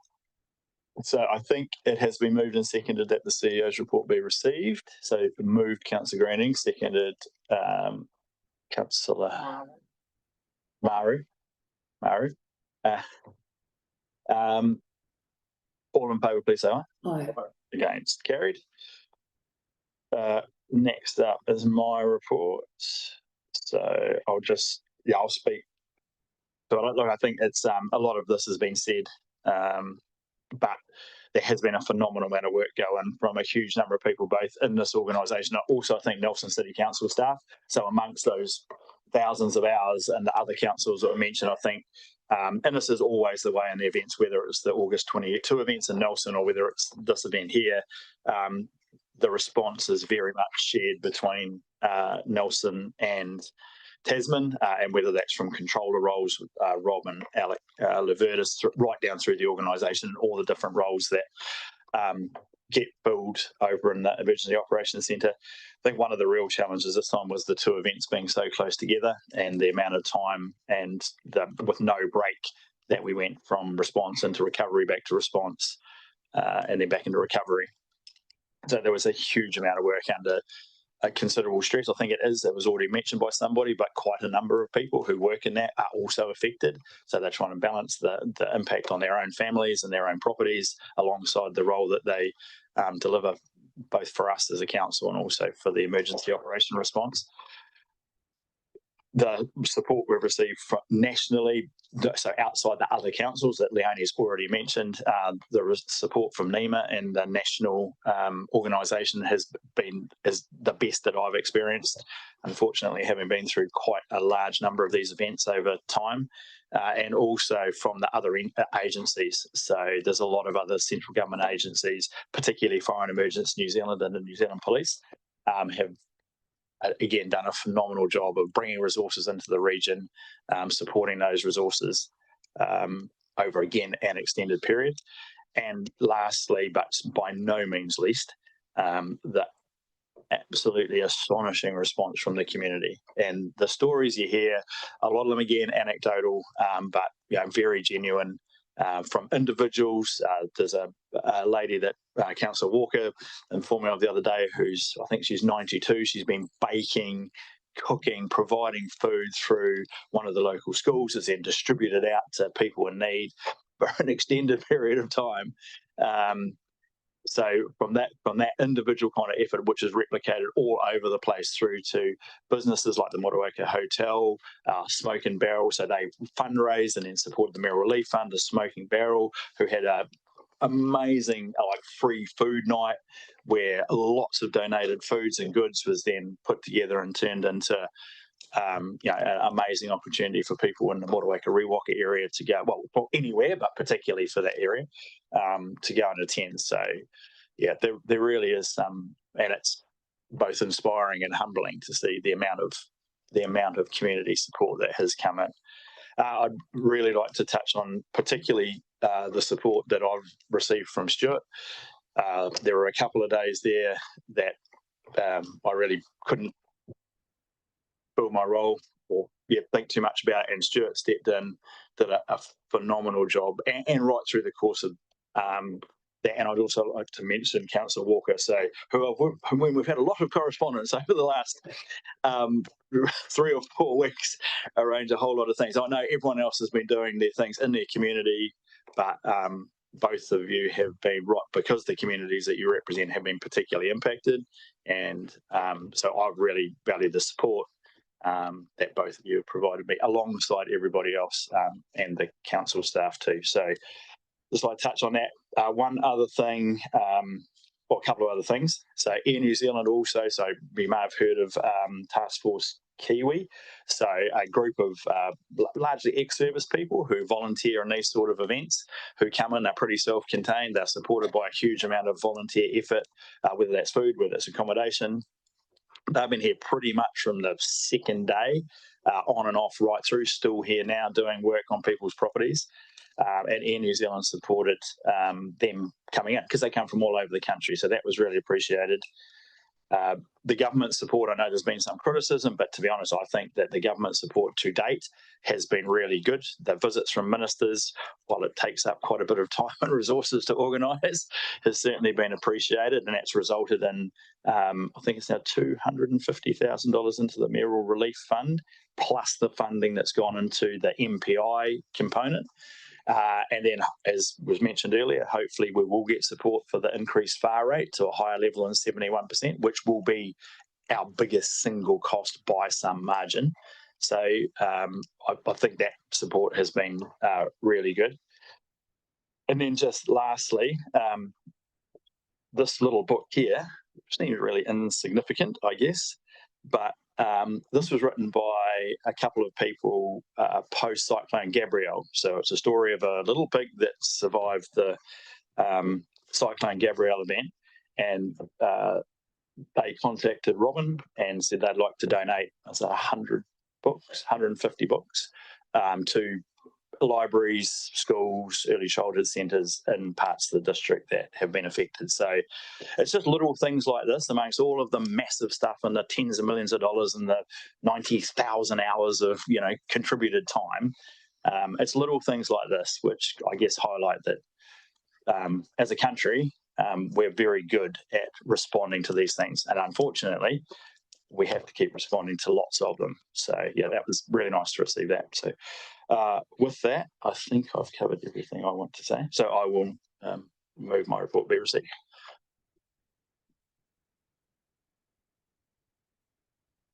So I think it has been moved and seconded that the CEO's report be received. So moved Councillor Greening, seconded Councillor Maru. All in favour, please say aye. Aye. Against, carried. Next up is my report. So I'll speak. So I think it's a lot of this has been said, but there has been a phenomenal amount of work going from a huge number of people, both in this organisation. Also, I think Nelson City Council staff. So amongst those thousands of hours and the other councils that were mentioned, I think, and this is always the way in the events, whether it's the August 22 events in Nelson or whether it's this event here, the response is very much shared between Nelson and Tasman, and whether that's from controller roles, Rob and Alec Levertis, right down through the organisation, all the different roles that get filled over in the Emergency Operations Centre. I think one of the real challenges this time was the two events being so close together and the amount of time and with no break that we went from response into recovery, back to response, and then back into recovery. So there was a huge amount of work under a considerable stress. I think it was already mentioned by somebody, but quite a number of people who work in that are also affected. So they're trying to balance the impact on their own families and their own properties alongside the role that they deliver, both for us as a council and also for the emergency operation response. The support we've received from nationally, so outside the other councils that Leonie's already mentioned, the support from NEMA and the national organisation is the best that I've experienced. Unfortunately, having been through quite a large number of these events over time, and also from the other agencies. So there's a lot of other central government agencies, particularly Fire and Emergency New Zealand and the New Zealand Police, have again done a phenomenal job of bringing resources into the region, supporting those resources over again an extended period. And lastly, but by no means least, the absolutely astonishing response from the community. And the stories you hear, a lot of them again anecdotal, but very genuine. From individuals. There's a lady that Councillor Walker informed me of the other day, I think she's 92. She's been baking, cooking, providing food through one of the local schools that's then distributed out to people in need for an extended period of time. So from that individual kind of effort, which is replicated all over the place through to businesses like the Motueka Hotel, Smoke and Barrel. So they fundraised and then supported the Meal Relief Fund, the Smoking Barrel, who had a amazing free food night where lots of donated foods and goods was then put together and turned into an amazing opportunity for people in the Motueka Rewaka area to go, well, anywhere, but particularly for that area, to go and attend. So, yeah, there really is some, and it's both inspiring and humbling to see the amount of community support that has come in. I'd really like to touch on particularly the support that I've received from Stuart. There were a couple of days there that I really couldn't fill my role or think too much about it, and Stuart stepped in, did a phenomenal job, and right through the course of that. And I'd also like to mention Councillor Walker, whom we've had a lot of correspondence over the last 3 or 4 weeks, arrange a whole lot of things. I know everyone else has been doing their things in their community, but both of you have been right, because the communities that you represent have been particularly impacted, and so I've really valued the support that both of you have provided me, alongside everybody else and the council staff too. So just like to touch on that. One other thing, or a couple of other things. So Air New Zealand also, so we may have heard of Task Force Kiwi. So a group of largely ex-service people who volunteer in these sort of events, who come in, they're pretty self-contained, they're supported by a huge amount of volunteer effort, whether that's food, whether it's accommodation. They've been here pretty much from the second day, on and off, right through, still here now doing work on people's properties. And Air New Zealand supported them coming in, because they come from all over the country. So that was really appreciated. The government support, I know there's been some criticism, but to be honest, I think that the government support to date has been really good. The visits from ministers, while it takes up quite a bit of time and resources to organise, has certainly been appreciated, and that's resulted in, I think it's now $250,000 into the Meal Relief Fund, plus the funding that's gone into the MPI component. And then, as was mentioned earlier, hopefully we will get support for the increased FAR rate to a higher level than 71%, which will be our biggest single cost by some margin. So I think that support has been really good. And then just lastly, this little book here, which seems really insignificant, I guess, but this was written by a couple of people post-Cyclone Gabrielle. So it's a story of a little pig that survived the Cyclone Gabrielle event, and they contacted Robin and said they'd like to donate 100 books, 150 books to libraries, schools, early childhood centres in parts of the district that have been affected. So it's just little things like this amongst all of the massive stuff and the tens of millions of dollars and the 90,000 hours of, contributed time. It's little things like this, which I guess highlight that as a country, we're very good at responding to these things. And unfortunately, we have to keep responding to lots of them. So yeah, that was really nice to receive that. So with that, I think I've covered everything I want to say. So I will move my report be received.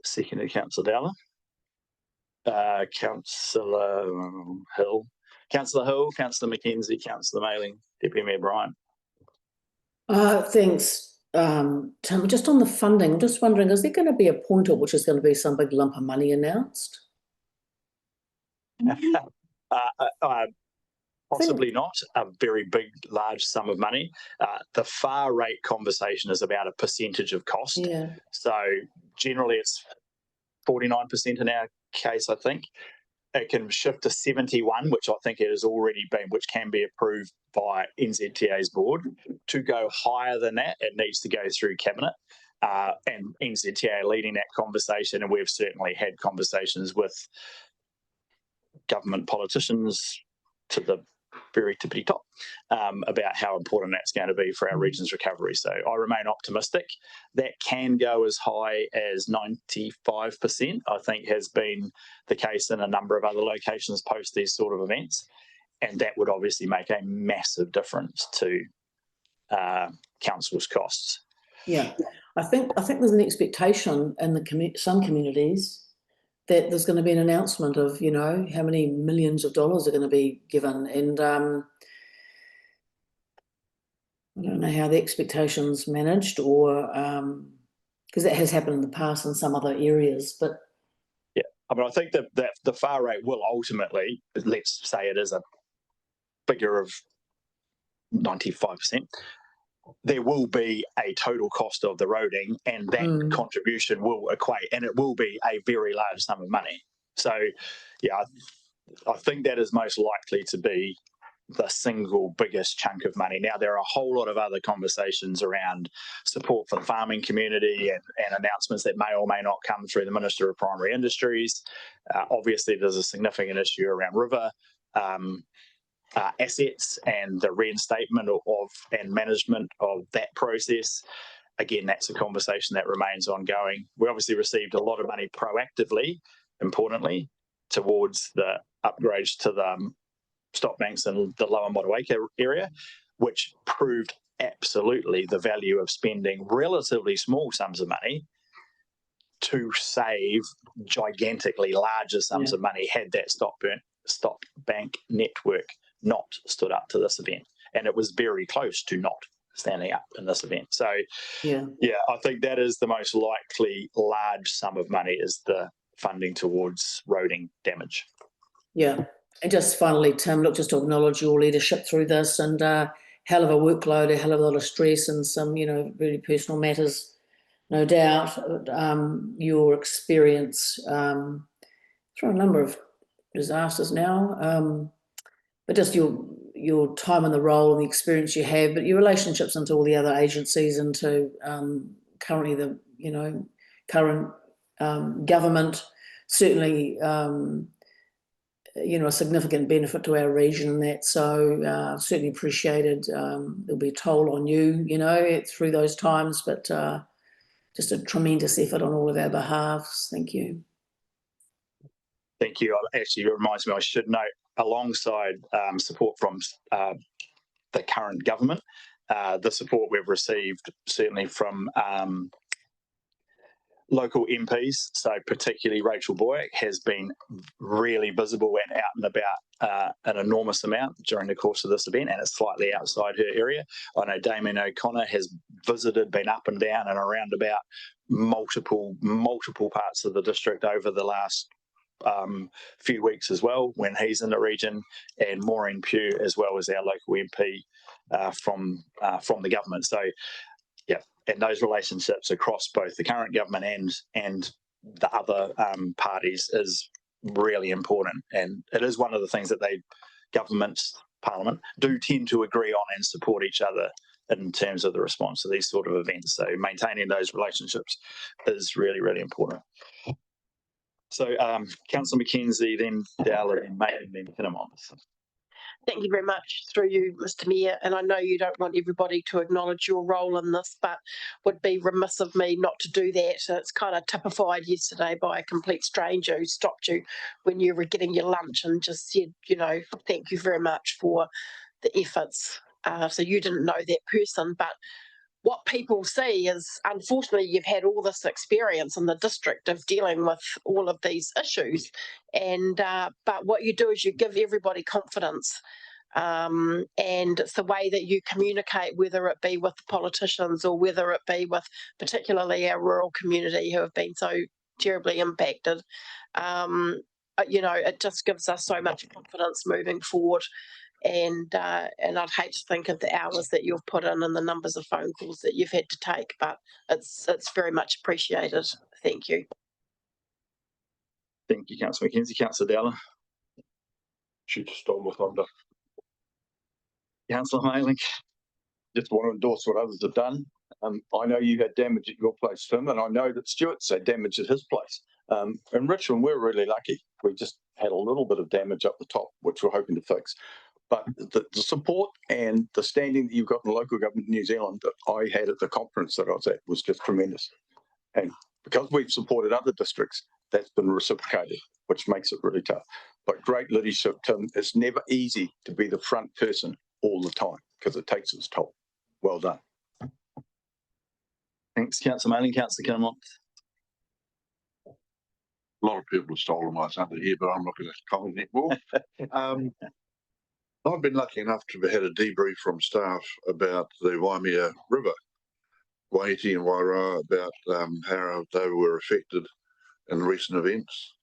Seconded Councillor Dowler. Councillor Hill. Councillor Hill, Councillor Mackenzie, Councillor Mailing, Deputy Mayor Bryan. Thanks. Tim, just on the funding, I'm just wondering, is there going to be a point at which there's going to be some big lump of money announced? Possibly not a very big, large sum of money. The far rate conversation is about a percentage of cost. Yeah. So generally it's 49% in our case, I think. It can shift to 71, which I think it has already been, which can be approved by NZTA's board. To go higher than that, it needs to go through Cabinet. And NZTA leading that conversation, and we've certainly had conversations with government politicians to the very tippity top about how important that's going to be for our region's recovery. So I remain optimistic. That can go as high as 95%, I think has been the case in a number of other locations post these sort of events. And that would obviously make a massive difference to council's costs. Yeah, I think there's an expectation in some communities that there's going to be an announcement of, how many millions of dollars are going to be given. And I don't know how the expectations managed, or because that has happened in the past in some other areas. But yeah, I think that the far rate will ultimately, let's say it is a figure of 95%, there will be a total cost of the roading, and that contribution will equate, and it will be a very large sum of money. So, yeah, I think that is most likely to be the single biggest chunk of money. Now, there are a whole lot of other conversations around support for the farming community and announcements that may or may not come through the Minister of Primary Industries. Obviously, there's a significant issue around river assets and the reinstatement of and management of that process. Again, that's a conversation that remains ongoing. We obviously received a lot of money proactively, importantly, towards the upgrades to the stop banks in the Lower Motueka area, which proved absolutely the value of spending relatively small sums of money to save gigantically larger sums of money had that stop bank network not stood up to this event. And it was very close to not standing up in this event. So, yeah, I think that is the most likely large sum of money, is the funding towards roading damage. Yeah. And just finally, Tim, look, just to acknowledge your leadership through this, and hell of a workload, a hell of a lot of stress, and some, really personal matters, no doubt. Your experience through a number of disasters now, but just your time in the role and the experience you have, but your relationships into all the other agencies, into currently the current government, certainly a significant benefit to our region, and that. So certainly appreciated. There'll be a toll on you, through those times, but just a tremendous effort on all of our behalves. Thank you. Thank you. Actually, it reminds me, I should note, alongside support from the current government, the support we've received certainly from local MPs, so particularly Rachel Boyack, has been really visible and out and about an enormous amount during the course of this event, and it's slightly outside her area. I know Damien O'Connor has visited, been up and down and around about multiple parts of the district over the last few weeks as well, when he's in the region, and Maureen Pugh as well as our local MP from the government. So, yeah, those relationships across both the current government and the other parties is really important. And it is one of the things that governments, Parliament, do tend to agree on and support each other in terms of the response to these sort of events. So maintaining those relationships is really, really important. So Councillor Mackenzie, then Dowler, then May, and then Kinamon. Thank you very much through you, Mr. Mayor. And I know you don't want everybody to acknowledge your role in this, but would be remiss of me not to do that. So it's kind of typified yesterday by a complete stranger who stopped you when you were getting your lunch and just said, you know, thank you very much for the efforts. So you didn't know that person, but what people see is, unfortunately, you've had all this experience in the district of dealing with all of these issues, and but what you do is you give everybody confidence, and it's the way that you communicate, whether it be with the politicians or whether it be with particularly our rural community who have been so terribly impacted. You know, it just gives us so much confidence moving forward. And I'd hate to think of the hours that you've put in and the numbers of phone calls that you've had to take, but it's very much appreciated. Thank you. Thank you, Councillor Mackenzie. Councillor Dowler. She just stole my thunder. Councillor Mayling. Just want to endorse what others have done. I know you had damage at your place, Tim, and I know that Stuart's had damage at his place. In Richmond, we're really lucky. We just had a little bit of damage up the top, which we're hoping to fix. But the support and the standing that you've got in the local government in New Zealand that I had at the conference that I was at was just tremendous. And because we've supported other districts, that's been reciprocated, which makes it really tough. But great leadership, Tim. It's never easy to be the front person all the time because it takes its toll. Well done. Thanks, Councillor Mayling. Councillor Kinamont. A lot of people have stolen my thunder here, but I'm not going to comment anymore. I've been lucky enough to have had a debrief from staff about the Waimea River, Waiiti and Wairoa, about how they were affected in recent events.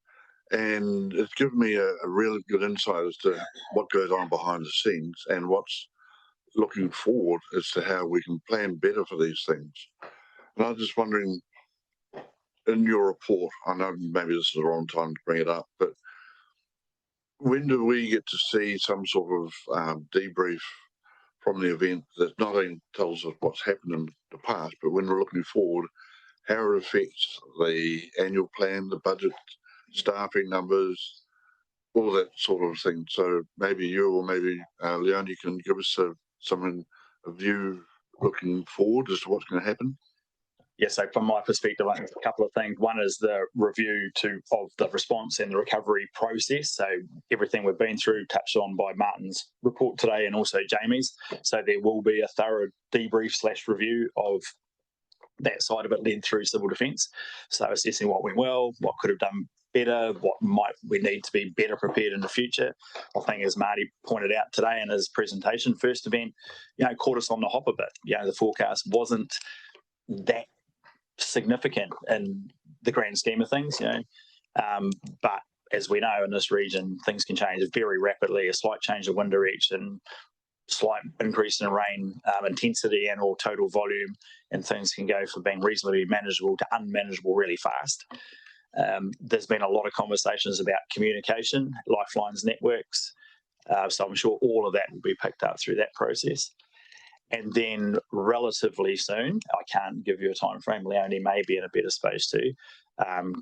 And it's given me a really good insight as to what goes on behind the scenes and what's looking forward as to how we can plan better for these things. And I was just wondering, in your report, I know maybe this is the wrong time to bring it up, but when do we get to see some sort of debrief from the event that not only tells us what's happened in the past, but when we're looking forward, how it affects the annual plan, the budget, staffing numbers, all that sort of thing. So maybe you or maybe Leonie can give us a view looking forward as to what's going to happen. Yeah, so from my perspective, I think a couple of things. One is the review of the response and the recovery process. So everything we've been through touched on by Martin's report today and also Jamie's. So there will be a thorough debrief/review of that side of it led through civil defence. So assessing what went well, what could have done better, what might we need to be better prepared in the future. I think as Marty pointed out today in his presentation, first event, caught us on the hop a bit. The forecast wasn't that significant in the grand scheme of things, but as we know in this region, things can change very rapidly. A slight change of wind direction, slight increase in rain intensity and or total volume, and things can go from being reasonably manageable to unmanageable really fast. There's been a lot of conversations about communication, lifelines, networks, so I'm sure all of that will be picked up through that process. And then relatively soon, I can't give you a time frame, Leonie may be in a better space too,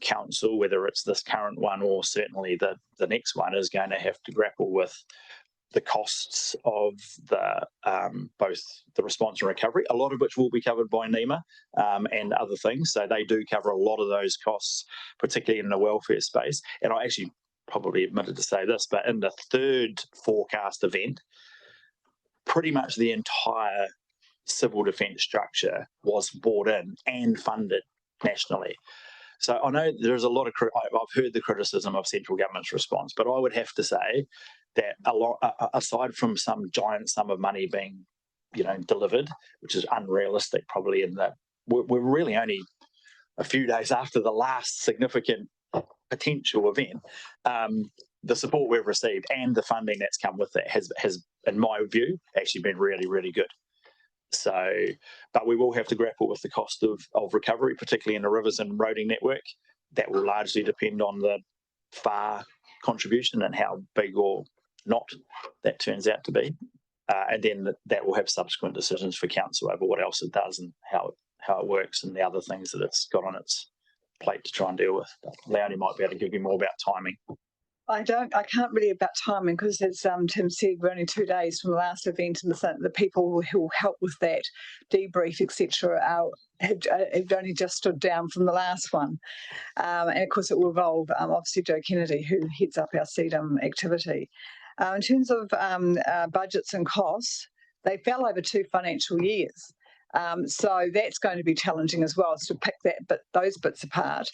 council, whether it's this current one or certainly the next one, is going to have to grapple with the costs of the both the response and recovery, a lot of which will be covered by NEMA and other things. So they do cover a lot of those costs, particularly in the welfare space. And I actually probably admitted to say this, but in the third forecast event, pretty much the entire civil defence structure was bought in and funded nationally. So I know there's a lot of, I've heard the criticism of central government's response, but I would have to say that aside from some giant sum of money being, delivered, which is unrealistic probably we're really only a few days after the last significant potential event, the support we've received and the funding that's come with it has in my view, actually been really, really good. So, but we will have to grapple with the cost of recovery, particularly in the rivers and roading network. That will largely depend on the FAR contribution and how big or not that turns out to be. And then that will have subsequent decisions for council over what else it does and how it works and the other things that it's got on its plate to try and deal with. But Leonie might be able to give you more about timing. I can't really about timing because, as Tim said, we're only 2 days from the last event, and the people who will help with that debrief, etc., have only just stood down from the last one. And of course, it will involve obviously Joe Kennedy, who heads up our CDM activity. In terms of budgets and costs, they fell over 2 financial years. So that's going to be challenging as well, to pick those bits apart.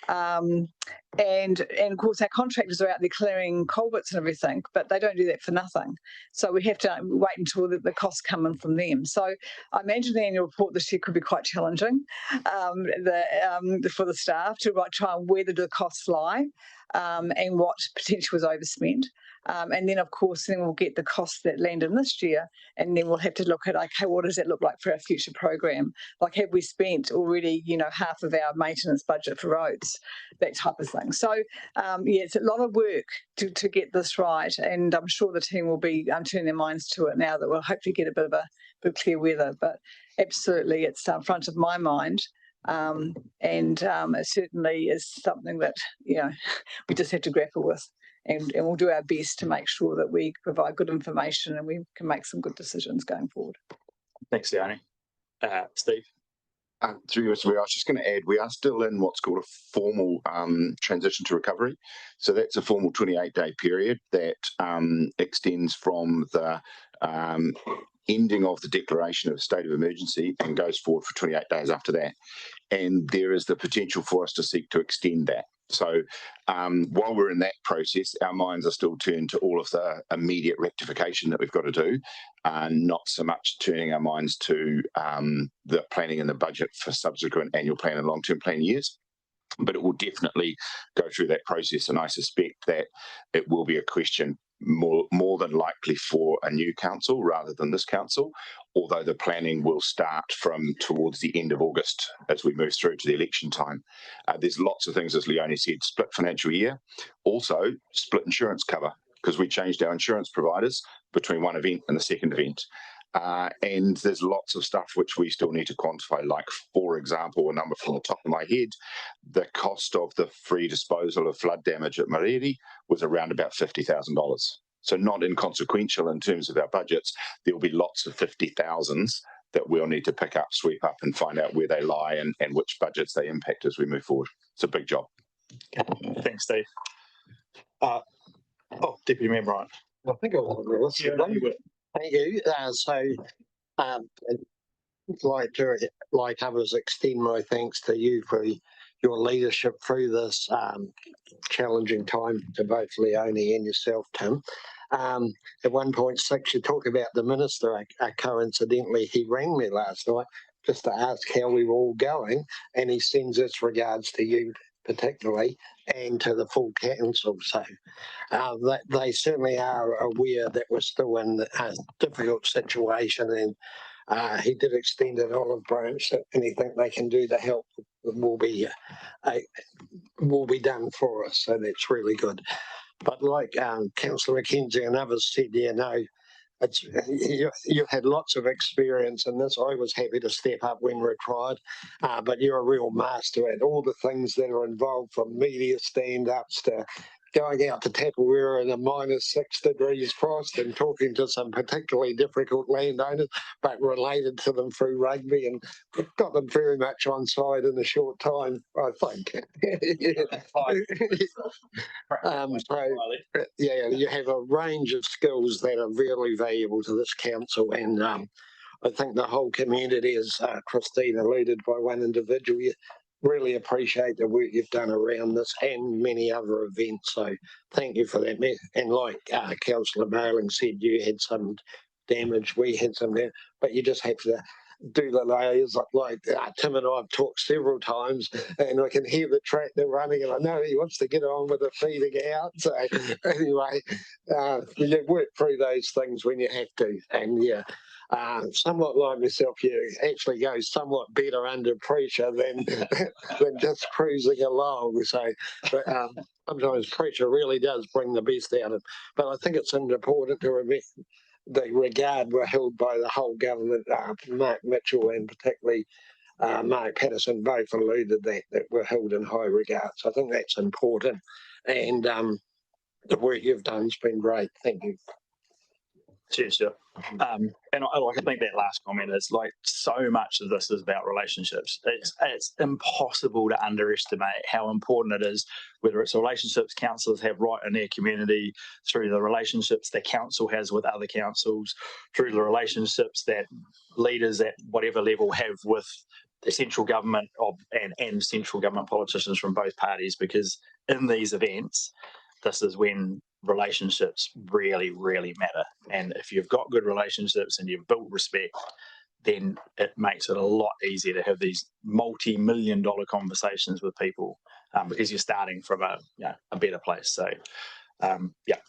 And of course, our contractors are out there clearing culverts and everything, but they don't do that for nothing. So we have to wait until the costs come in from them. So I imagine the annual report this year could be quite challenging for the staff to try and where the costs lie and what potentially was overspent. And then, of course, we'll get the costs that land in this year, and then we'll have to look at, okay, what does that look like for our future program? Like, have we spent already, half of our maintenance budget for roads, that type of thing. So, it's a lot of work to get this right, and I'm sure the team will be turning their minds to it now that we'll hopefully get a bit of clear weather. But absolutely, it's front of my mind. And it certainly is something that, we just have to grapple with. And we'll do our best to make sure that we provide good information and we can make some good decisions going forward. Thanks, Leonie. Steve? Through you, Mr. Mayor, I was just going to add, we are still in what's called a formal transition to recovery. So that's a formal 28-day period that extends from the ending of the declaration of state of emergency and goes forward for 28 days after that. And there is the potential for us to seek to extend that. So while we're in that process, our minds are still turned to all of the immediate rectification that we've got to do, and not so much turning our minds to the planning and the budget for subsequent annual plan and long-term plan years. But it will definitely go through that process, and I suspect that it will be a question more than likely for a new council rather than this council, although the planning will start from towards the end of August as we move through to the election time. There's lots of things, as Leonie said, split financial year, also split insurance cover, because we changed our insurance providers between one event and the second event. And there's lots of stuff which we still need to quantify, like, for example, a number from the top of my head, the cost of the free disposal of flood damage at Mariri was around about $50,000. So not inconsequential in terms of our budgets. There will be lots of 50,000s that we'll need to pick up, sweep up, and find out where they lie and which budgets they impact as we move forward. It's a big job. Thanks, Steve. Deputy Mayor Bryant. I think I was on the list. Thank you. I'd like others, extend my thanks to you for your leadership through this challenging time, to both Leonie and yourself, Tim. At 1.6, you talk about the minister. Coincidentally, he rang me last night just to ask how we were all going, and he sends his regards to you particularly and to the full council. So they certainly are aware that we're still in a difficult situation, and he did extend an olive branch that anything they can do to help will be done for us. So that's really good. But like Councillor McKenzie and others said, you've had lots of experience in this. I was happy to step up when required, but you're a real master at all the things that are involved, from media stand-ups to going out to Tapawera in a -6 degrees frost and talking to some particularly difficult landowners, but related to them through rugby, and got them very much on side in a short time, I think. You have a range of skills that are really valuable to this council, and I think the whole community, as Christine alluded by one individual, really appreciate the work you've done around this and many other events. So thank you for that. And like Councillor Marling said, you had some damage, we had some damage, but you just have to do the layers like Tim and I have talked several times, and I can hear the tractor running, and I know he wants to get on with the feeding out. So anyway, you work through those things when you have to, and yeah. Somewhat like myself, you actually go somewhat better under pressure than than just cruising along. So, but sometimes pressure really does bring the best out of it. But I think it's important to remember the regard we're held by the whole government. Mark Mitchell and particularly Mark Patterson both alluded that we're held in high regard. So I think that's important. And the work you've done has been great. Thank you. Cheers, Jeff. And I think that last comment is like so much of this is about relationships. It's impossible to underestimate how important it is, whether it's relationships councillors have right in their community, through the relationships the council has with other councils, through the relationships that leaders at whatever level have with the central government and central government politicians from both parties, because in these events, this is when relationships really, really matter. And if you've got good relationships and you've built respect, then it makes it a lot easier to have these multi-million-dollar conversations with people, because you're starting from a better place. So,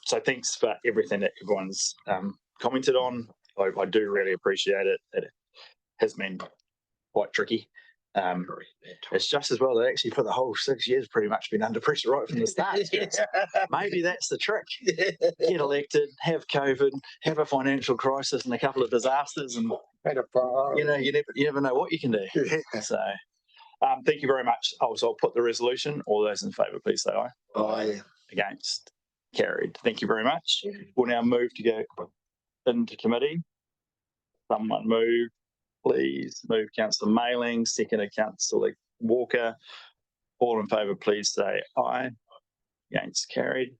so thanks for everything that everyone's commented on. I do really appreciate it. It has been quite tricky. It's just as well that actually for the whole 6 years pretty much been under pressure right from the start. Maybe that's the trick. Get elected, have COVID, have a financial crisis and a couple of disasters, and you never know what you can do. So thank you very much. So I'll put the resolution. All those in favour, please say aye. Aye. Against? Carried. Thank you very much. We'll now move to go into committee. Someone move. Please move Councillor Mailing, seconded Councillor Walker. All in favour, please say aye. Against? Carried.